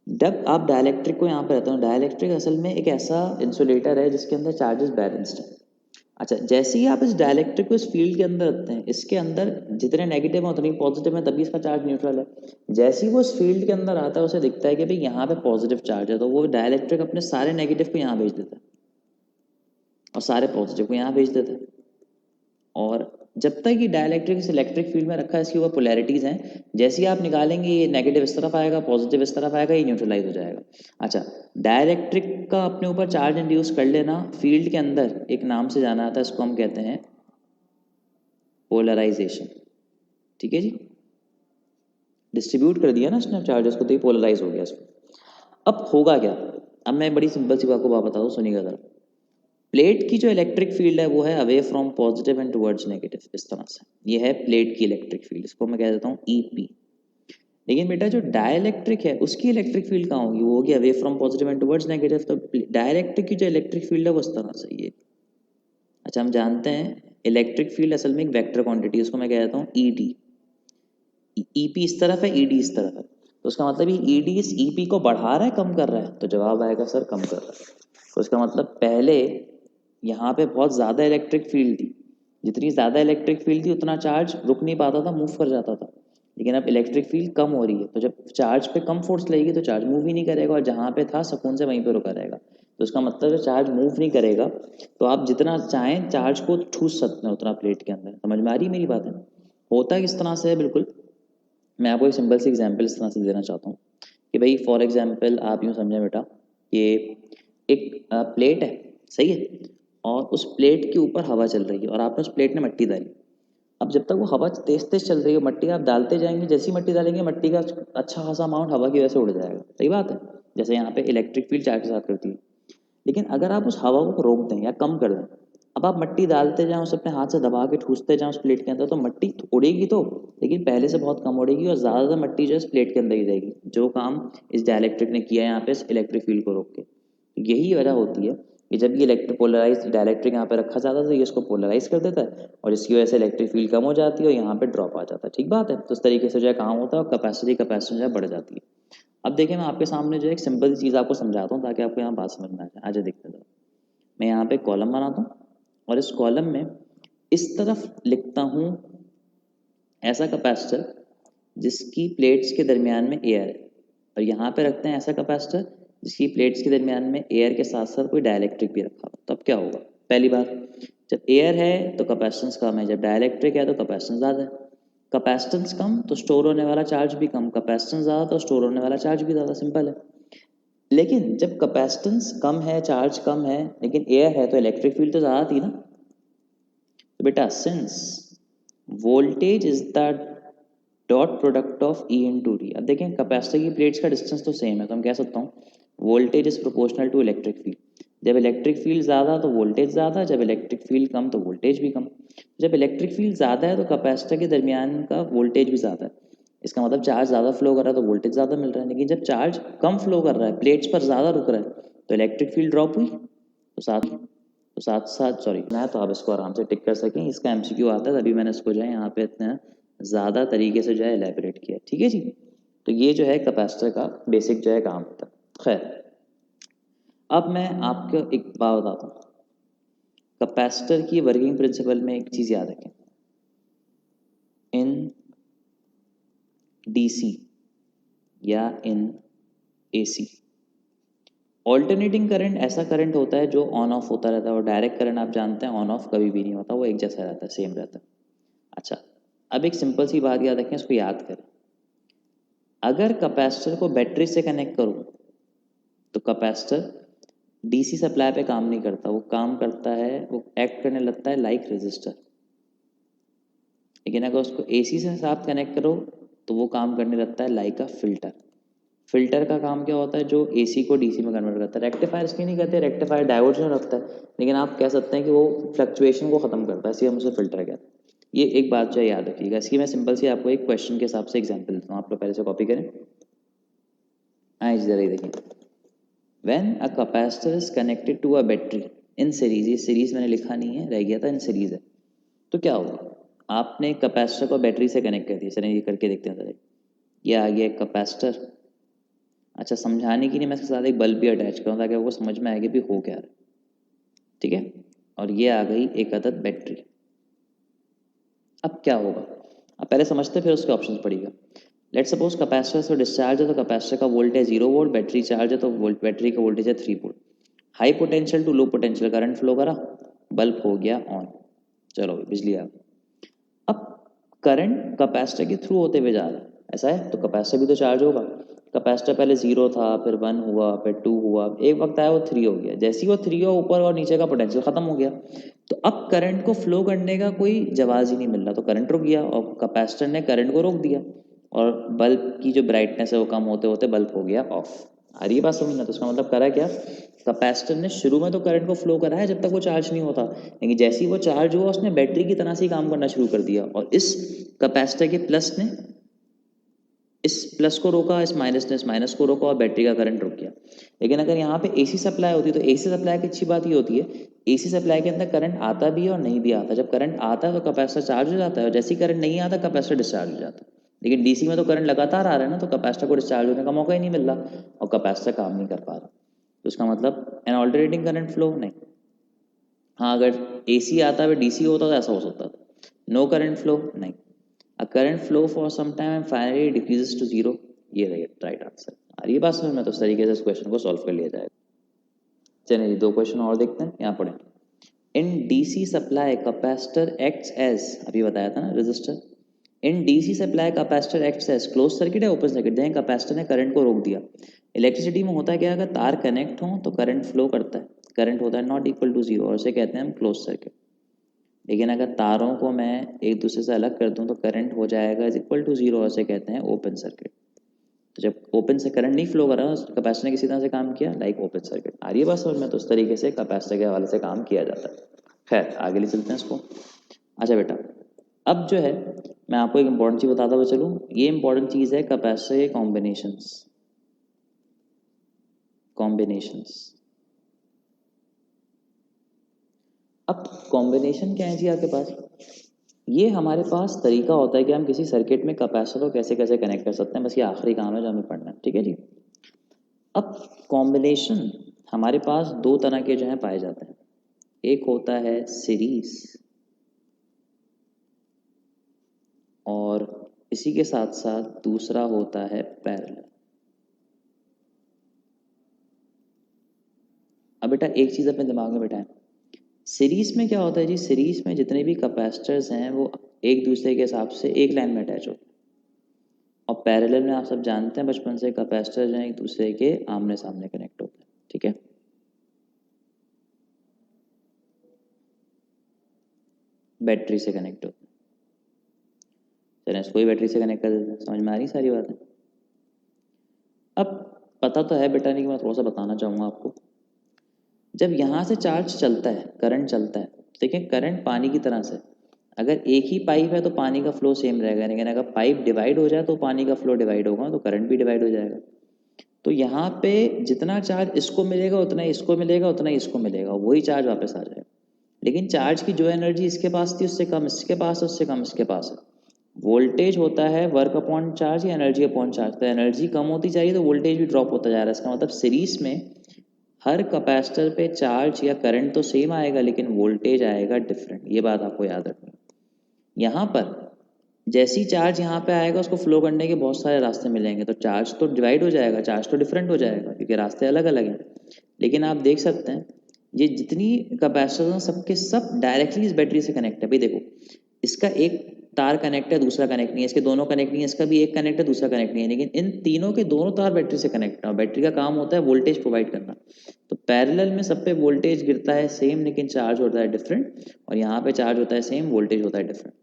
जब आप डाइलेक्ट्रिक को यहाँ पे रहते हो, डाइलेक्ट्रिक असल में एक ऐसा इंसुलेटर है जिसके अंदर चार्जेस बैलेंस्ड है। अच्छा, जैसे ही आप इस डाइलेक्ट्रिक को इस फील्ड के अंदर रखते हैं, इसके अंदर जितने नेगेटिव हैं उतने पॉजिटिव हैं, तभी इसका चार्ज न्यूट्रल है। जैसे ही वो इस फील्ड के अंदर आता है, उसे दिखता है कि भाई यहाँ पे पॉजिटिव चार्ज है, तो वो डाइलेक्ट्रिक अपने सारे नेगेटिव को यहाँ भेज देता है और सारे पॉजिटिव को यहाँ भेज देता है। और जब तक ये डाइलेक्ट्रिक इस इलेक्ट्रिक फील्ड में रखा है, इसकी वो पोलैरिटीज़ हैं, जैसे ही आप निकालेंगे ये नेगेटिव इस तरफ आएगा, पॉजिटिव इस तरफ आएगा, ये न्यूट्रलाइज हो जाएगा। अच्छा, डाइलेक्ट्रिक का अपने ऊपर चार्ज इंड्यूस कर लेना फील्ड के अंदर एक नाम से जाना आता है, इसको हम कहते हैं पोलराइजेशन। ठीक है जी, डिस्ट्रीब्यूट कर दिया ना इसने चार्जेस को, तो ये पोलराइज हो गया इसको। अब होगा क्या, अब मैं बड़ी सिंपल सी बात को बता दूँ, सुनिएगा जरा। प्लेट की जो इलेक्ट्रिक फील्ड है वो है away from positive and towards negative, इस तरह से ये है प्लेट की इलेक्ट्रिक फील्ड, इसको मैं कह देता हूँ ईपी। लेकिन बेटा जो डाइलेक्ट्रिक है उसकी इलेक्ट्रिक फील्ड कहाँ होगी, वो होगी away from positive and towards negative. तो डाइलेक्ट्रिक की जो इलेक्ट्रिक फील्ड है वो इस तरह से ये। अच्छा, हम जानते हैं इलेक्ट्रिक फील्ड असल में एक वेक्टर क्वांटिटी है, उसको मैं कह देता हूँ ईडी। ईपी इस तरफ है, ईडी इस तरफ है, तो उसका मतलब ये ईडी इस ईपी को बढ़ा रहा है कम कर रहा है, तो जवाब आएगा सर कम कर रहा है। तो इसका मतलब पहले यहाँ पे बहुत ज़्यादा इलेक्ट्रिक फील्ड थी, जितनी ज़्यादा इलेक्ट्रिक फील्ड थी उतना चार्ज रुक नहीं पाता था, मूव कर जाता था। लेकिन अब इलेक्ट्रिक फील्ड कम हो रही है, तो जब चार्ज पे कम फोर्स लगेगी तो चार्ज मूव ही नहीं करेगा, और जहाँ पे था सुकून से वहीं पे रुका रहेगा। तो इसका मतलब है चार्ज मूव नहीं करेगा, तो आप जितना चाहें चार्ज को ठूस सकते हैं उतना प्लेट के अंदर। समझ में आ रही मेरी बात है? होता किस तरह से है, बिल्कुल मैं आपको एक सिंपल सी एग्जांपल इस तरह से देना चाहता हूँ कि भाई फॉर एग्जांपल आप यूँ समझें बेटा, ये एक प्लेट है, सही है, और उस प्लेट के ऊपर हवा चल रही है और आपने उस प्लेट में मट्टी डाली। अब जब तक वो हवा तेज तेज चल रही है, मट्टी आप डालते जाएंगे, जैसी मट्टी डालेंगे मट्टी का अच्छा खासा अमाउंट हवा की वजह से उड़ जाएगा। सही बात है, जैसे यहाँ पे इलेक्ट्रिक फील्ड चार्ज के साथ करती है। लेकिन अगर आप उस हवा को रोक दें या कम कर दें, अब आप मट्टी डालते जाएं, उसे अपने हाथ से दबा के ठूसते जाएं उस प्लेट के अंदर, तो मट्टी तो उड़ेगी तो, लेकिन पहले से बहुत कम उड़ेगी और ज़्यादातर मट्टी जो है इस प्लेट के अंदर ही रहेगी, जो काम इस डाइलेक्ट्रिक ने किया है यहाँ पे इस इलेक्ट्रिक फील्ड को रोक के। तो यही वजह होती है कि जब ये इलेक्ट्रिक पोलराइज डाइलेक्ट्रिक यहाँ पे रखा जाता है तो ये इसको पोलराइज कर देता है, और इसकी वजह से इलेक्ट्रिक फील्ड कम हो जाती है और यहाँ पे ड्रॉप आ जाता है। ठीक बात है, तो इस तरीके से जो है काम होता है और कैपेसिटी जो है बढ़ जाती है। अब देखिए मैं आपके सामने जो एक सिंपल चीज़ आपको समझाता हूँ ताकि आपको यहाँ बात समझ में आ जाए। आजा देखते हैं, मैं यहाँ पे कॉलम बनाता हूँ और इस कॉलम में इस तरफ लिखता हूँ ऐसा कैपेसिटर जिसकी प्लेट्स के दरमियान में एयर है, और यहाँ पे रखते हैं ऐसा कैपेसिटर जिसकी प्लेट्स के दरमियान में एयर के साथ साथ कोई डाइलेक्ट्रिक भी रखा हो। तो अब क्या होगा? पहली बात, जब एयर है तो कैपेसिटेंस कम है, जब डाइलेक्ट्रिक है तो कैपेसिटेंस ज़्यादा है। कैपेसिटेंस कम तो स्टोर होने वाला चार्ज भी कम, कैपेसिटेंस ज़्यादा तो स्टोर होने वाला चार्ज भी ज़्यादा, सिंपल है। लेकिन जब कैपेसिटेंस कम है, चार्ज कम है, लेकिन एयर है, तो इलेक्ट्रिक फील्ड तो ज़्यादा थी ना। तो बेटा since voltage is the dot product of E into D. अब देखें कैपेसिटर की प्लेट्स का डिस्टेंस तो सेम है, तो हम कह सकता हूँ voltage is proportional to electric field. जब इलेक्ट्रिक फील्ड ज़्यादा तो वोल्टेज ज़्यादा, जब इलेक्ट्रिक फील्ड कम तो वोल्टेज भी कम। जब इलेक्ट्रिक फील्ड ज़्यादा है तो कैपेसिटर के दरमियान का वोल्टेज भी ज़्यादा है, इसका मतलब चार्ज ज़्यादा फ्लो कर रहा है तो वोल्टेज ज़्यादा मिल रहा है। लेकिन जब चार्ज कम फ्लो कर रहा है, प्लेट्स पर ज़्यादा रुक रहा है, तो इलेक्ट्रिक फील्ड ड्रॉप हुई, तो साथ साथ सॉरी ना, तो आप इसको आराम से टिक कर सकें। इसका एमसीक्यू आता है तभी मैंने इसको जो है यहाँ पे इतना ज़्यादा तरीके से जो है एलेबोरेट किया, ठीक है जी। तो ये जो है कैपेसिटर का बेसिक जो है काम होता है। खैर, अब मैं आपको एक बात बताता हूँ, कैपेसिटर की वर्किंग प्रिंसिपल में एक चीज़ याद रखें, इन डीसी या इन एसी ऑल्टरनेटिंग करंट ऐसा करंट होता है जो ऑन ऑफ होता रहता है, और डायरेक्ट करंट आप जानते हैं ऑन ऑफ कभी भी नहीं होता, वो एक जैसा रहता है, सेम रहता है। अच्छा, अब एक सिंपल सी बात याद रखें, इसको याद करें। अगर कैपेसिटर को बैटरी से कनेक्ट करूं तो कैपेसिटर डीसी सप्लाई पे काम नहीं करता, वो काम करता है, वो एक्ट करने लगता है लाइक रेजिस्टर। लेकिन अगर उसको एसी से साथ कनेक्ट करो तो वो काम करने लगता है लाइक अ फिल्टर। फिल्टर का काम क्या होता है? जो एसी को डीसी में कन्वर्ट करता है। रेक्टिफायर इसलिए नहीं कहते, रेक्टिफायर डायोड्स में रखता है, लेकिन आप कह सकते हैं कि वो फ्लक्चुएशन को ख़त्म करता है, इसलिए हम उसे फिल्टर कहते हैं। ये एक बात जो है याद रखिएगा। इसकी मैं सिंपल सी आपको एक क्वेश्चन के हिसाब से एग्जाम्पल देता हूँ, आप लोग पहले से कॉपी करें। आए जरा ये देखिए, when a capacitor is connected to a battery in series, ये सीरीज मैंने लिखा नहीं है, रह गया था, इन सीरीज है, तो क्या होगा? आपने कैपेसिटर को बैटरी से कनेक्ट कर दिया। चलिए ये करके देखते हैं जरा। ये आ गया कैपेसिटर। अच्छा, समझाने के लिए मैं इसके साथ एक बल्ब भी अटैच करूँ ताकि आपको समझ में आएगा भी हो क्या रहा है, ठीक है। और ये आ गई एक अदद बैटरी। अब क्या होगा? अब पहले समझते फिर उसके ऑप्शन पढ़िएगा। लेट सपोज कैपेसिटर से डिस्चार्ज है तो कैपेसिटर का वोल्टेज 0 वोल्ट, बैटरी चार्ज है तो बैटरी का वोल्टेज है 3 volt. High potential to low potential current flow करा, बल्ब हो गया ऑन, चलो बिजली आ गई। अब करंट कैपेसिटर के थ्रू होते हुए जा रहा है, ऐसा है, तो कैपेसिटर भी तो चार्ज होगा। कैपेसिटर पहले 0 था, फिर 1 हुआ, फिर 2 हुआ, एक वक्त आया वो 3 हो गया। जैसे ही वो 3 हुआ, ऊपर और नीचे का पोटेंशियल खत्म हो गया, तो अब करंट को फ्लो करने का कोई जवाब ही नहीं मिल रहा, तो करंट रुक गया और कैपेसिटर ने करंट को रोक दिया, और बल्ब की जो ब्राइटनेस है वो कम होते होते बल्ब हो गया ऑफ। आ रही है बात समझना? तो इसका मतलब करा क्या, कैपेसिटर ने शुरू में तो करंट को फ्लो करा है जब तक वो चार्ज नहीं होता, लेकिन जैसे ही वो चार्ज हुआ उसने बैटरी की तरह से ही काम करना शुरू कर दिया, और इस कैपेसिटर के प्लस ने इस प्लस को रोका, इस माइनस ने इस माइनस को रोका, और बैटरी का करंट रुक गया। लेकिन अगर यहाँ पे एसी सप्लाई होती तो एसी सप्लाई की अच्छी बात ये होती है, एसी सप्लाई के अंदर करंट आता भी है और नहीं भी आता। जब करंट आता है तो कैपेसिटर चार्ज हो जाता है, और जैसे ही करंट नहीं आता कैपेसिटर डिस्चार्ज हो जाता है। लेकिन डीसी में तो करंट लगातार आ रहा है ना, तो कैपेसिटर को डिस्चार्ज होने का मौका ही नहीं मिल रहा, और कैपेसिटर काम नहीं कर पा रहा। तो इसका मतलब एन ऑल्टरनेटिंग करंट फ्लो नहीं। हाँ, अगर एसी आता है डीसी होता तो ऐसा हो सकता था, नो करंट फ्लो नहीं। A current flow for some time and finally decreases to zero, ये राइट आंसर। और ये बात समझ में, तो इस तरीके से इस क्वेश्चन को सॉल्व कर लिया जाएगा। चलिए 2 क्वेश्चन और देखते हैं, यहाँ पढ़ें। In DC supply capacitor acts as, अभी बताया था ना resistor. In DC supply capacitor acts as close circuit है ओपन सर्किट, जहाँ कैपेसिटर ने करंट को रोक दिया। इलेक्ट्रिसिटी में होता है क्या, अगर तार कनेक्ट हो तो करंट फ्लो करता है, करंट होता है नॉट इक्वल टू जीरो, और इसे कहते हैं हम क्लोज सर्किट। लेकिन अगर तारों को मैं एक दूसरे से अलग कर दूं तो करंट हो जाएगा इज इक्वल टू जीरो, और इसे कहते हैं ओपन सर्किट। तो जब ओपन से करंट नहीं फ्लो कर रहा, कैपेसिटर ने किसी तरह से काम किया लाइक ओपन सर्किट। आ रही है बात समझ में? तो उस तरीके से कैपेसिटर के हवाले से काम किया जाता है। खैर आगे ले चलते हैं इसको। अच्छा बेटा, अब जो है मैं आपको एक इंपॉर्टेंट चीज़ बताता हुआ चलूँ। ये इंपॉर्टेंट चीज़ है कैपेसिटर के कॉम्बिनेशंस। अब कॉम्बिनेशन क्या है जी आपके पास? ये हमारे पास तरीका होता है कि हम किसी सर्किट में कैपेसिटर को कैसे कैसे कनेक्ट कर सकते हैं, बस ये आखिरी काम है जो हमें पढ़ना है, ठीक है जी। अब कॉम्बिनेशन हमारे पास दो तरह के जो है पाए जाते हैं, एक होता है सीरीज और इसी के साथ साथ दूसरा होता है पैरेलल। अब बेटा एक चीज़ अपने दिमाग में बैठाएं, सीरीज में क्या होता है जी, सीरीज में जितने भी कैपेसिटर्स हैं वो एक दूसरे के हिसाब से एक लाइन में अटैच होते हैं, और पैरेलल में आप सब जानते हैं बचपन से कैपेसिटर जो है एक दूसरे के आमने सामने कनेक्ट होते हैं, ठीक है। बैटरी से कनेक्ट होते हैं, चलें इसको ही बैटरी से कनेक्ट कर देते हैं, समझ में आ रही सारी बातें। अब पता तो है बेटा, नहीं कि मैं थोड़ा सा बताना चाहूँगा आपको। जब यहाँ से चार्ज चलता है, करंट चलता है, देखिए करंट पानी की तरह से, अगर एक ही पाइप है तो पानी का फ्लो सेम रहेगा, लेकिन अगर पाइप डिवाइड हो जाए तो पानी का फ्लो डिवाइड होगा, तो करंट भी डिवाइड हो जाएगा। तो यहाँ पे जितना चार्ज इसको मिलेगा उतना ही इसको मिलेगा, उतना ही इसको मिलेगा, वही चार्ज वापस आ जाएगा। लेकिन चार्ज की जो एनर्जी इसके पास थी उससे कम इसके पास है, उससे कम इसके पास है। वोल्टेज होता है वर्क अपॉन चार्ज या एनर्जी अपॉन चार्ज, तो एनर्जी कम होती जा रही है तो वोल्टेज भी ड्रॉप होता जा रहा है। इसका मतलब सीरीज में हर कैपेसिटर पे चार्ज या करंट तो सेम आएगा लेकिन वोल्टेज आएगा डिफरेंट, ये बात आपको याद रखनी। यहाँ पर जैसी चार्ज यहाँ पे आएगा उसको फ्लो करने के बहुत सारे रास्ते मिलेंगे, तो चार्ज तो डिवाइड हो जाएगा, चार्ज तो डिफरेंट हो जाएगा क्योंकि रास्ते अलग अलग हैं। लेकिन आप देख सकते हैं ये जितनी कैपेसिटर हैं सबके सब डायरेक्टली इस बैटरी से कनेक्ट है। भाई देखो, इसका एक तार कनेक्ट है, दूसरा कनेक्ट नहीं है, इसके दोनों कनेक्ट नहीं है, इसका भी एक कनेक्ट है, दूसरा कनेक्ट नहीं है, लेकिन इन तीनों के दोनों तार बैटरी से कनेक्ट है और बैटरी का काम होता है वोल्टेज प्रोवाइड करना। तो पैरेलल में सब पे वोल्टेज गिरता है सेम लेकिन चार्ज होता है डिफरेंट, और यहाँ पे चार्ज होता है सेम, वोल्टेज होता है डिफरेंट।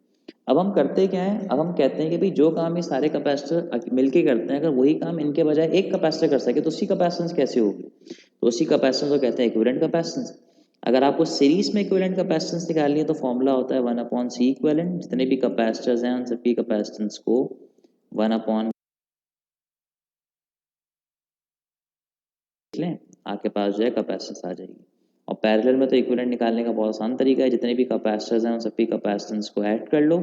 अब हम करते क्या है, अब हम कहते हैं कि भाई जो काम ये सारे कैपेसिटर मिलके करते हैं, अगर वही काम इनके बजाय एक कैपेसिटर कर सके तो उसकी कैपेसिटेंस कैसे होगी, तो उसी कैपेसिटेंस को कहते हैं इक्विवेलेंट कैपेसिटेंस। अगर आपको सीरीज में इक्विवेलेंट कैपेसिटेंस निकालनी है तो फॉर्मूला होता है 1/C इक्विवेलेंट, जितने भी कैपेसिटर्स हैं उन सभी कैपेसिटेंस को 1 लें, आपके पास जो है कैपेसिटेंस आ जाएगी। और पैरेलल में तो इक्विवेलेंट निकालने का बहुत आसान तरीका है, जितने भी कैपेसिटर्स हैं उन सभी कैपेसिटेंस को ऐड कर लो,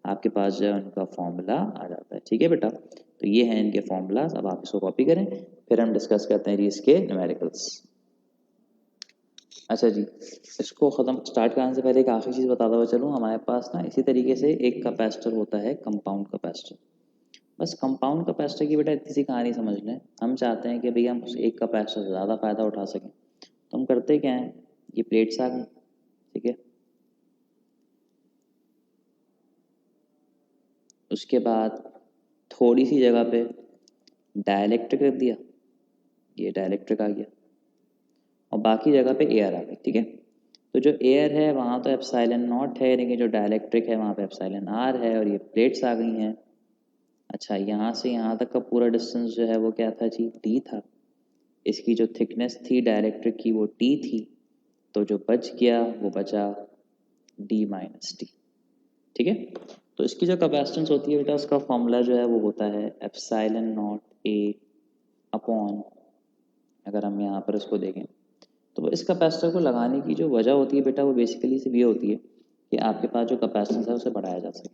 आपके पास जो है उनका फॉर्मूला आ जाता है, ठीक है बेटा। तो ये हैं इनके फॉर्मूलाज, अब आप इसको कॉपी करें, फिर हम डिस्कस करते हैं जी इसके न्यूमेरिकल्स। अच्छा जी, इसको ख़त्म स्टार्ट करने से पहले एक आखिरी चीज़ बताता हुआ चलूँ, हमारे पास ना इसी तरीके से एक कैपेसिटर होता है कंपाउंड कैपेसिटर। बस कंपाउंड कैपेसिटर की बेटा इतनी सी कहानी समझ लें, हम चाहते हैं कि भैया हम उस एक कैपेसिटर से ज़्यादा फ़ायदा उठा सकें, तो हम करते क्या हैं, ये प्लेट्स आ गई, ठीक है, उसके बाद थोड़ी सी जगह पे डाइलेक्ट्रिक रख दिया, ये डाइलेक्ट्रिक आ गया, और बाकी जगह पे एयर आ गई, ठीक है। तो जो एयर है वहाँ तो एप्सिलॉन नॉट है, लेकिन जो डाइलेक्ट्रिक है वहाँ पे एप्सिलॉन आर है, और ये प्लेट्स आ गई हैं। अच्छा, यहाँ से यहाँ तक का पूरा डिस्टेंस जो है वो क्या था जी, डी था। इसकी जो थिकनेस थी डाइलेक्ट्रिक की वो टी थी, तो जो बच गया वो बचा डी माइनस टी, ठीक है। तो इसकी जो कैपेसिटेंस होती है बेटा, उसका फॉर्मूला जो है वो होता है एप्सिलॉन नॉट ए अपॉन, अगर हम यहाँ पर इसको देखें तो इस कैपेसिटर को लगाने की जो वजह होती है बेटा वो बेसिकली सिर्फ ये होती है कि आपके पास जो कैपेसिटेंस है उसे बढ़ाया जा सके,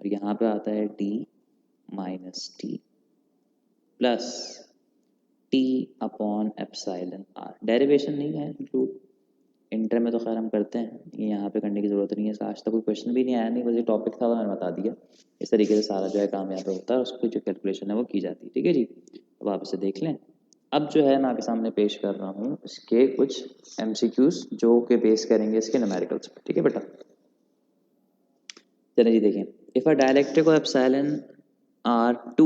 और यहाँ पे आता है D minus T plus T upon epsilon r. Derivation नहीं है इंक्लूड, इंटर में तो खैर हम करते हैं, ये यहाँ पे करने की ज़रूरत नहीं है, आज तक कोई क्वेश्चन भी नहीं आया, नहीं बस ये टॉपिक था तो मैंने बता दिया। इस तरीके से सारा जो है काम यहाँ पे होता है, उसकी जो कैलकुलेशन है वो की जाती है, ठीक है जी। अब आप इसे देख लें। अब जो है मैं आपके सामने पेश कर रहा हूँ इसके कुछ एमसीक्यूज जो के बेस करेंगे इसके न्यूमेरिकल्स पे, ठीक है बेटा। चलिए जी देखें, if a dielectric of epsilon R2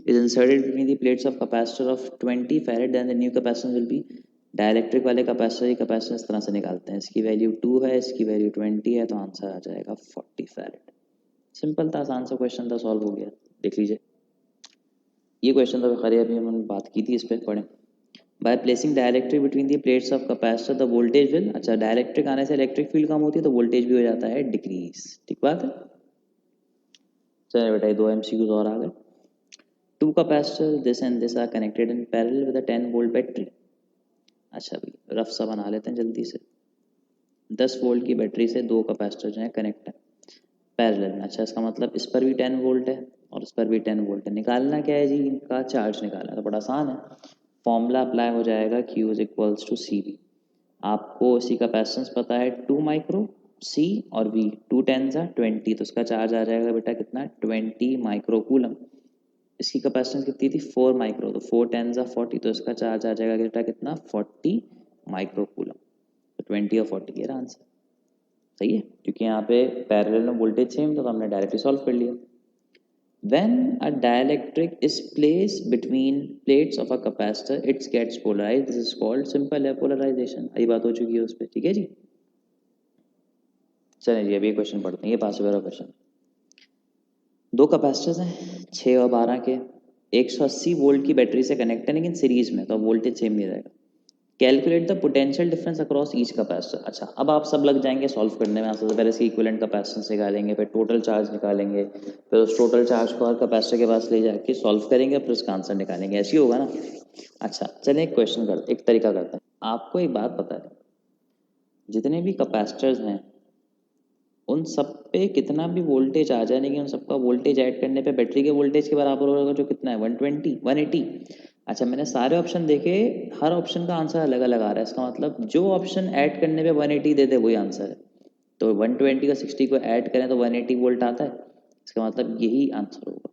is inserted between the plates of capacitor of 20 farad, then the new capacitance will be, dielectric वाले कैपेसिटर की कैपेसिटेंस इस तरह से निकालते हैं, इसकी वैल्यू 2 है, इसकी वैल्यू 20 है, तो आंसर आ जाएगा 40 फैरेड। सिंपल था, आसान सा क्वेश्चन था, सॉल्व हो गया। देख लीजिए, ये क्वेश्चन तो खैर अभी हमने बात की थी, इस पर पढ़ें। By placing dielectric between the plates of capacitor the voltage will, अच्छा डायलैक्ट्रिक आने से इलेक्ट्रिक फील्ड कम होती है तो वोल्टेज भी हो जाता है डिक्रीज, ठीक बात है। चलिए बेटा, दो एमसीक्यूज और आ गए। Two capacitor this and this are connected in parallel with a 10 volt battery. अच्छा भाई रफ सा बना लेते हैं जल्दी से। 10 वोल्ट की बैटरी से दो कैपेसिटर जो है कनेक्ट है पैरेलल में। अच्छा, इसका मतलब इस पर भी 10 वोल्ट है और इस पर भी 10 वोल्ट है। निकालना क्या है जी, इनका चार्ज निकालना, तो बड़ा आसान है। फॉर्मूला अप्लाई हो जाएगा Q is equals to C V. आपको इसी कैपेसिटेंस पता है 2 माइक्रो, C और V 2 10 20, तो उसका चार्ज आ जाएगा बेटा कितना 20 माइक्रो कूलम। इसकी कैपेसिटेंस कितनी थी 4 माइक्रो, तो 4 10 40, तो इसका चार्ज आ जाएगा बेटा कितना 40 माइक्रो कूलम। तो 20 और 40 ये आंसर सही है, क्योंकि यहाँ पे पैरेलल में वोल्टेज सेम था तो हमने डायरेक्टली सॉल्व कर लिया। When a dielectric is placed between plates of a capacitor, it gets polarized. This is called simple polarization. यही बात हो चुकी है उस पर, ठीक है जी। चलिए जी अभी क्वेश्चन पढ़ते हैं, ये पास वाला क्वेश्चन। दो कैपेसिटर्स हैं 6 और 12 के, 180 वोल्ट की बैटरी से कनेक्ट है लेकिन सीरीज में, तो वोल्टेज सेम नहीं रहेगा। Calculate the potential difference across each capacitor. अच्छा अब आप सब लग जाएंगे सॉल्व करने में, सबसे पहले इसकी इक्विवेलेंट कैपेसिटेंस निकालेंगे, फिर टोटल चार्ज निकालेंगे, फिर उस टोटल चार्ज को हर कैपेसिटर के पास ले जाके सॉल्व करेंगे, फिर उसका आंसर निकालेंगे, ऐसे ही होगा ना। अच्छा चलिए एक क्वेश्चन करते, एक तरीका करते हैं। आपको एक बात पता है, जितने भी कैपेसिटर्स हैं उन सब पे कितना भी वोल्टेज आ जाए लेकिन उन सबका वोल्टेज ऐड करने पे बैटरी के वोल्टेज के बराबर होगा, जो कितना है 120 180। अच्छा मैंने सारे ऑप्शन देखे, हर ऑप्शन का आंसर अलग अलग आ रहा है, इसका मतलब जो ऑप्शन ऐड करने पे 180 दे दे वही आंसर है। तो 120 का 60 को ऐड करें तो 180 वोल्ट आता है, इसका मतलब यही आंसर होगा।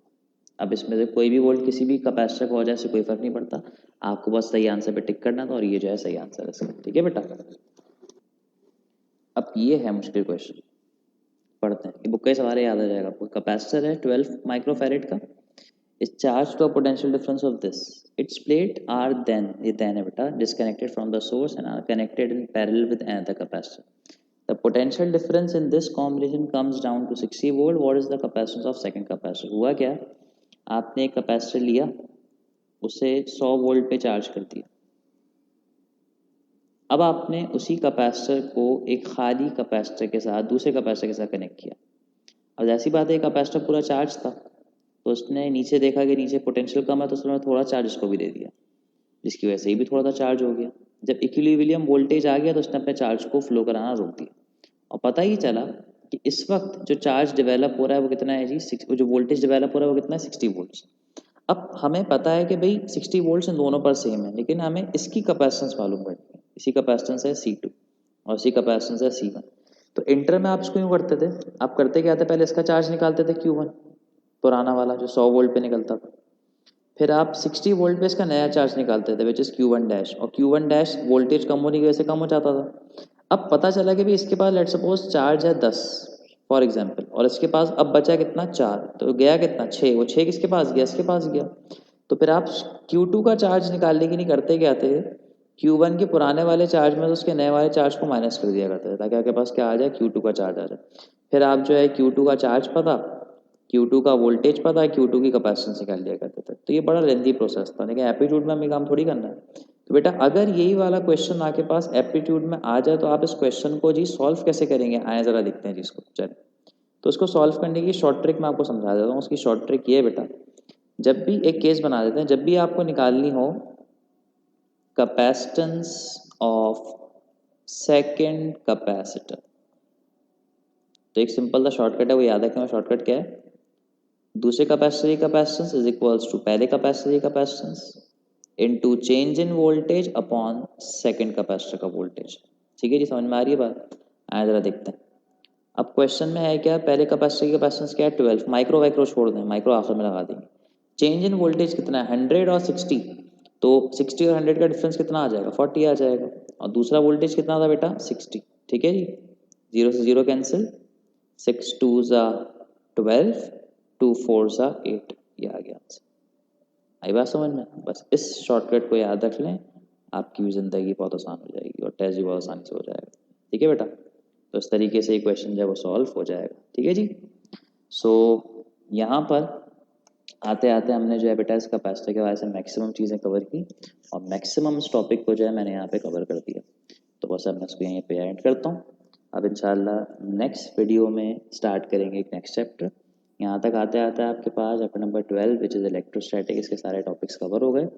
अब इसमें से कोई भी वोल्ट किसी भी कैपेसिटर को हो जाए, इससे कोई फर्क नहीं पड़ता, आपको बस सही आंसर पे टिक करना था और ये जो है सही आंसर है इसका, ठीक है बेटा। अब ये है मुश्किल क्वेश्चन, पढ़ते हैं, ये बुक का सवाल याद आ जाएगा आपको। कैपेसिटर है 12 माइक्रोफैरेड का, is charged to a potential difference of this. Its plate are then, ये then है बेटा, disconnected from the source and are connected in parallel with another capacitor. The potential difference in this combination comes down to 60 volt. What is the capacitance of second capacitor? हुआ क्या, आपने एक capacitor लिया, उसे 100 volt पे charge कर दिया। अब आपने उसी कैपेसिटर को एक खाली कैपेसिटर के साथ, दूसरे कैपेसिटर के साथ कनेक्ट किया। अब ऐसी बात है कैपेसिटर पूरा चार्ज था, तो उसने नीचे देखा कि नीचे पोटेंशियल कम है, तो उसने थोड़ा चार्ज इसको भी दे दिया, जिसकी वजह से ये भी थोड़ा सा चार्ज हो गया। जब इक्विलिब्रियम वोल्टेज आ गया तो उसने अपने चार्ज को फ्लो कराना रोक दिया, और पता ही चला कि इस वक्त जो चार्ज डेवलप हो रहा है वो कितना है जी, जो वोल्टेज डेवलप हो रहा है वो कितना है 60 वोल्ट्स। अब हमें पता है कि भाई 60 वोल्ट्स इन दोनों पर सेम है, लेकिन हमें इसकी कैपेसिटेंस मालूम करनी है। इसी कैपेसिटेंस है C2 और इसी कैपेसिटेंस है C1। तो इंटर में आप इसको यूँ करते थे, आप करते क्या थे, पहले इसका चार्ज निकालते थे Q1 पुराना वाला जो 100 वोल्ट पे निकलता था, फिर आप 60 वोल्ट पे इसका नया चार्ज निकालते थे विच इज़ Q1 डैश, और Q1 डैश वोल्टेज कम होने की वजह से कम हो जाता था। अब पता चला कि भाई इसके पास लेट सपोज चार्ज है 10 फॉर एग्जांपल, और इसके पास अब बचा कितना 4, तो गया कितना 6, वो 6 किसके पास गया, इसके पास गया। तो फिर आप Q2 का चार्ज निकालने के लिए करते क्या थे, Q1 के पुराने वाले चार्ज में तो उसके नए वाले चार्ज को माइनस कर दिया करते थे, ताकि आपके पास क्या आ जाए Q2 का चार्ज आ जाए। फिर आप जो है Q2 का चार्ज पता, Q2 का वोल्टेज पता है, Q2 की कैपेसिटेंस निकाल लिया करते थे। तो ये बड़ा लेंथी प्रोसेस था, लेकिन एप्टीट्यूड में हमें काम थोड़ी करना है। तो बेटा अगर यही वाला क्वेश्चन आपके पास एप्टीट्यूड में आ जाए तो आप इस क्वेश्चन को जी सॉल्व कैसे करेंगे, आए ज़रा देखते हैं जी इसको। चलिए तो उसको सॉल्व करने की शॉर्ट ट्रिक मैं आपको समझा देता हूँ। उसकी शॉर्ट ट्रिक ये है बेटा, जब भी एक केस बना देते हैं, जब भी आपको निकालनी हो कैपेसिटेंस ऑफ सेकेंड कैपेसिटर, तो एक सिंपल सा शॉर्टकट है, वो याद रखें। शॉर्टकट क्या है, दूसरे कैपेसिटर की कैपेसिटेंस इज इक्वल्स टू पहले कैपेसिटर की capacitance into change in voltage upon second capacitor का वोल्टेज। ठीक है जी, समझ में आ रही है बात, आए जरा देखते हैं। अब क्वेश्चन में है क्या, पहले कैपेसिटर की कैपेसिटेंस क्या है 12, माइक्रो वाइक्रो छोड़ दें, माइक्रो आखिर में लगा देंगे। चेंज इन वोल्टेज कितना है 100 और 60, तो 60 और 100 का डिफरेंस कितना आ जाएगा 40 आ जाएगा, और दूसरा वोल्टेज कितना था बेटा 60। ठीक है जी, 0 से 0 कैंसिल, 6 2 12, 2 4 8, ये आ गया आंसर। आई बात समझ में, बस इस शॉर्टकट को याद रख लें, आपकी भी ज़िंदगी बहुत आसान हो जाएगी और टेस्ट भी बहुत आसानी से हो जाएगा। ठीक है बेटा, तो इस तरीके से ये क्वेश्चन जो है वो सॉल्व हो जाएगा। ठीक है जी, सो यहाँ पर आते आते हमने जो है बेटा इस कैपेसिटर के बारे से मैक्सिमम चीज़ें कवर की, और मैक्सिमम इस टॉपिक को जो है मैंने यहाँ पे कवर कर दिया। तो बस अब मैं इसको यहीं पे एंड करता हूँ। अब इंशाल्लाह नेक्स्ट वीडियो में स्टार्ट करेंगे एक नेक्स्ट चैप्टर। यहाँ तक आते आते आपके पास chapter number 12 which is electrostatic, इसके सारे टॉपिक्स कवर हो गए।